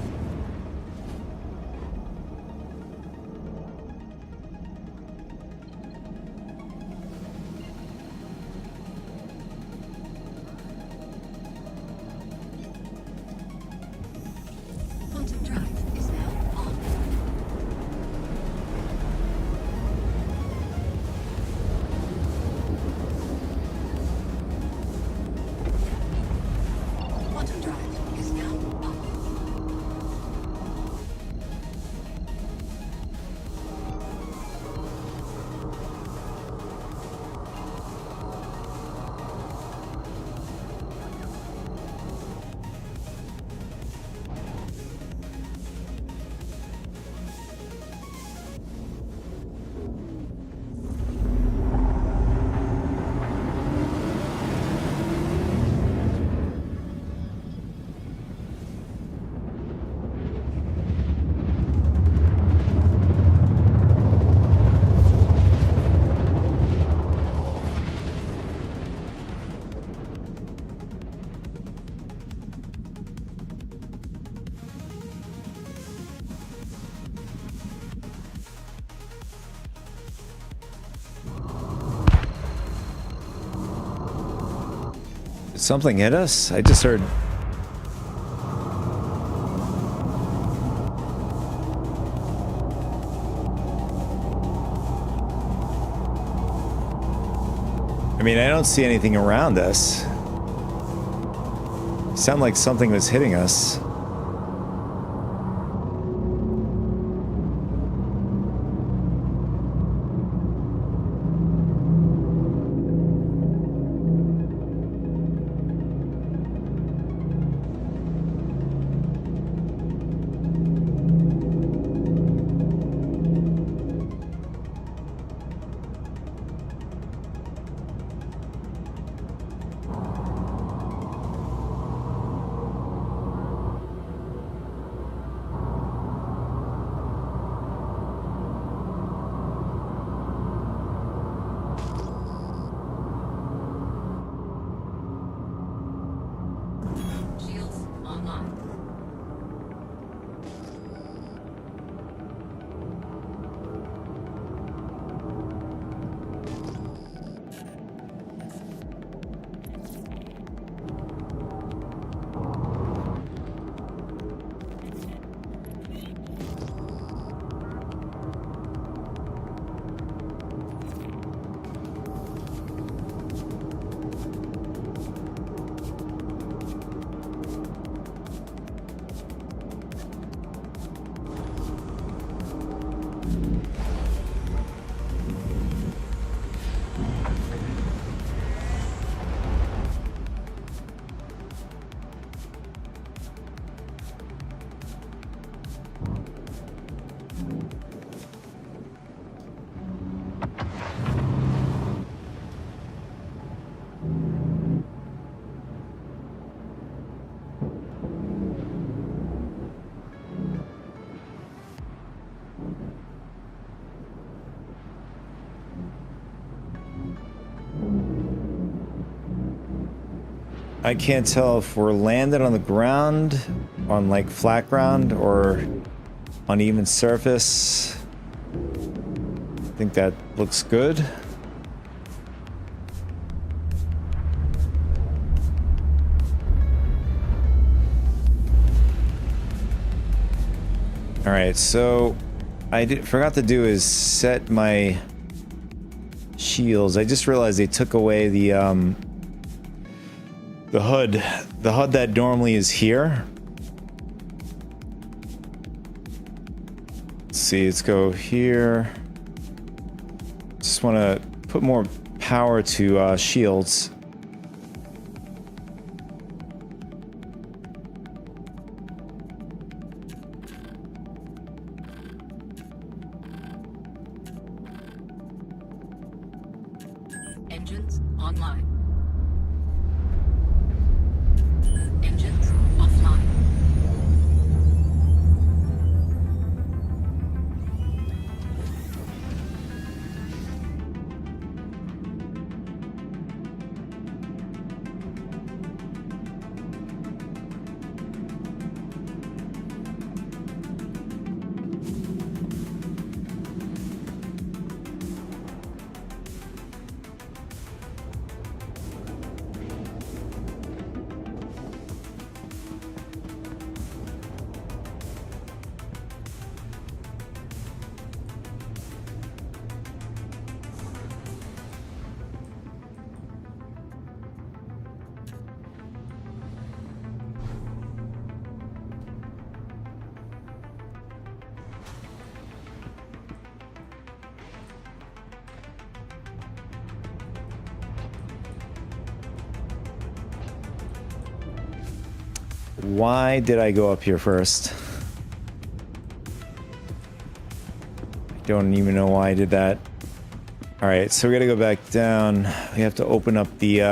Quantum drive is now off. Quantum drive is now on. Quantum drive is now off. Did something hit us? I just heard. I mean, I don't see anything around us. Sound like something was hitting us. I can't tell if we're landed on the ground, on like flat ground, or uneven surface. I think that looks good. All right, so forgot to do is set my shields. I just realized they took away the HUD. The HUD that normally is here. Let's see, let's go here. Just want to put more power to shields. Engines online. Engines offline. Why did I go up here first? I don't even know why I did that. All right, so we gotta go back down. We have to open up the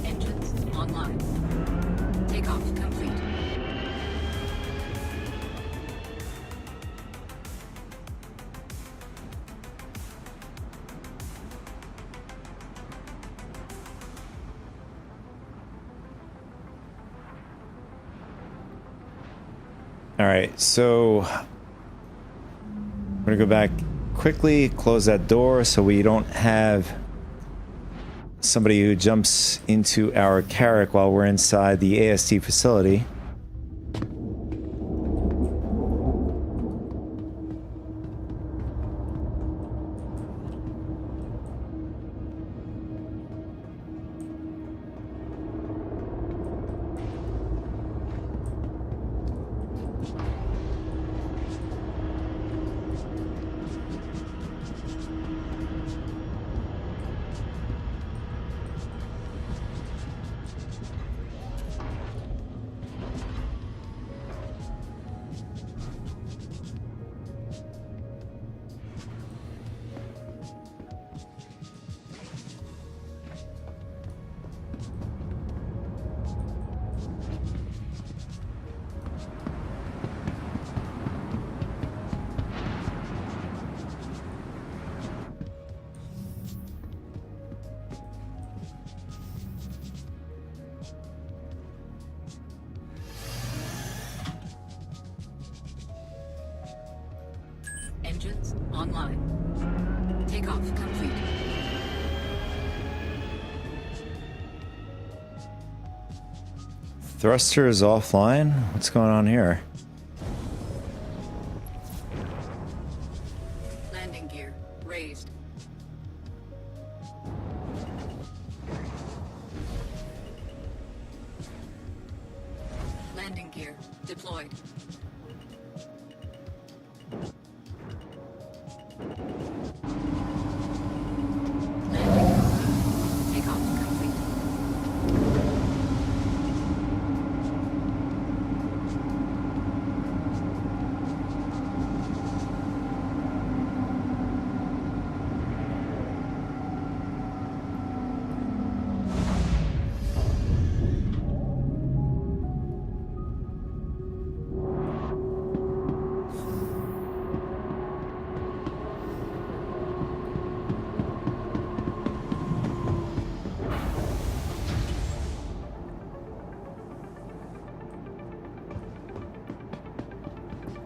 Engines online. Takeoff complete. All right, so we're gonna go back quickly, close that door so we don't have somebody who jumps into our carrack while we're inside the AST facility. Engines online. Takeoff complete. Thruster is offline? What's going on here? Landing gear deployed. Landing. Takeoff complete.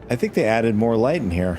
I think they added more light in here.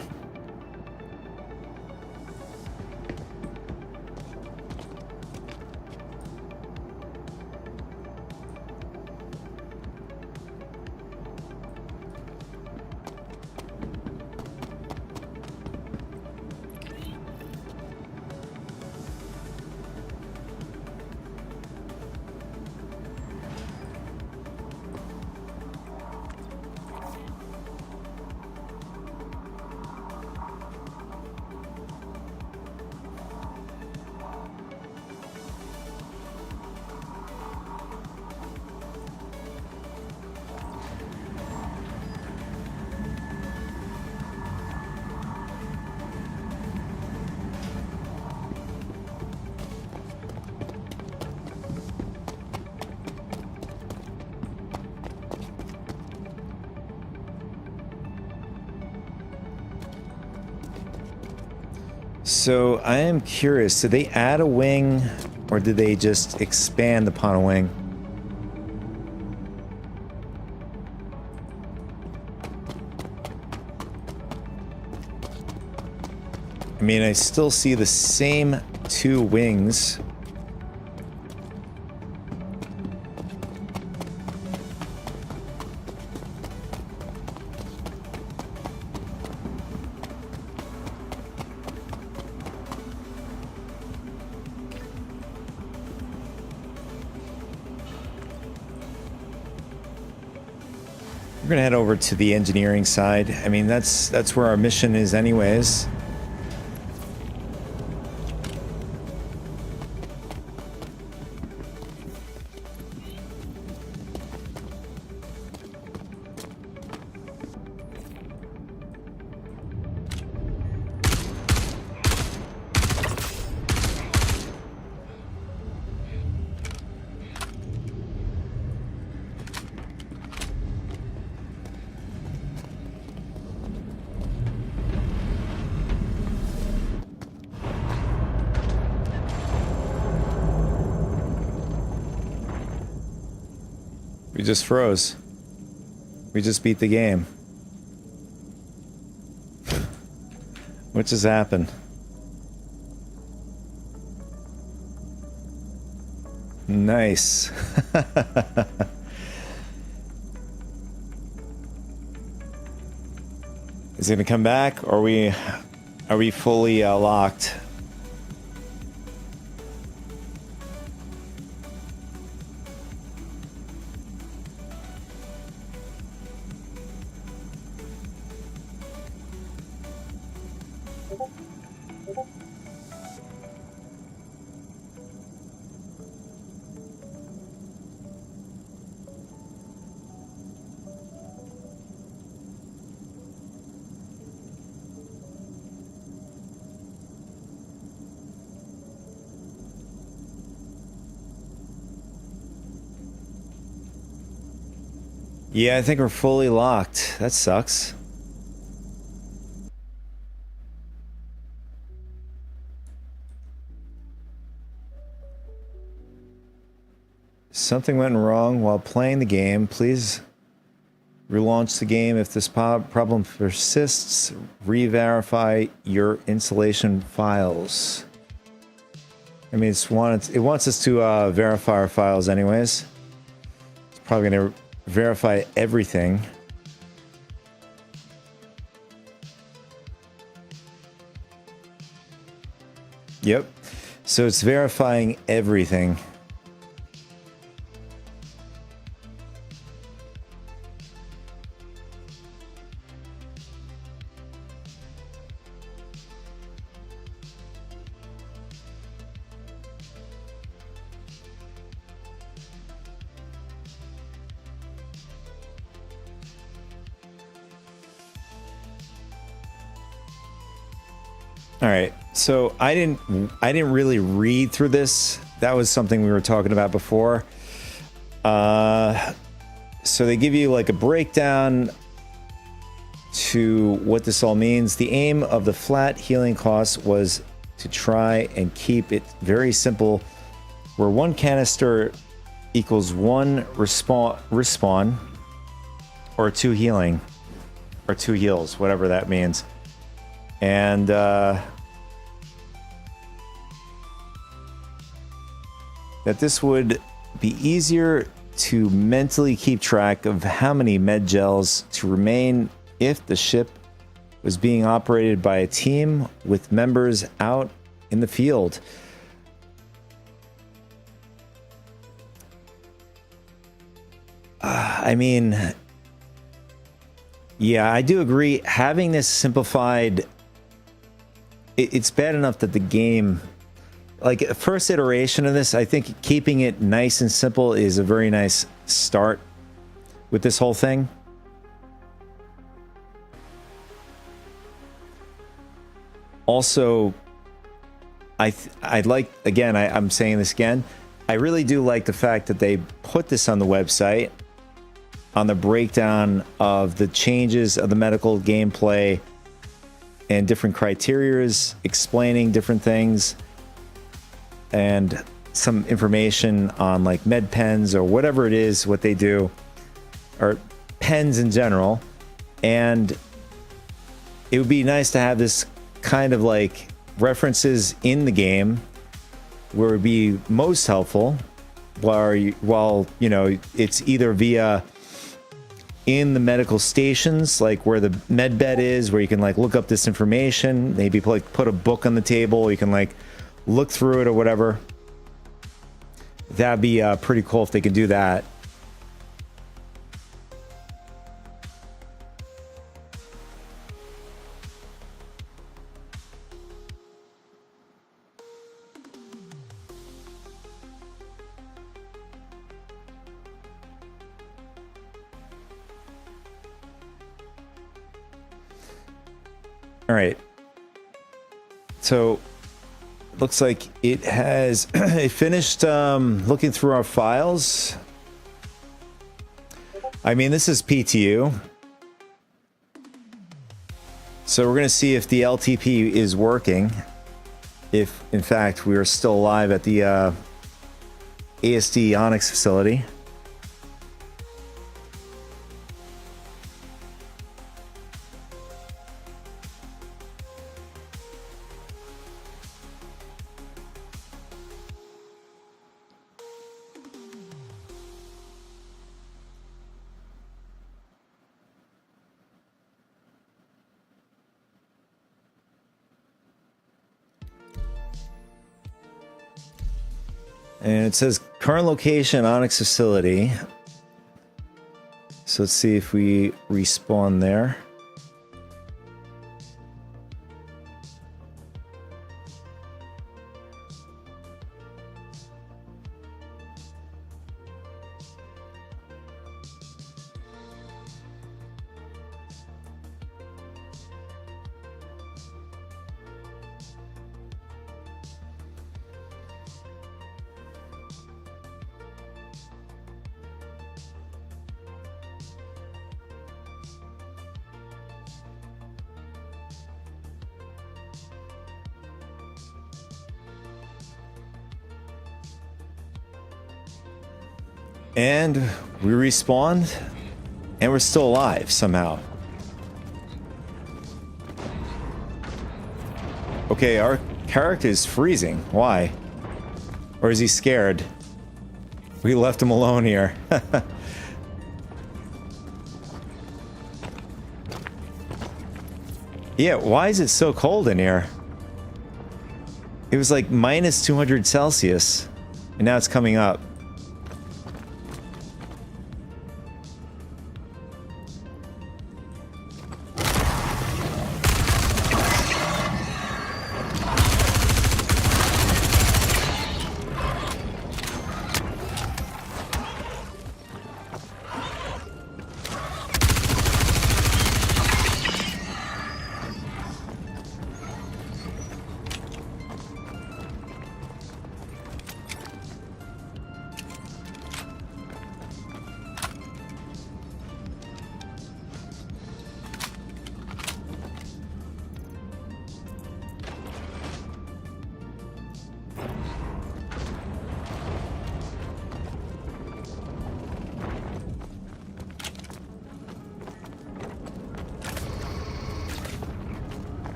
So I am curious, did they add a wing or did they just expand upon a wing? I mean, I still see the same two wings. We're gonna head over to the engineering side. I mean, that's where our mission is anyways. We just froze. We just beat the game. What just happened? Nice. Is it gonna come back, or are we fully locked? Yeah, I think we're fully locked. That sucks. Something went wrong while playing the game. Please relaunch the game. If this problem persists, re-verify your installation files. I mean, it wants us to verify our files anyways. It's probably going to verify everything. Yep. So it's verifying everything. All right, so I didn't really read through this. That was something we were talking about before. So they give you like a breakdown to what this all means. The aim of the flat healing cost was to try and keep it very simple, where one canister equals one respawn or two healing or two heals, whatever that means. And that this would be easier to mentally keep track of how many med gels to remain if the ship was being operated by a team with members out in the field. I mean, yeah, I do agree. Having this simplified, it's bad enough that the game, like first iteration of this, I think keeping it nice and simple is a very nice start with this whole thing. Also, I'd like, again, I'm saying this again, I really do like the fact that they put this on the website, on the breakdown of the changes of the medical gameplay and different criterias, explaining different things, and some information on like med pens or whatever it is, what they do, or pens in general. And it would be nice to have this kind of like references in the game where it would be most helpful, while you know, it's either via in the medical stations, like where the med bed is, where you can like look up this information, maybe like put a book on the table, you can like look through it or whatever. That'd be pretty cool if they could do that. All right. So looks like it has it finished looking through our files. I mean, this is PTU. So we're going to see if the LTP is working. If, in fact, we are still alive at the ASD Onyx facility. And it says current location, Onyx facility. So let's see if we respawn there. And we respawned, and we're still alive somehow. Okay, our character is freezing. Why? Or is he scared? We left him alone here. Yeah, why is it so cold in here? It was like minus 200 Celsius, and now it's coming up.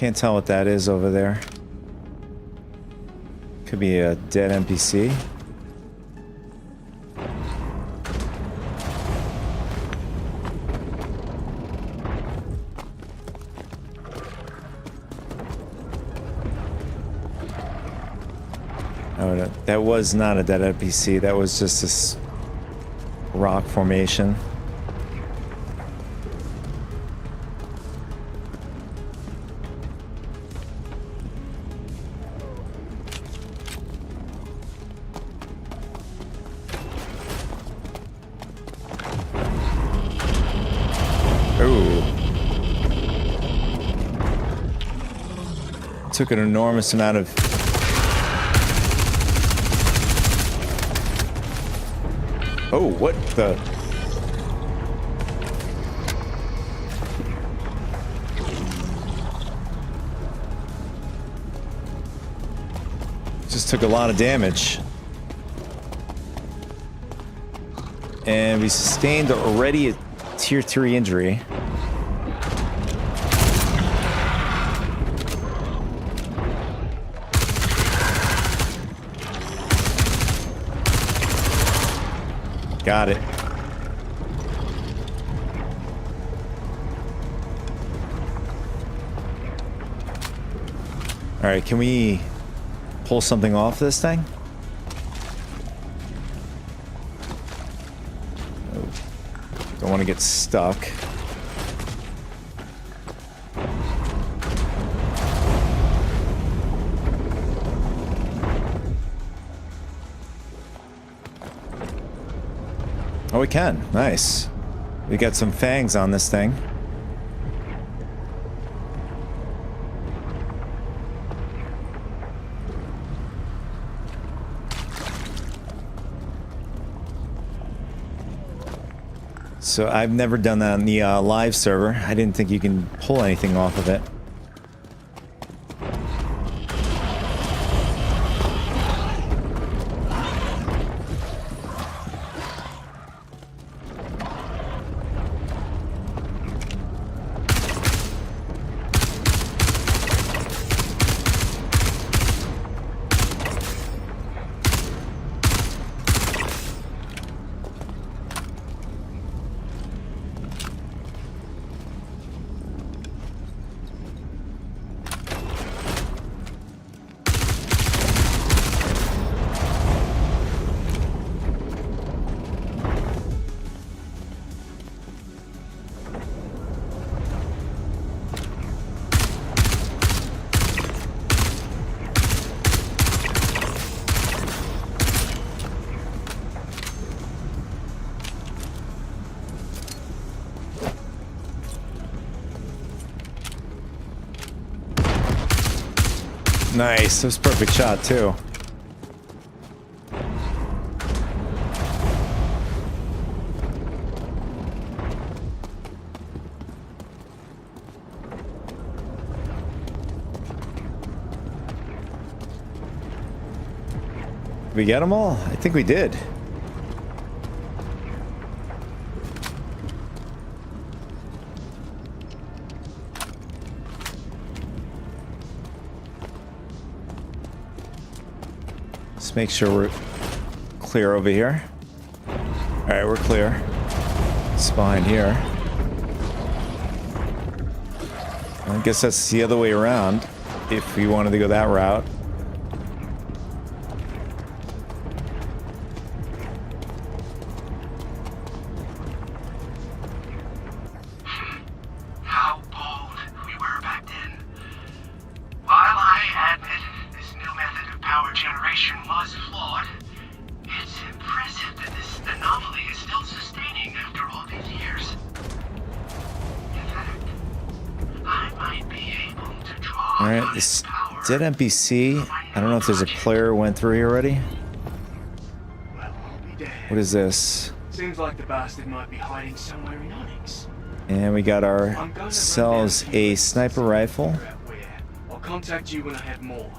Can't tell what that is over there. Could be a dead NPC. Oh, that was not a dead NPC. That was just this rock formation. Ooh. Took an enormous amount of... Oh, what the... Just took a lot of damage. And we sustained already a tier 3 injury. Got it. All right, can we pull something off this thing? Oh, don't want to get stuck. Oh, we can. Nice. We got some fangs on this thing. So I've never done that on the live server. I didn't think you can pull anything off of it. Nice, that was a perfect shot too. Did we get them all? I think we did. Let's make sure we're clear over here. All right, we're clear. It's behind here. I guess that's the other way around if we wanted to go that route. How bold we were back then. While I admit this new method of power generation was flawed, it's impressive that this anomaly is still sustaining after all these years. In fact, I might be able to draw All right, on this its power. dead NPC. I don't know if there's a player who went through here already. Well, I'll be damned. What is this? Seems like the bastard might be hiding somewhere in Onyx. And we got I'm gonna run ourselves down to a you sniper and rifle. figure out where. I'll contact you when I have more.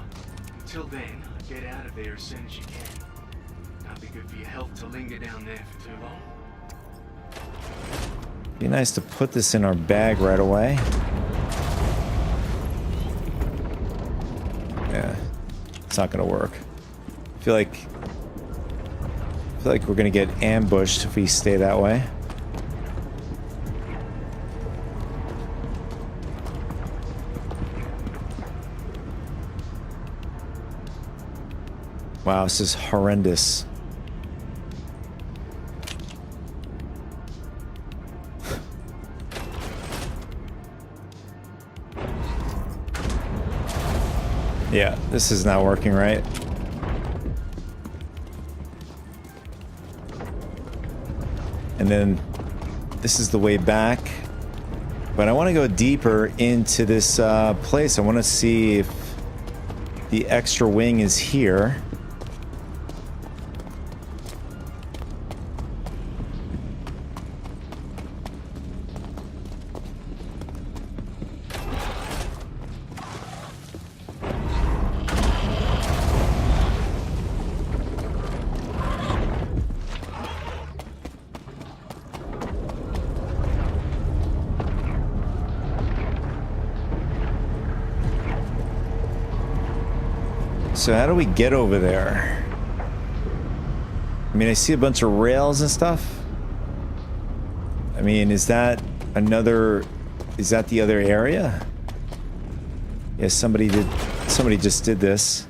Until then, get out of there as soon as you can. Can't be good for your health to linger down there for too long. Be nice to put this in our bag right away. It's not gonna work. I feel like we're gonna get ambushed if we stay that way. Wow, this is horrendous. Yeah, this is not working right. And then this is the way back. But I want to go deeper into this place. I want to see if the extra wing is here. So how do we get over there? I mean, I see a bunch of rails and stuff. I mean, is that the other area? Yeah, somebody just did this.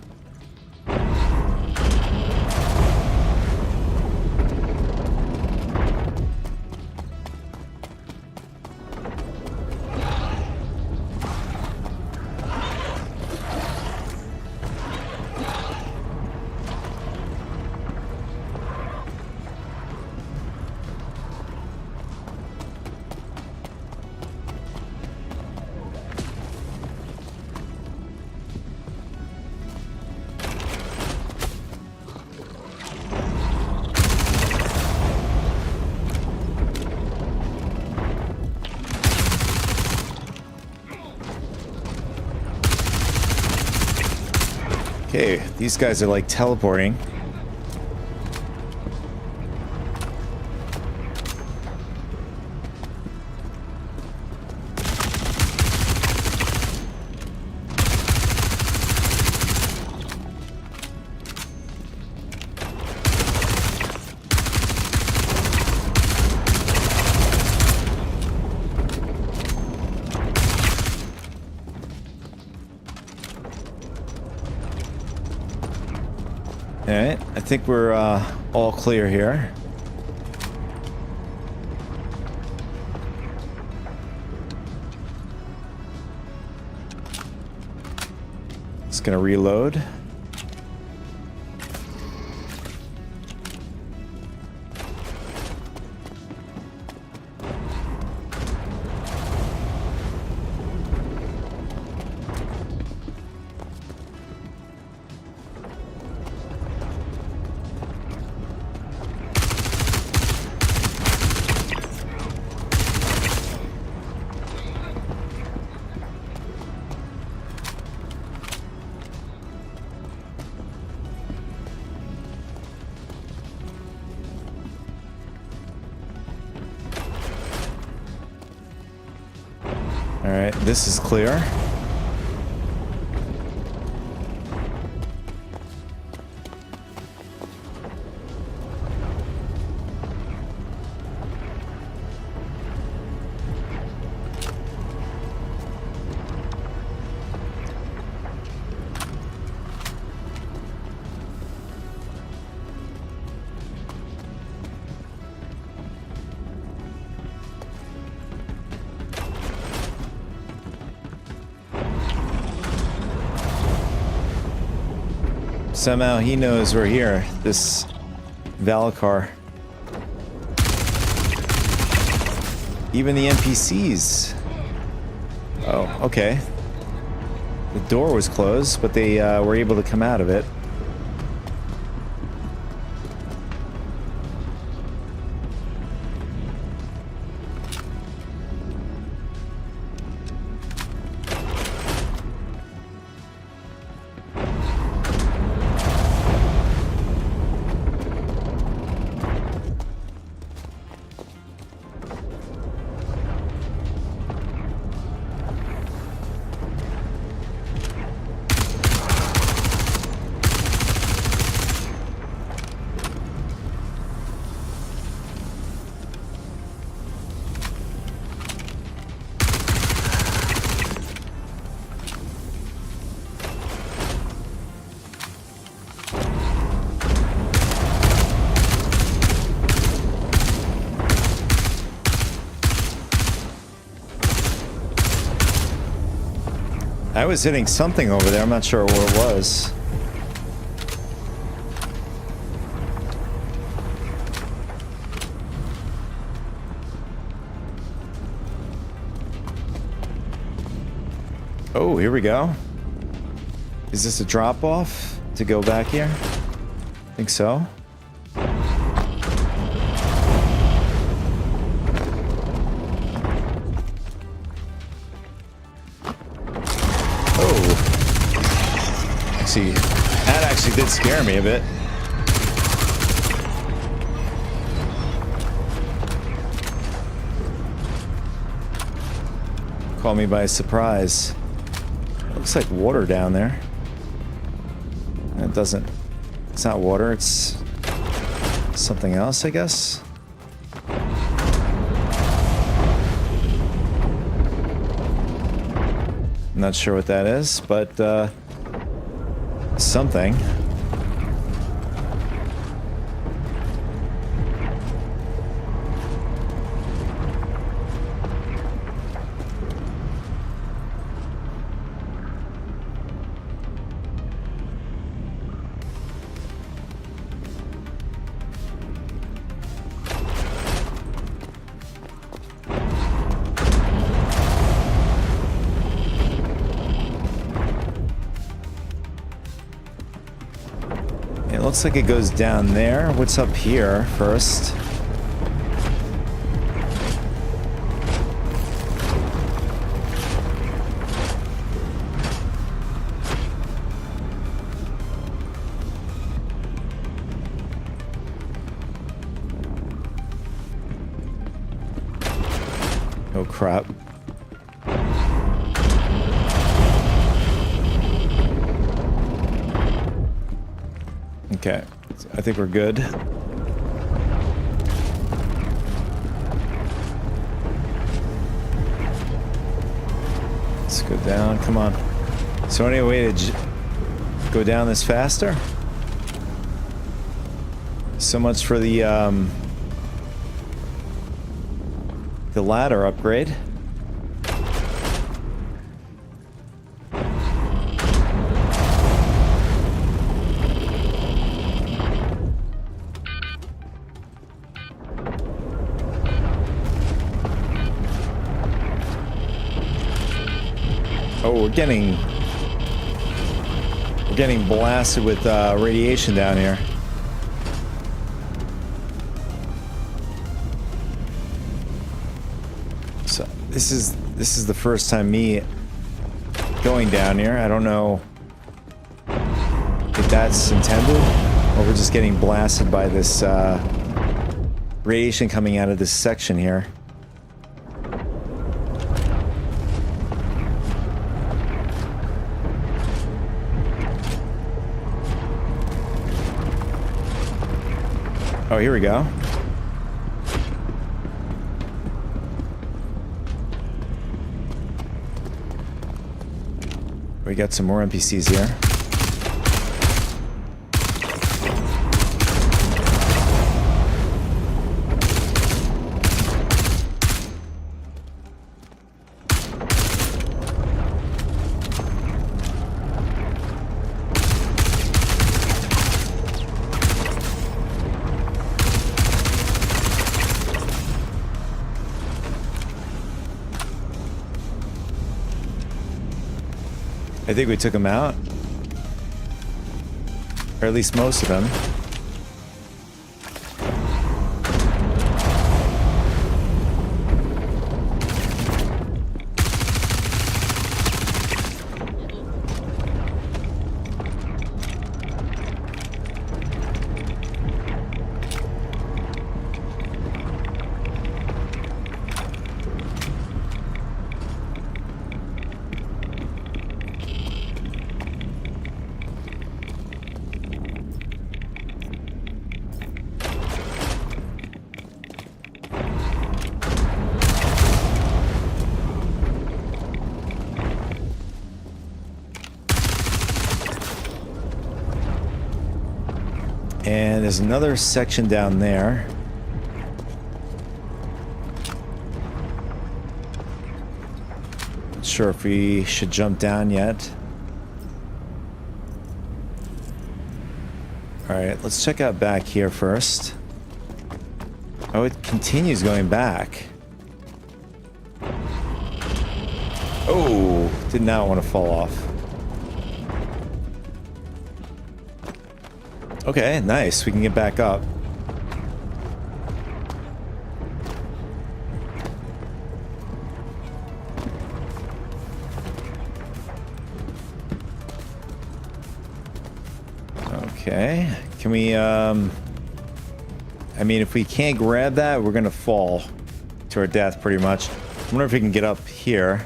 Okay, these guys are like teleporting. Alright, I think we're all clear here. Just gonna reload. Alright, this is clear. Somehow he knows we're here, this Valakar. Even the NPCs. Oh, okay. The door was closed, but they were able to come out of it. I was hitting something over there. I'm not sure what it was. Oh, here we go. Is this a drop off to go back here? I think so. Oh. Actually, that actually did scare me a bit. Caught me by surprise. Looks like water down there. It doesn't... It's not water, it's... something else, I guess? I'm not sure what that is, but, something. Looks like it goes down there. What's up here first? Oh crap. Okay, I think we're good. Let's go down, come on. Is there any way to go down this faster? So much for the ladder upgrade. Oh, we're getting blasted with radiation down here. So this is the first time me going down here. I don't know if that's intended or we're just getting blasted by this radiation coming out of this section here. Oh, here we go. We got some more NPCs here. I think we took them out. Or at least most of them. And there's another section down there. Not sure if we should jump down yet. Alright, let's check out back here first. Oh, it continues going back. Oh, did not want to fall off. Okay, nice. We can get back up. Okay. Can we, I mean, if we can't grab that, we're gonna fall to our death pretty much. I wonder if we can get up here.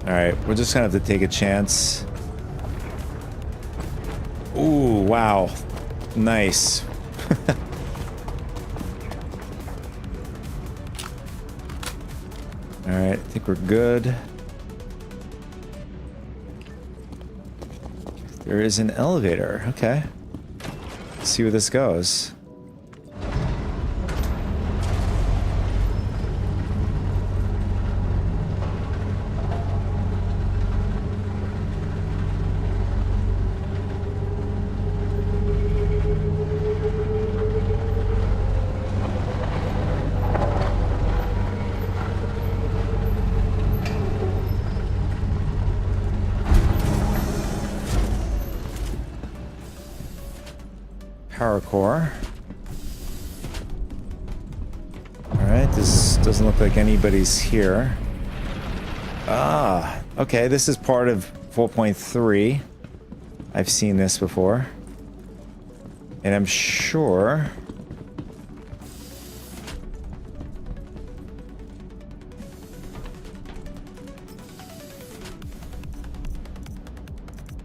Alright, we're just gonna have to take a chance. Ooh, wow. Nice. Alright, I think we're good. There is an elevator. Okay. Let's see where this goes. Power core. Alright, this doesn't look like anybody's here. Ah, okay, this is part of 4.3. I've seen this before. And I'm sure...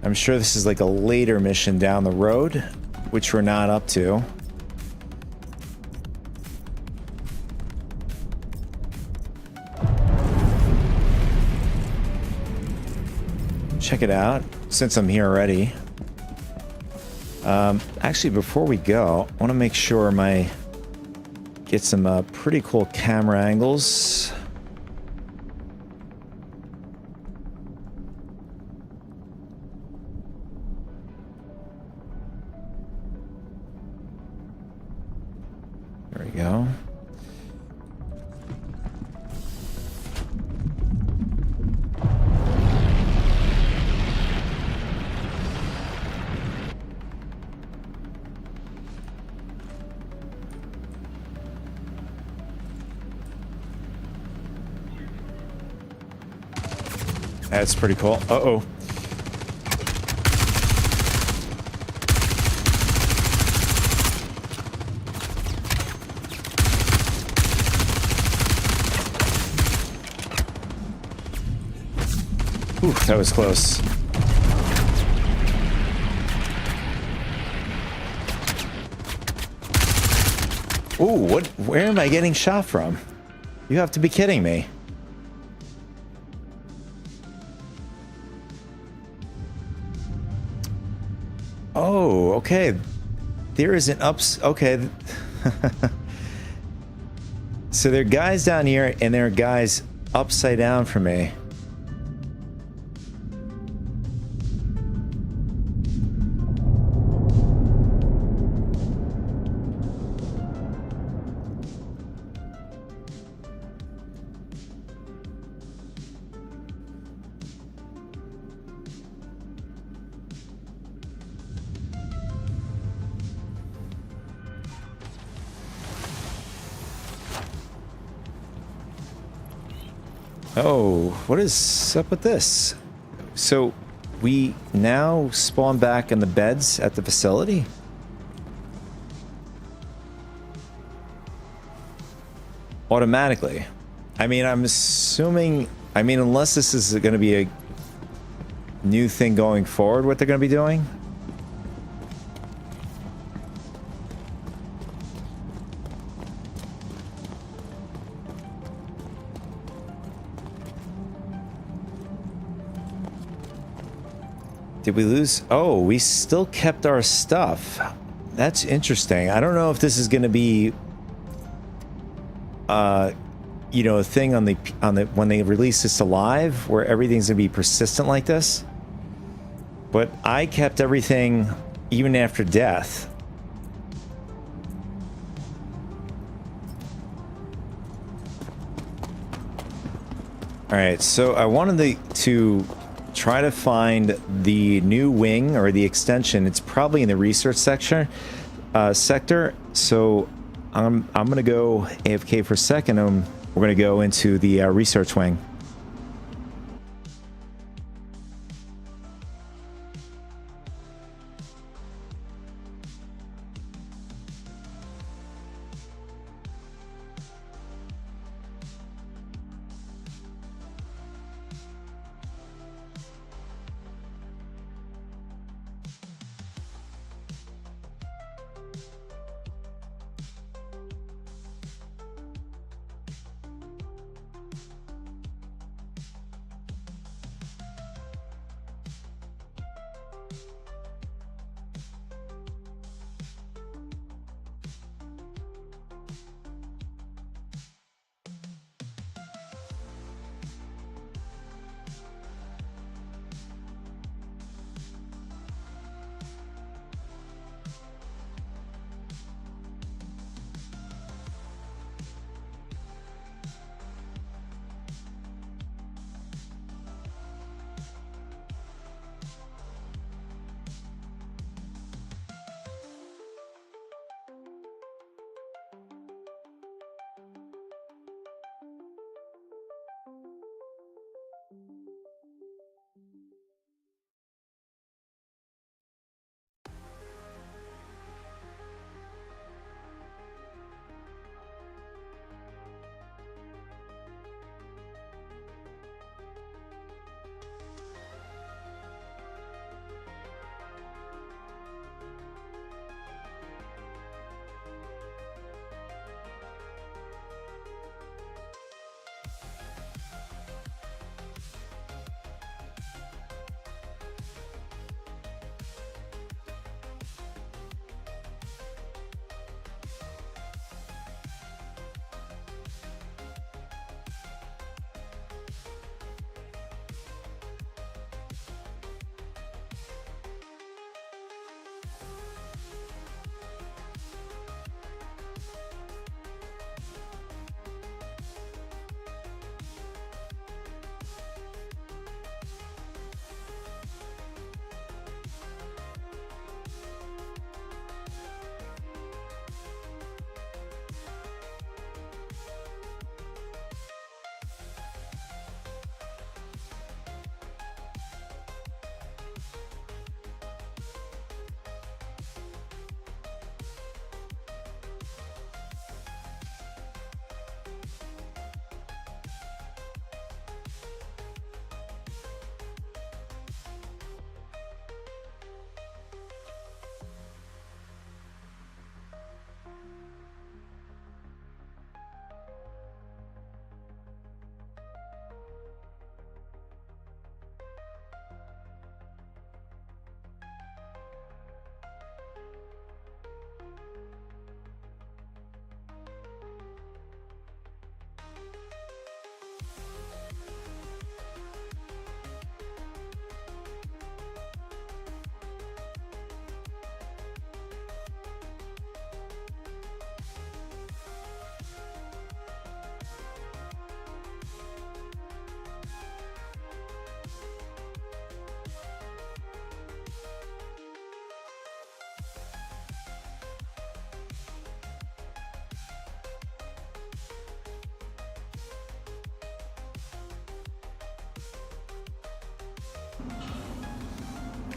I'm sure this is like a later mission down the road, which we're not up to. Check it out, since I'm here already. Actually, before we go, I want to make sure get some pretty cool camera angles. There we go. That's pretty cool. Uh-oh. Ooh, that was close. Ooh, where am I getting shot from? You have to be kidding me. Oh, okay. There is an okay. So there are guys down here and there are guys upside down from me. Oh, what is up with this? So, we now spawn back in the beds at the facility? Automatically. I mean, I'm assuming... I mean, unless this is going to be a new thing going forward, what they're going to be doing? Did we lose? Oh, we still kept our stuff. That's interesting. I don't know if this is going to be, you know, a thing on the when they release this to live, where everything's going to be persistent like this. But I kept everything even after death. All right, so I wanted to try to find the new wing or the extension. It's probably in the research sector. So I'm gonna go AFK for a second. We're gonna go into the research wing.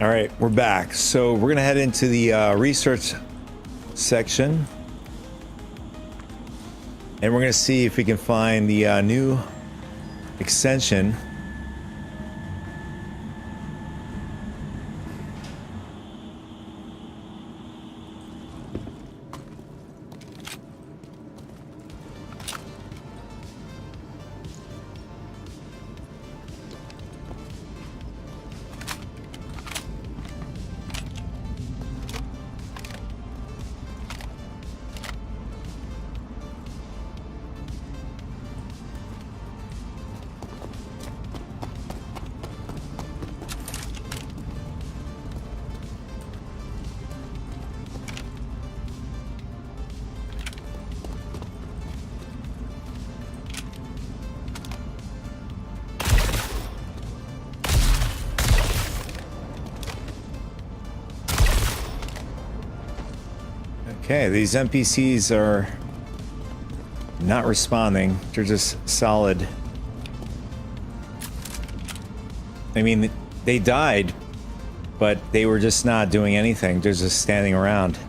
All right, we're back. So we're gonna head into the research section, and we're gonna see if we can find the new extension. Okay, these NPCs are not responding. They're just solid. I mean, they died, but they were just not doing anything. They're just standing around.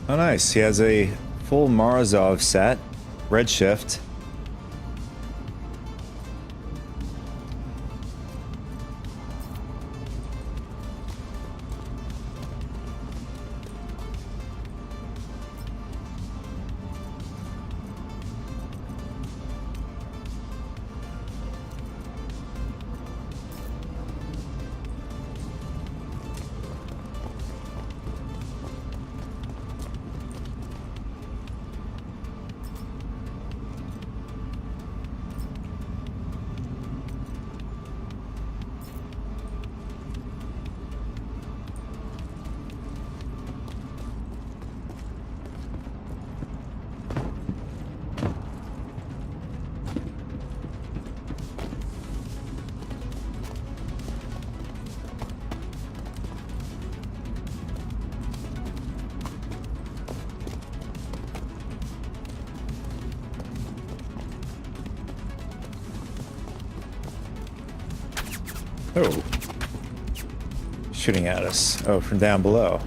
Oh, nice. He has a full Morozov set. Redshift. Oh. Shooting at us. Oh, from down below.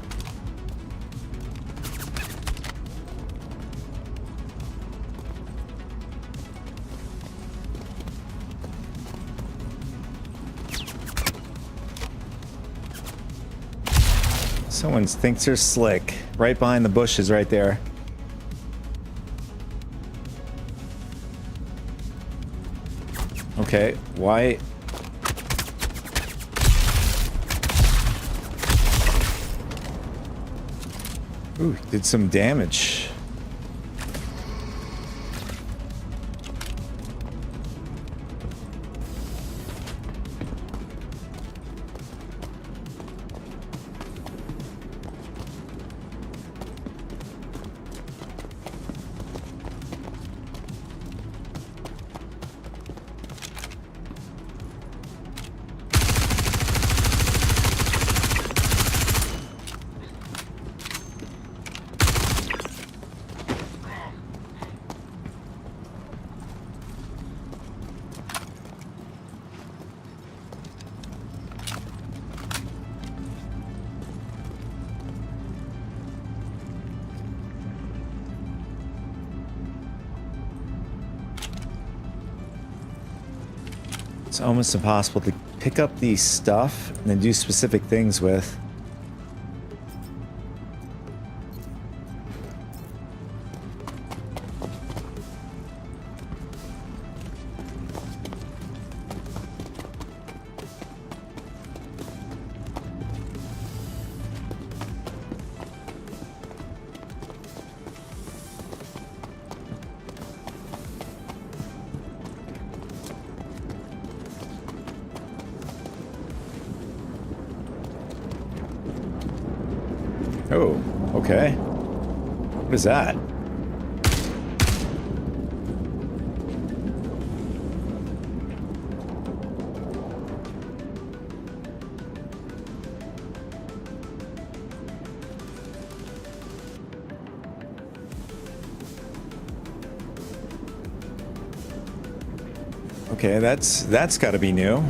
Someone thinks they're slick. Right behind the bushes right there. Okay, why? Ooh, did some damage. It's almost impossible to pick up the stuff and then do specific things with. Oh, okay. What is that? Okay, that's got to be new.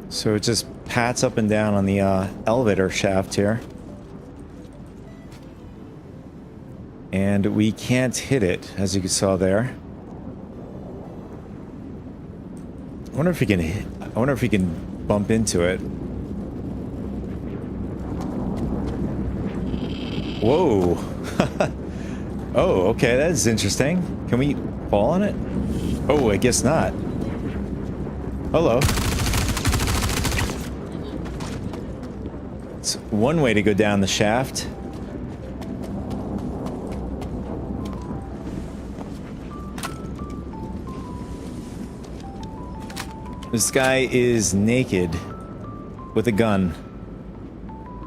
So it just pats up and down on the elevator shaft here. And we can't hit it, as you saw there. I wonder if he can bump into it. Whoa. Oh, okay, that's interesting. Can we fall on it? Oh, I guess not. Hello. It's one way to go down the shaft. This guy is naked with a gun.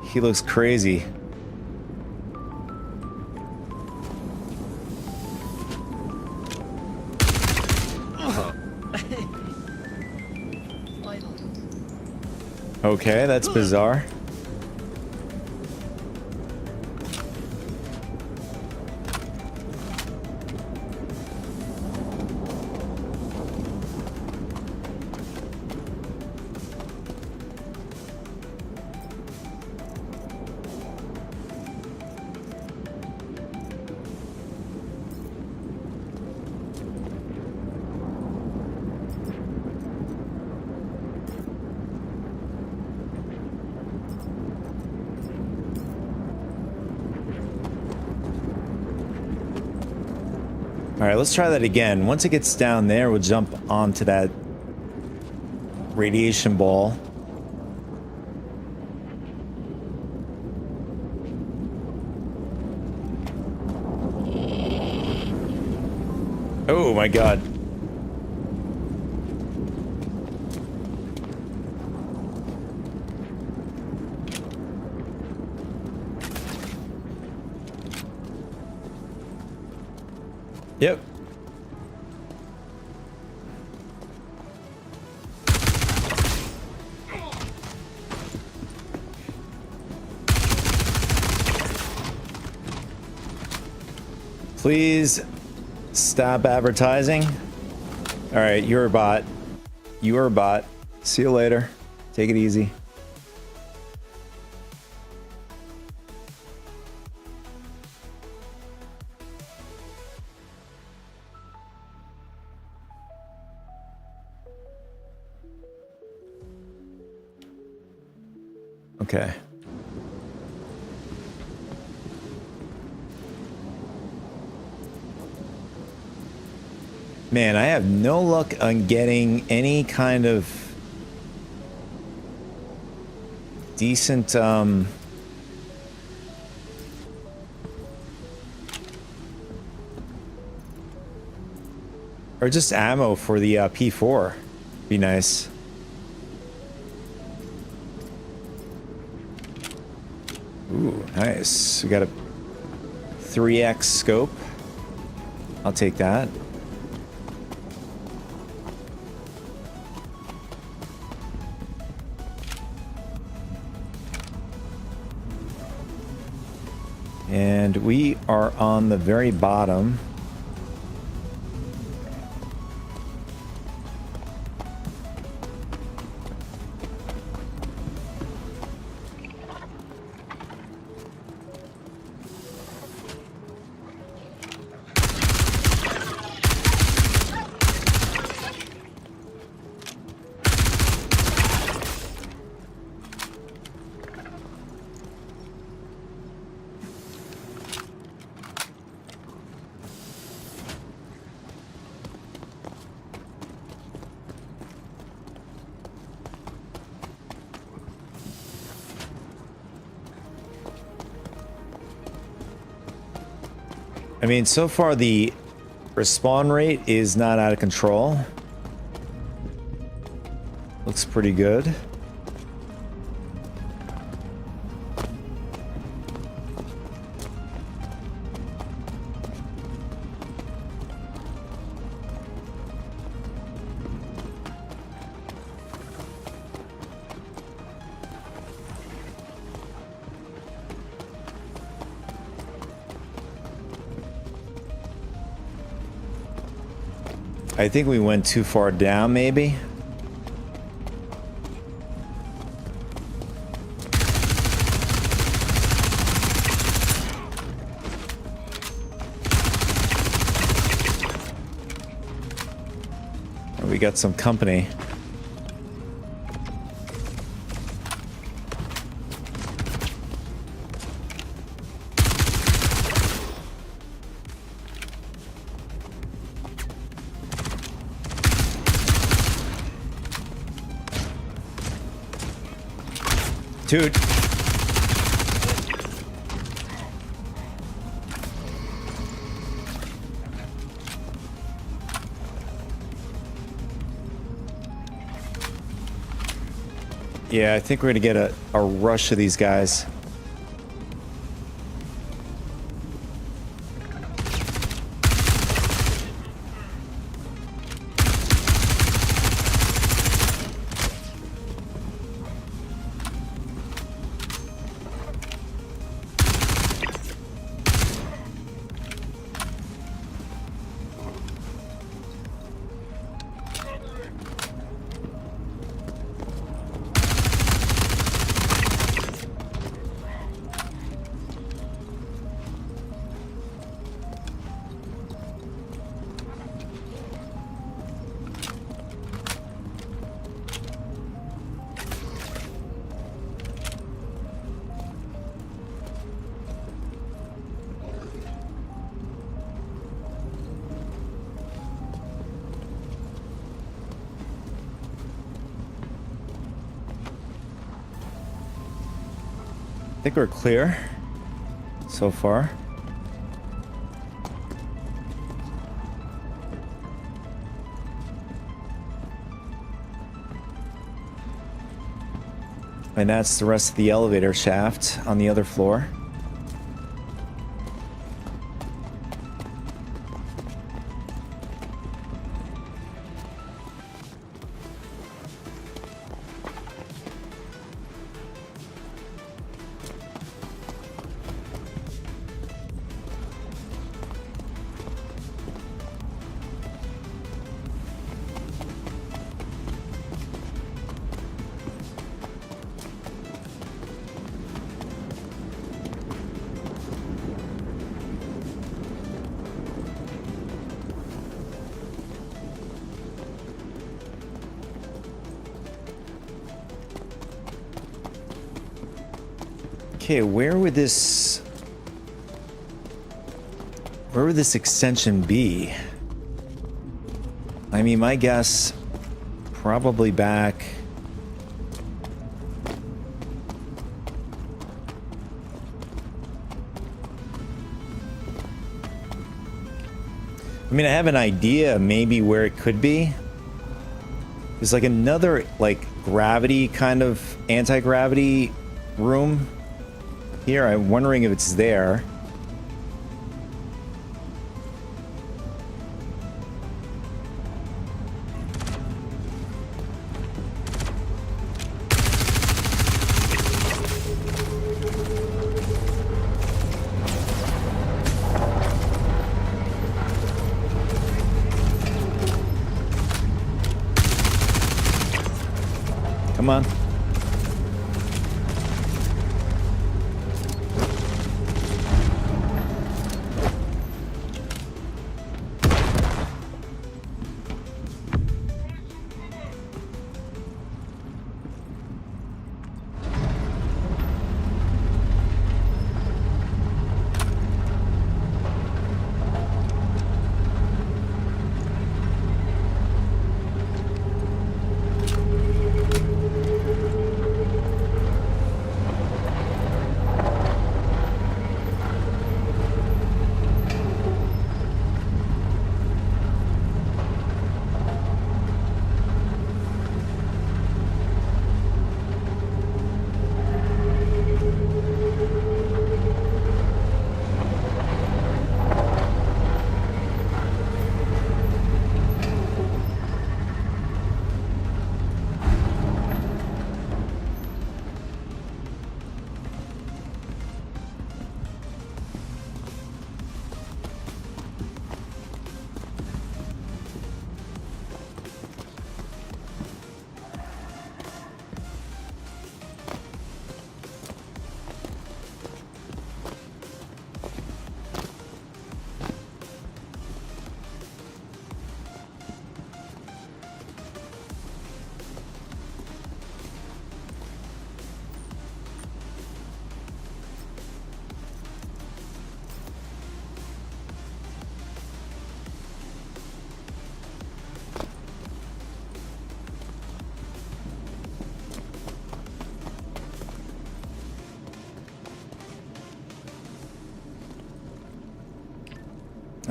He looks crazy. Okay, that's bizarre. Alright, let's try that again. Once it gets down there, we'll jump onto that radiation ball. Oh my god. Yep. Please stop advertising. All right, you're a bot. You are a bot. See you later. Take it easy. Okay. Man, I have no luck on getting any kind of decent or just ammo for the P4. Be nice. Ooh, nice. We got a 3x scope. I'll take that. And we are on the very bottom. I mean, so far the respawn rate is not out of control. Looks pretty good. I think we went too far down, maybe. We got some company. Dude. Yeah, I think we're gonna get a rush of these guys. I think we're clear so far. And that's the rest of the elevator shaft on the other floor. Okay, where would this extension be? I mean, my guess, probably back. I mean, I have an idea maybe where it could be. There's like another like gravity kind of anti-gravity room here. I'm wondering if it's there. Come on.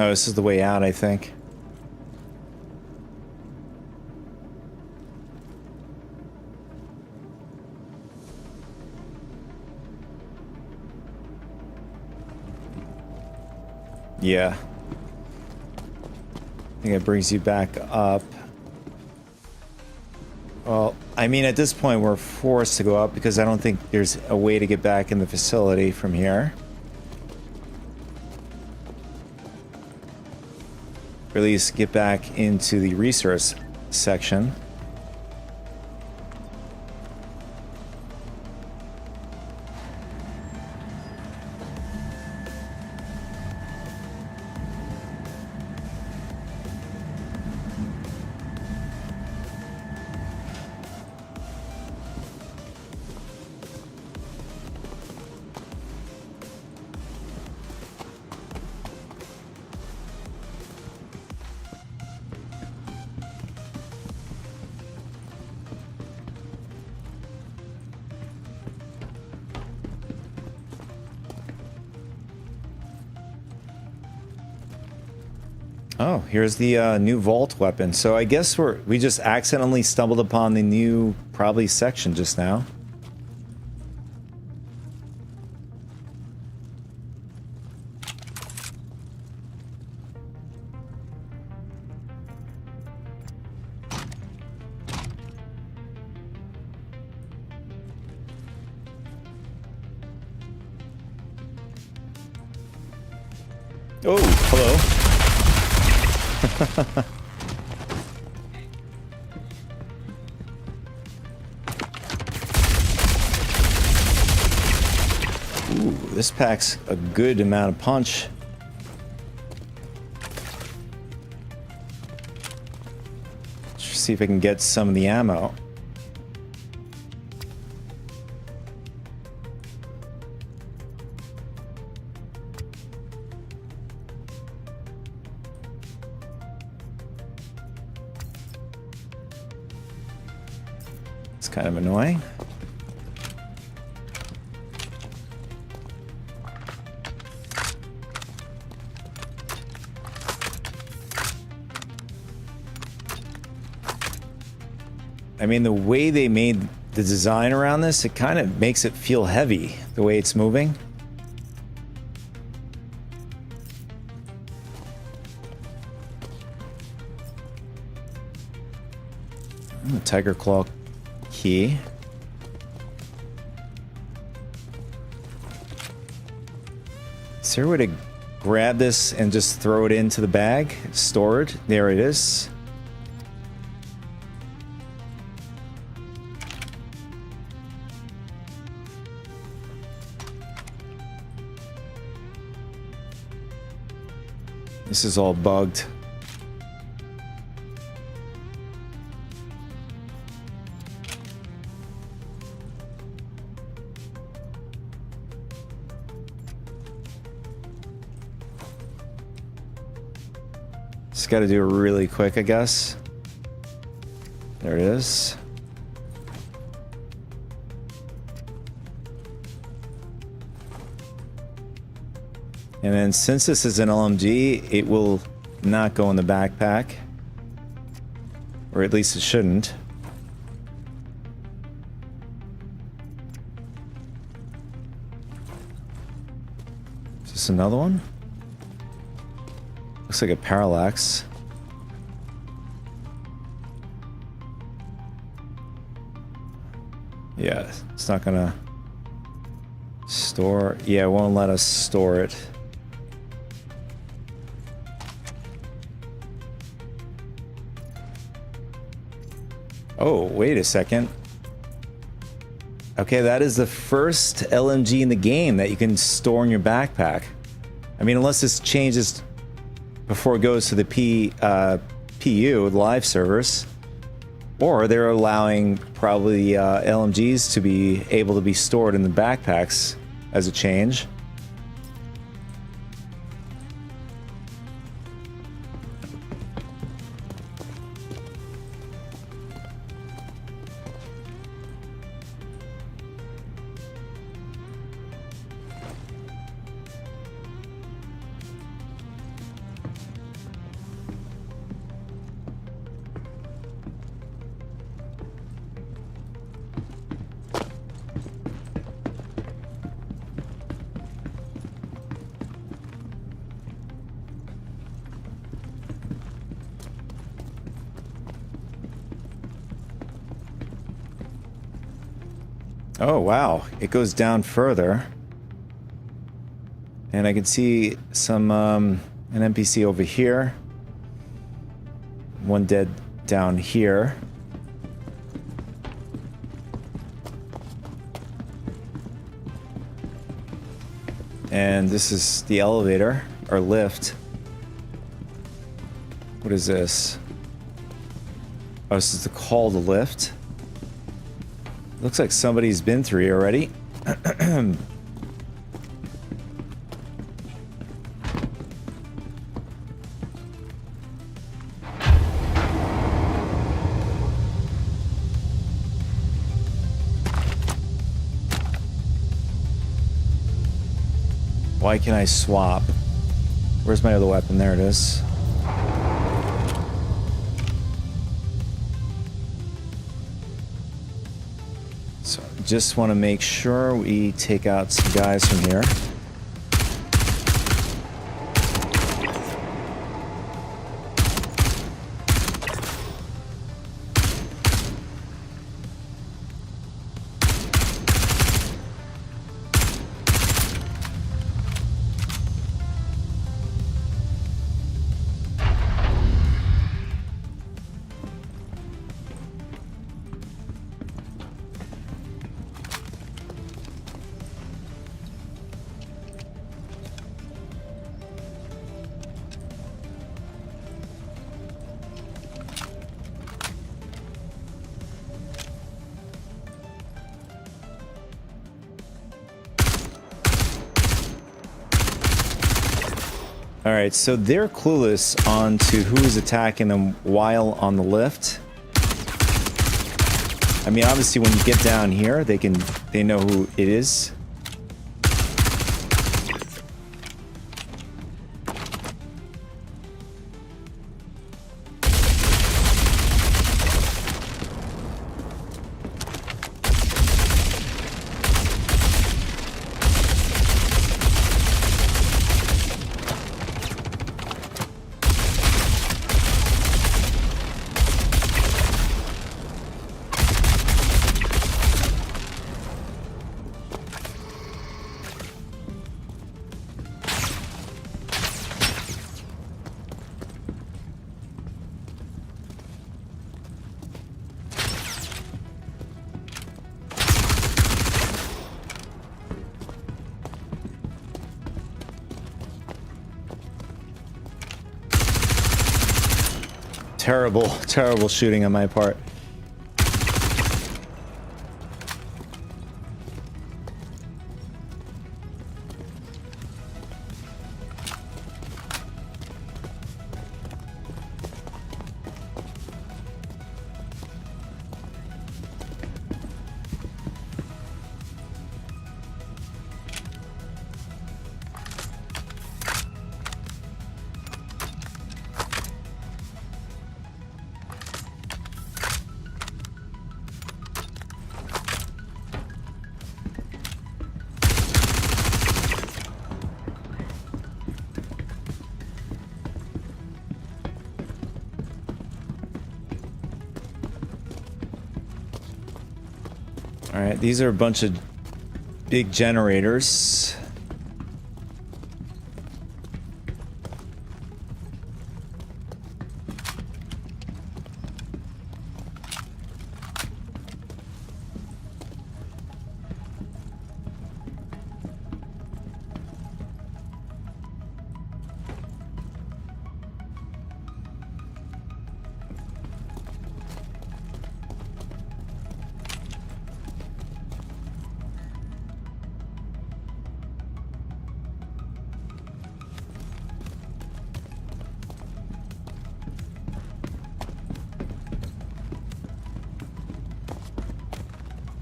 Oh, this is the way out, I think. Yeah. I think it brings you back up. Well, I mean, at this point, we're forced to go up because I don't think there's a way to get back in the facility from here. Or at least get back into the resource section. Oh, here's the new vault weapon. So I guess we just accidentally stumbled upon the new, probably, section just now. Oh, hello. Ooh, this packs a good amount of punch. Let's see if I can get some of the ammo. It's kind of annoying. I mean, the way they made the design around this, it kind of makes it feel heavy, the way it's moving. The Tiger Claw key. Is there a way to grab this and just throw it into the bag? Store it? There it is. This is all bugged. Just got to do it really quick, I guess. There it is. And then since this is an LMG, it will not go in the backpack. Or at least it shouldn't. Is this another one? Looks like a parallax. Yeah, it's not gonna store. Yeah, it won't let us store it. Oh, wait a second. Okay, that is the first LMG in the game that you can store in your backpack. I mean, unless this changes before it goes to the PU, the live servers. Or they're allowing probably LMGs to be able to be stored in the backpacks as a change. Oh, wow. It goes down further. And I can see some, an NPC over here. One dead down here. And this is the elevator, or lift. What is this? Oh, this is the call to lift. Looks like somebody's been through here already. Why can I swap? Where's my other weapon? There it is. So just want to make sure we take out some guys from here. Alright, so they're clueless on to who is attacking them while on the lift. I mean, obviously when you get down here, they know who it is. Terrible, terrible shooting on my part. All right, these are a bunch of big generators.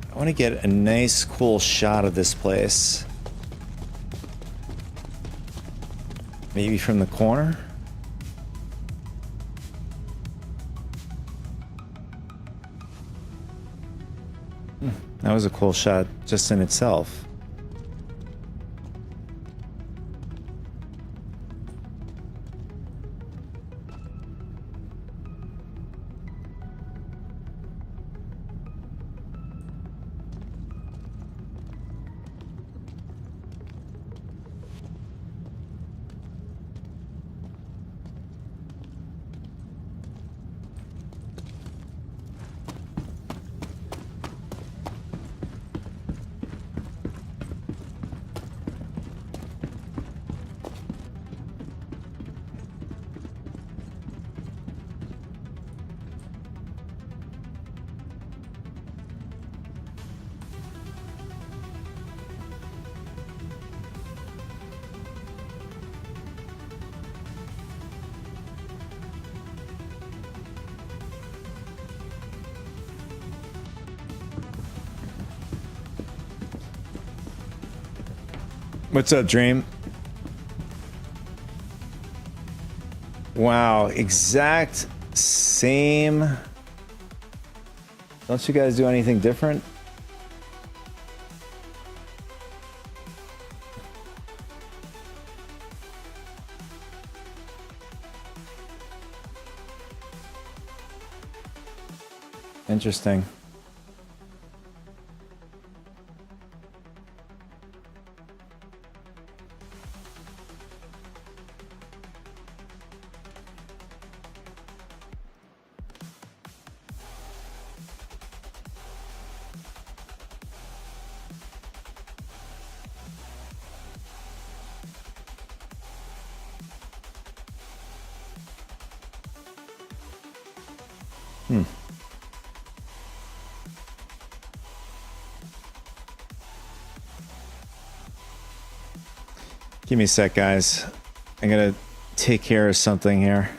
I want to get a nice, cool shot of this place. Maybe from the corner? That was a cool shot just in itself. What's up, Dream? Wow, exact same. Don't you guys do anything different? Interesting. Give me a sec, guys. I'm gonna take care of something here.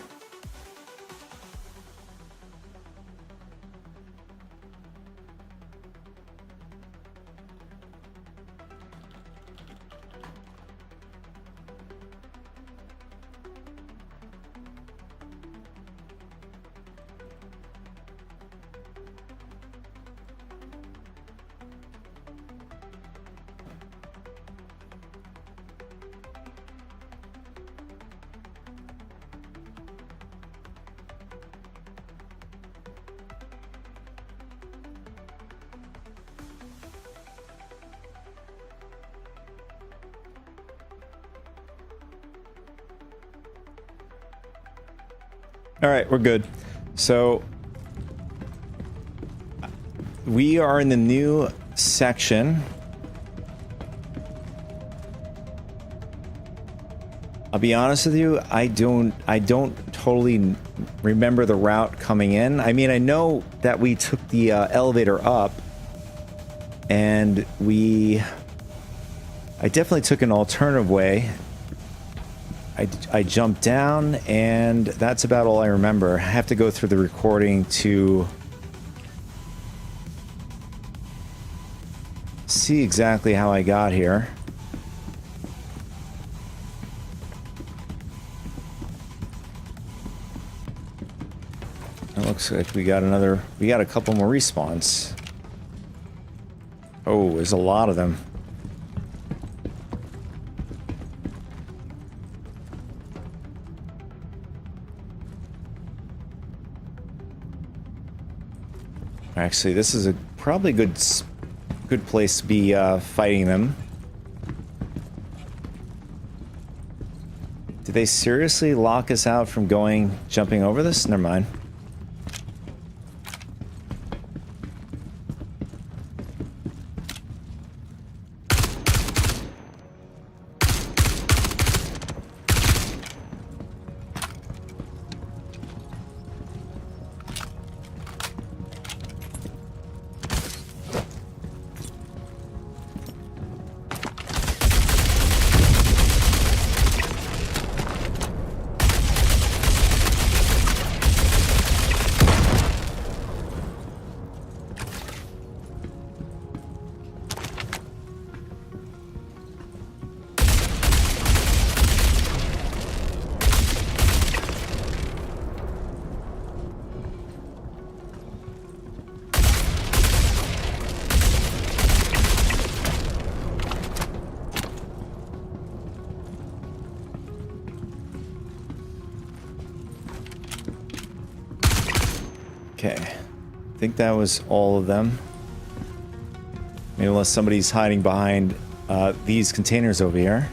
All right, we're good. So we are in the new section. I'll be honest with you, I don't totally remember the route coming in. I mean, I know that we took the elevator up, and I definitely took an alternative way. I jumped down, and that's about all I remember. I have to go through the recording to see exactly how I got here. It looks like we got a couple more respawns. Oh, there's a lot of them. Actually, this is probably a good place to be fighting them. Did they seriously lock us out from jumping over this? Never mind. Okay, I think that was all of them. Maybe unless somebody's hiding behind these containers over here.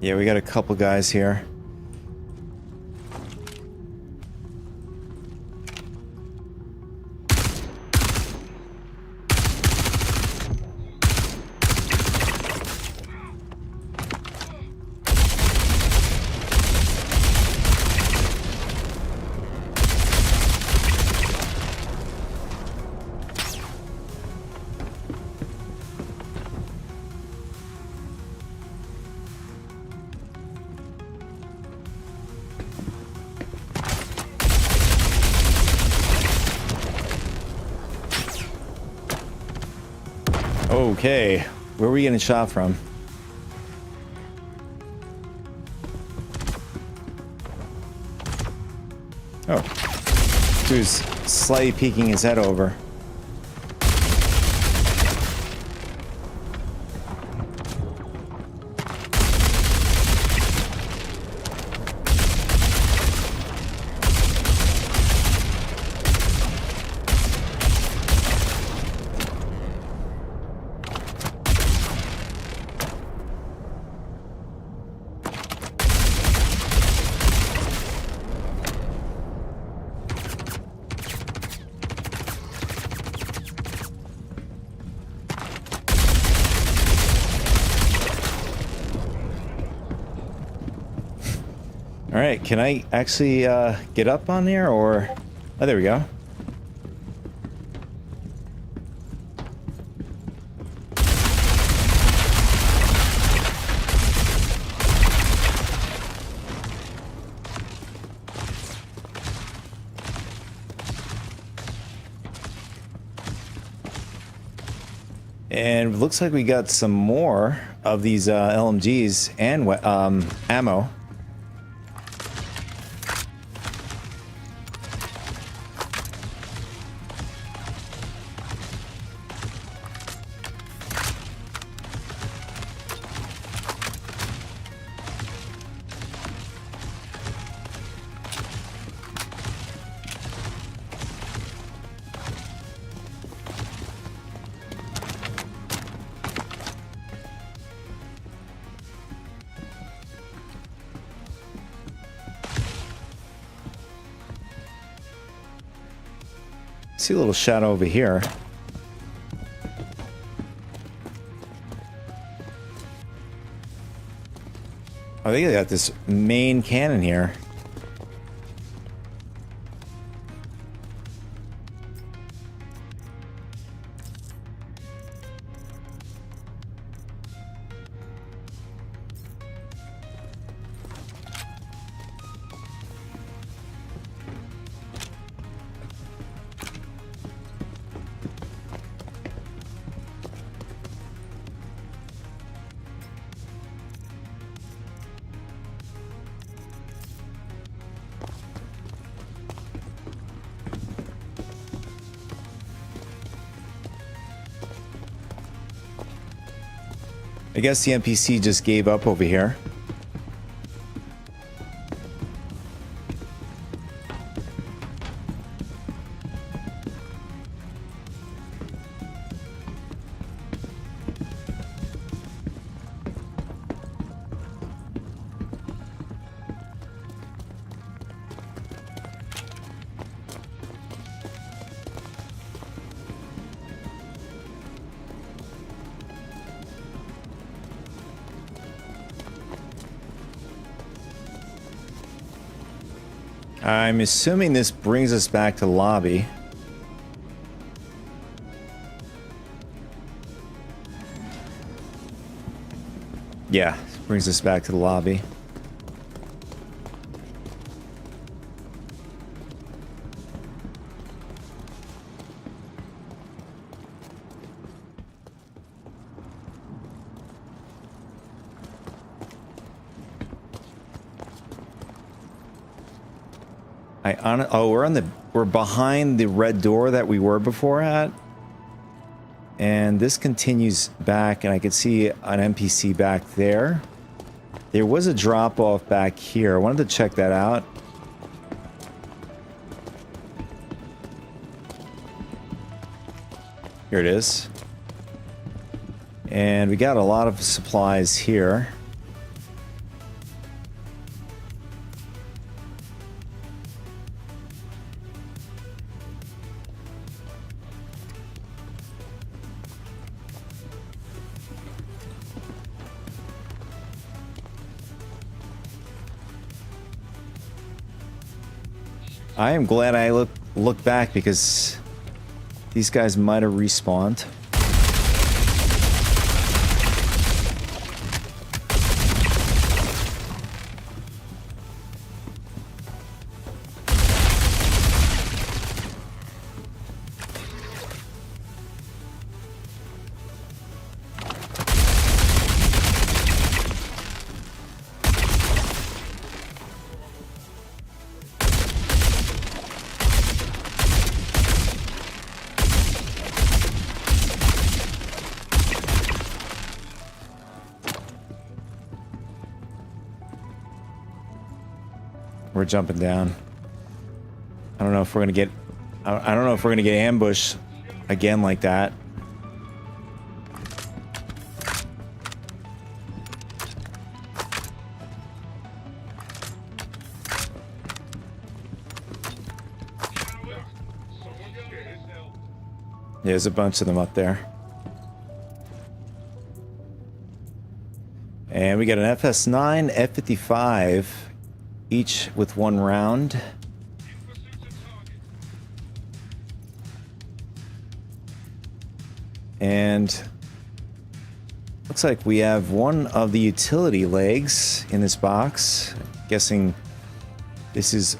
Yeah, we got a couple guys here. Okay, where are we getting shot from? Oh, dude's slightly peeking his head over. All right, can I actually get up on there, or... Oh, there we go. And it looks like we got some more of these LMGs and ammo. See a little shadow over here. I think they got this main cannon here. I guess the NPC just gave up over here. I'm assuming this brings us back to the lobby. Yeah, brings us back to the lobby. We're behind the red door that we were before at. And this continues back, and I can see an NPC back there. There was a drop-off back here. I wanted to check that out. Here it is. And we got a lot of supplies here. I am glad I looked back because these guys might have respawned. We're jumping down. I don't know if we're gonna get. I don't know if we're gonna get ambushed again like that. Yeah, there's a bunch of them up there. And we got an FS9, F55. Each with 1 round. And looks like we have one of the utility legs in this box. Guessing this is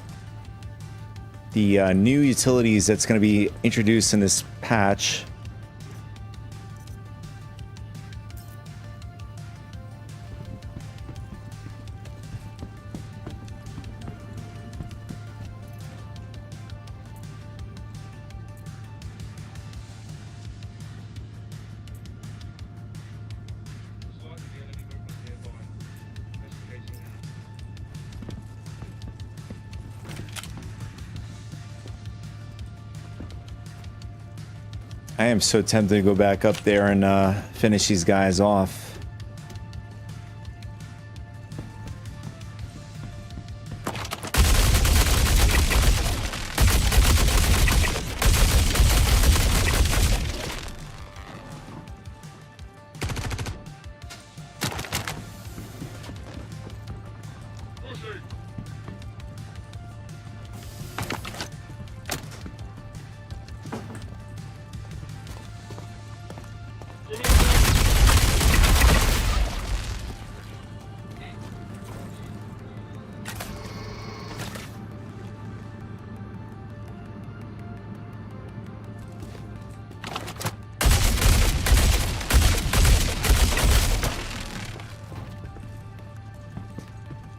the new utilities that's going to be introduced in this patch. I am so tempted to go back up there and finish these guys off.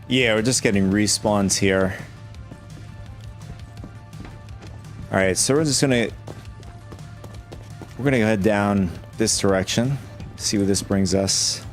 Yeah, we're just getting respawns here. Alright, so we're gonna head down this direction, see where this brings us.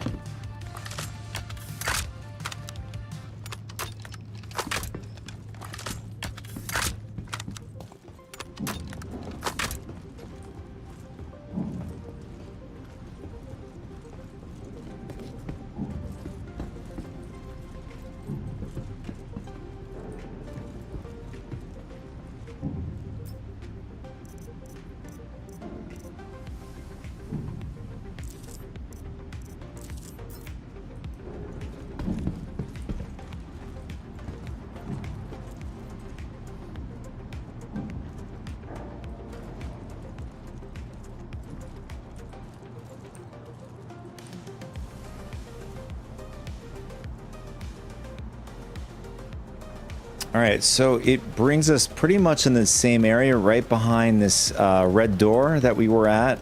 Alright, so it brings us pretty much in the same area, right behind this red door that we were at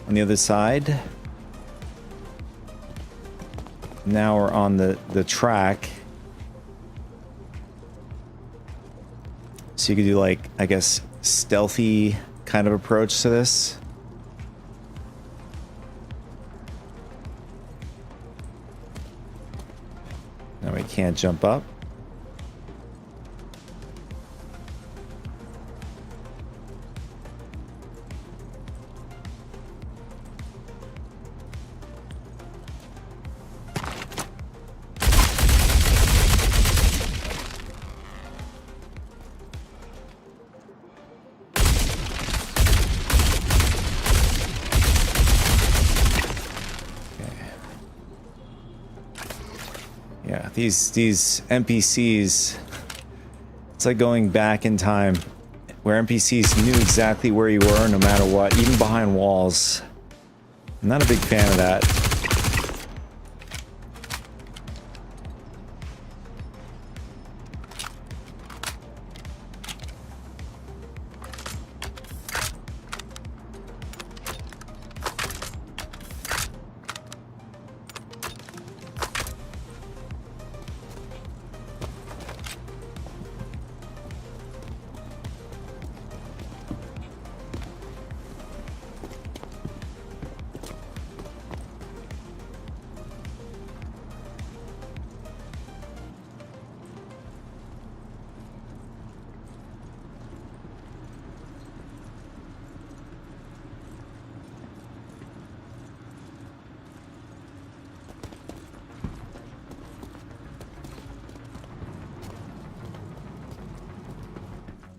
on the other side. Now we're on the track. So you could do, like, I guess, stealthy kind of approach to this. Now we can't jump up. Yeah, these NPCs, It's like going back in time, where NPCs knew exactly where you were no matter what, even behind walls. I'm not a big fan of that.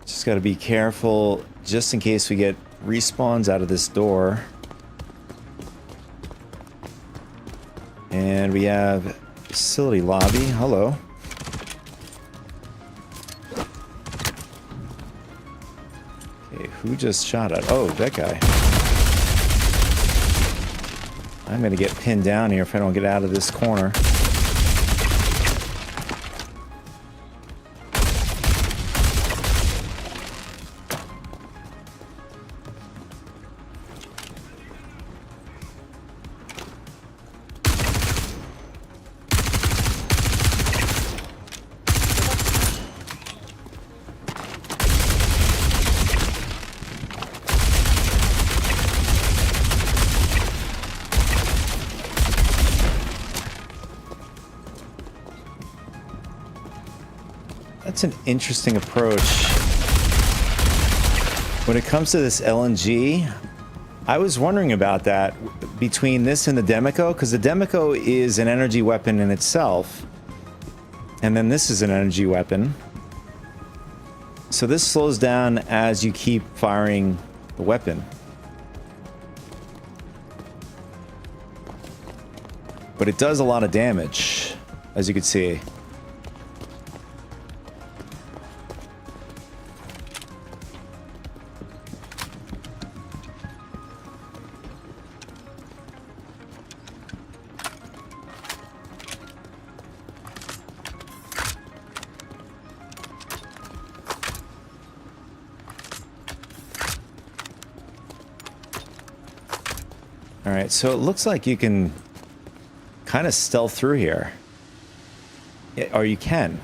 Just got to be careful just in case we get respawns out of this door. And we have facility lobby. Hello. Okay, who just shot at? Oh, that guy. I'm gonna get pinned down here if I don't get out of this corner. That's an interesting approach. When it comes to this LNG, I was wondering about that between this and the Demico, because the Demico is an energy weapon in itself, and then this is an energy weapon. So this slows down as you keep firing the weapon. But it does a lot of damage, as you can see. Alright, so it looks like you can kind of stealth through here. Yeah, or you can.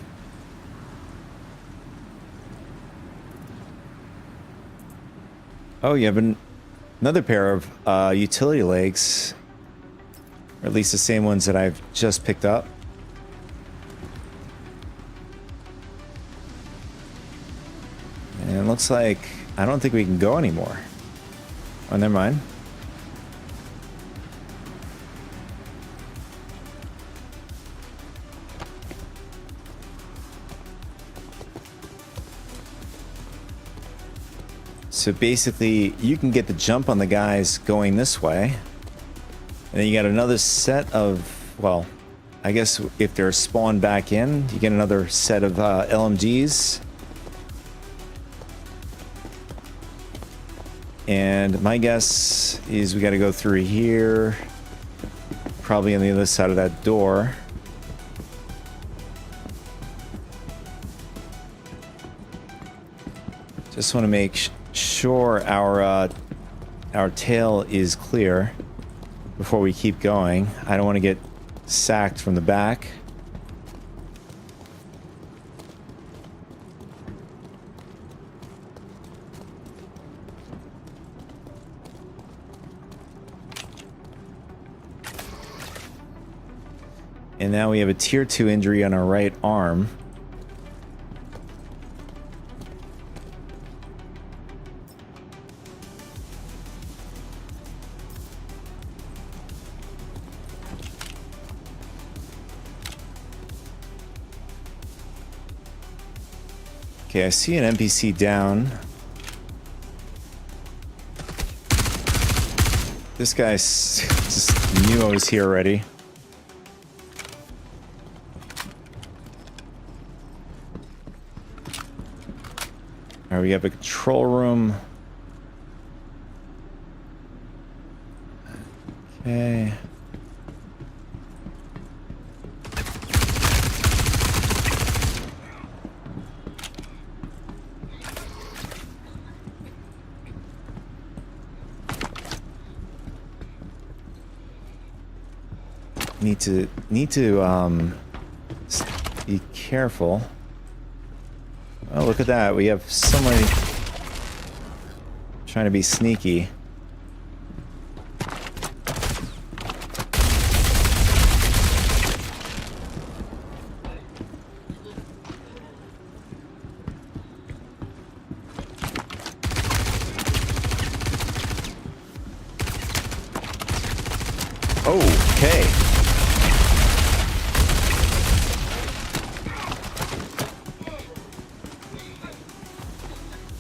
Oh, you have another pair of utility legs. Or at least the same ones that I've just picked up. And it looks like I don't think we can go anymore. Oh, never mind. So basically, you can get the jump on the guys going this way. And then you got another set of, well, I guess if they're spawned back in, you get another set of LMGs. And my guess is we got to go through here. Probably on the other side of that door. Just want to make sure our tail is clear before we keep going. I don't want to get sacked from the back. And now we have a tier 2 injury on our right arm. Okay, I see an NPC down. This guy just knew I was here already. All right, we have a control room. Okay. Need to be careful. Oh, look at that. We have somebody trying to be sneaky. Okay.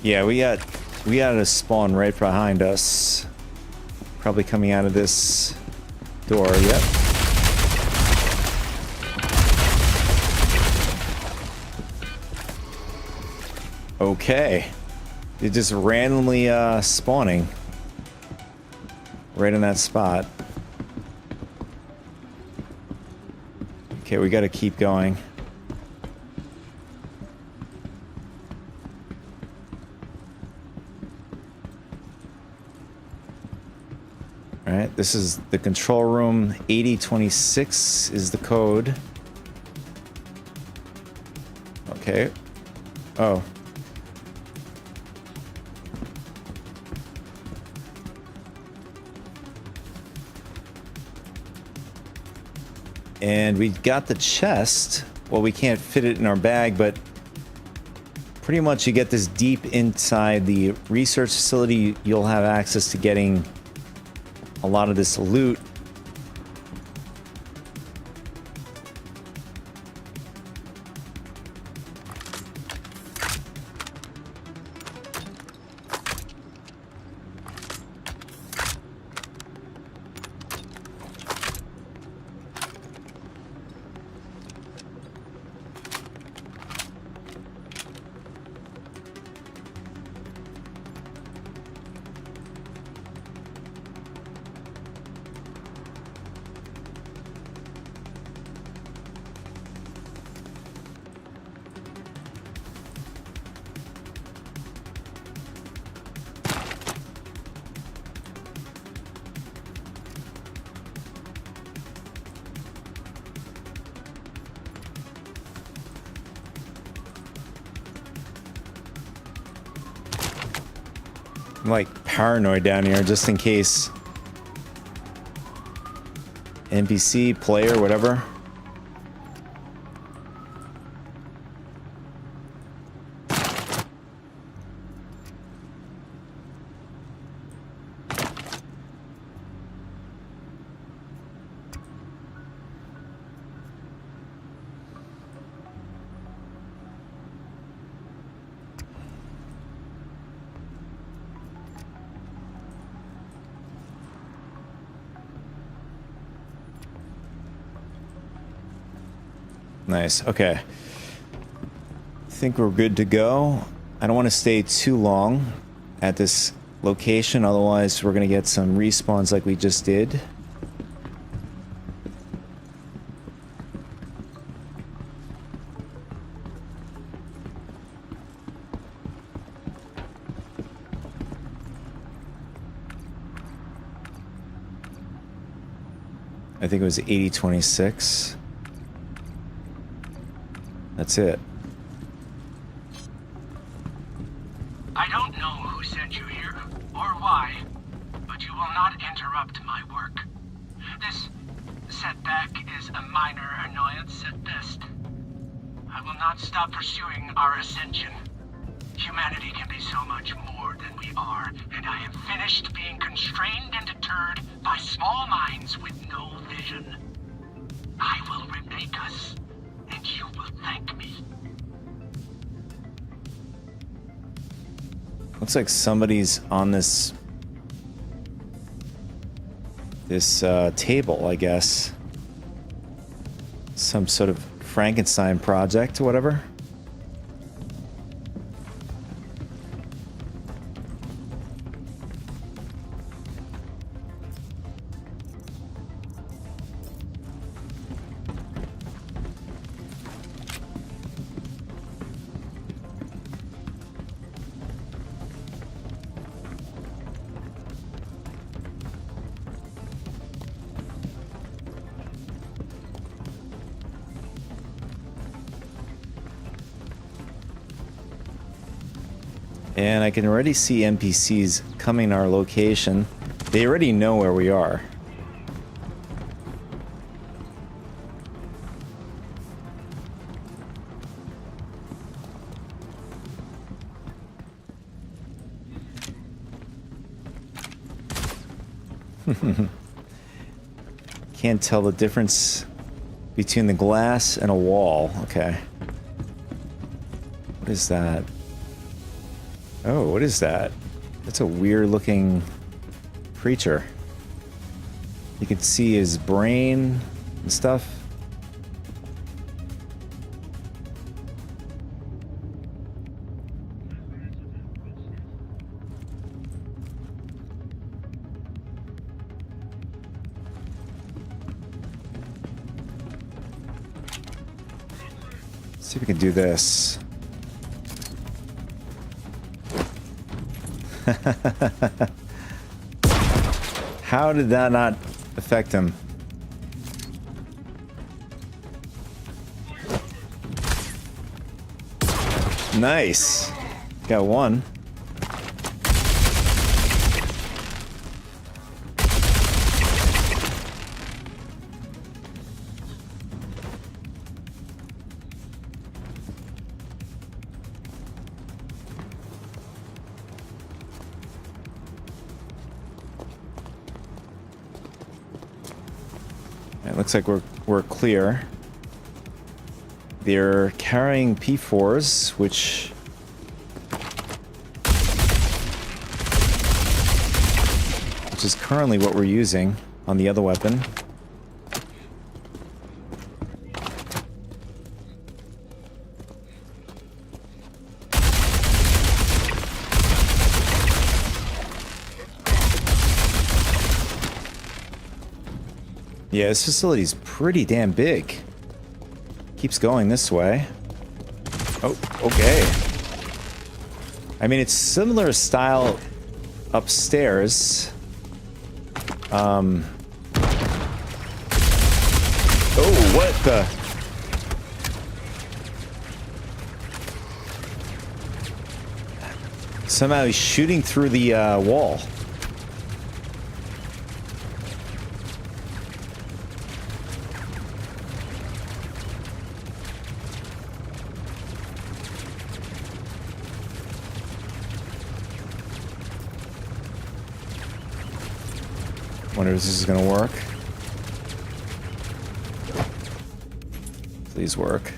Yeah, we got a spawn right behind us. Probably coming out of this door. Yep. Okay. They're just randomly spawning right in that spot. Okay, we gotta keep going. Alright, this is the control room. 8026 is the code. Okay. Oh. And we got the chest. Well, we can't fit it in our bag, but pretty much you get this deep inside the research facility. You'll have access to getting a lot of this loot. I'm like paranoid down here just in case NPC, player, whatever. Nice. Okay. I think we're good to go. I don't want to stay too long at this location, otherwise we're going to get some respawns like we just did. I think it was 8026. That's it. I don't know who sent you here, or why, but you will not interrupt my work. This setback is a minor annoyance at best. I will not stop pursuing our ascension. Humanity can be so much more than we are, and I am finished being constrained and deterred by small minds with no vision. I will remake us, and you will thank me. Looks like somebody's on this table, I guess. Some sort of Frankenstein project or whatever. And I can already see NPCs coming our location. They already know where we are. Can't tell the difference between the glass and a wall. Okay. What is that? Oh, what is that? That's a weird looking creature. You can see his brain and stuff. See if we can do this. How did that not affect him? Nice. Got one. It looks like we're clear. They're carrying P4s, which is currently what we're using on the other weapon. Yeah, this facility's pretty damn big. Keeps going this way. Oh, okay. I mean, it's similar style upstairs. Oh, what the? Somehow he's shooting through the wall. Wonder if this is gonna work. Please work.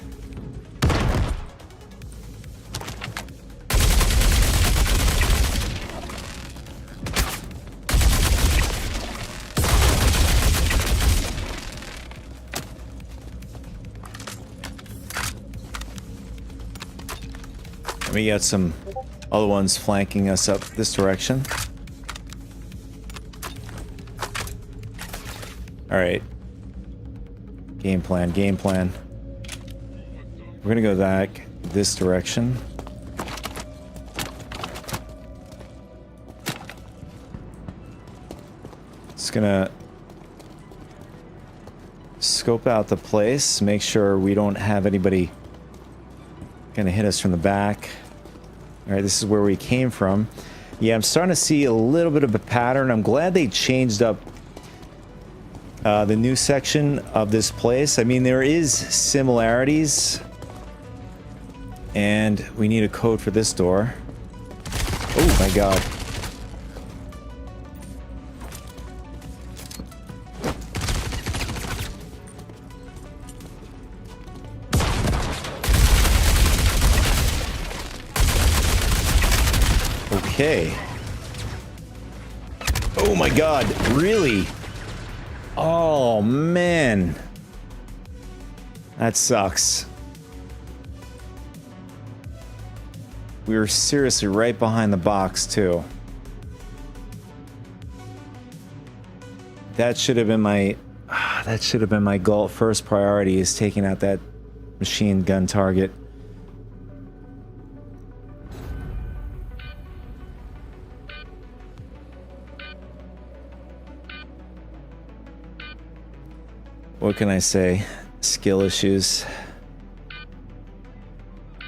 We got some other ones flanking us up this direction. Alright. Game plan, game plan. We're gonna go back this direction. Just gonna scope out the place, make sure we don't have anybody gonna hit us from the back. Alright, this is where we came from. Yeah, I'm starting to see a little bit of a pattern. I'm glad they changed up the new section of this place. I mean, there is similarities. And we need a code for this door. Oh my god. Okay. Oh my god, really? Oh man. That sucks. We were seriously right behind the box too. That should have been my first priority, is taking out that machine gun target. What can I say? Skill issues.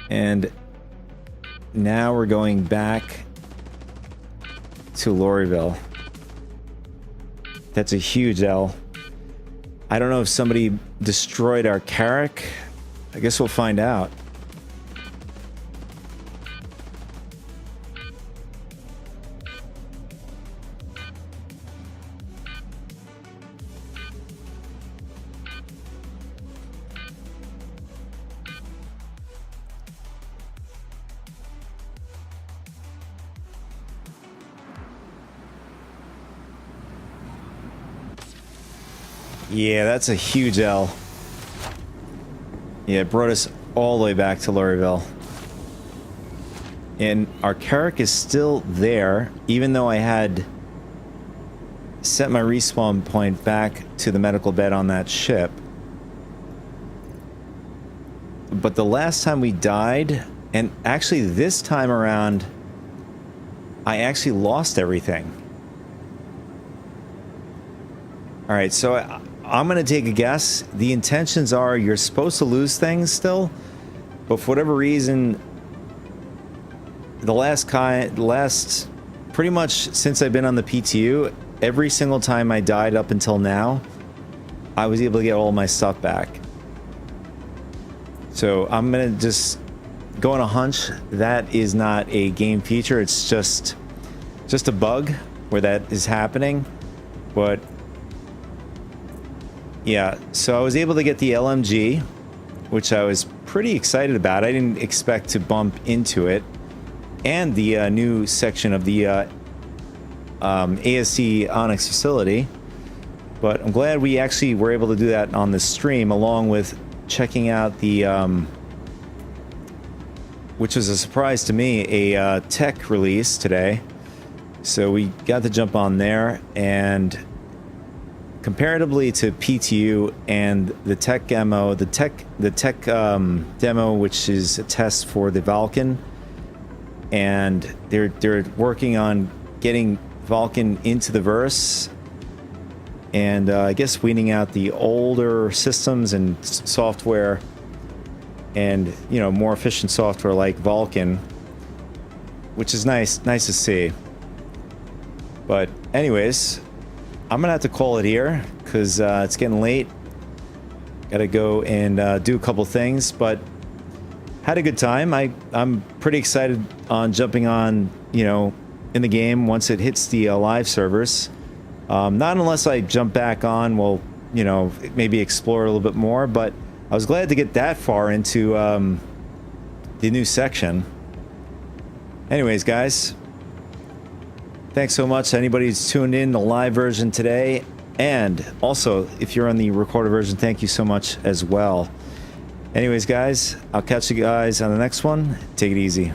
And now we're going back to Lorryville. That's a huge L. I don't know if somebody destroyed our Carrack. I guess we'll find out. Yeah, that's a huge L. Yeah, it brought us all the way back to Lorryville. And our Carrack is still there, even though I had set my respawn point back to the medical bed on that ship. But the last time we died, and actually this time around, I actually lost everything. Alright, so I'm going to take a guess. The intentions are you're supposed to lose things still, but for whatever reason, pretty much since I've been on the PTU, every single time I died up until now, I was able to get all my stuff back. So I'm going to just go on a hunch. That is not a game feature. It's just a bug where that is happening. But yeah, so I was able to get the LMG, which I was pretty excited about. I didn't expect to bump into it. And the new section of the ASC Onyx facility. But I'm glad we actually were able to do that on the stream, along with checking out the, which was a surprise to me, a tech release today. So we got to jump on there, and comparatively to PTU and the tech demo, the tech demo, which is a test for the Vulcan, and they're working on getting Vulcan into the verse, and I guess weeding out the older systems and software, and more efficient software like Vulcan, which is nice to see. But anyways, I'm gonna have to call it here because it's getting late. Gotta go and do a couple things, but had a good time. I'm pretty excited on jumping on, in the game once it hits the live servers. Not unless I jump back on, we'll, maybe explore a little bit more, but I was glad to get that far into the new section. Anyways, guys, thanks so much to anybody who's tuned in the live version today. And also, if you're on the recorded version, thank you so much as well. Anyways, guys, I'll catch you guys on the next one. Take it easy.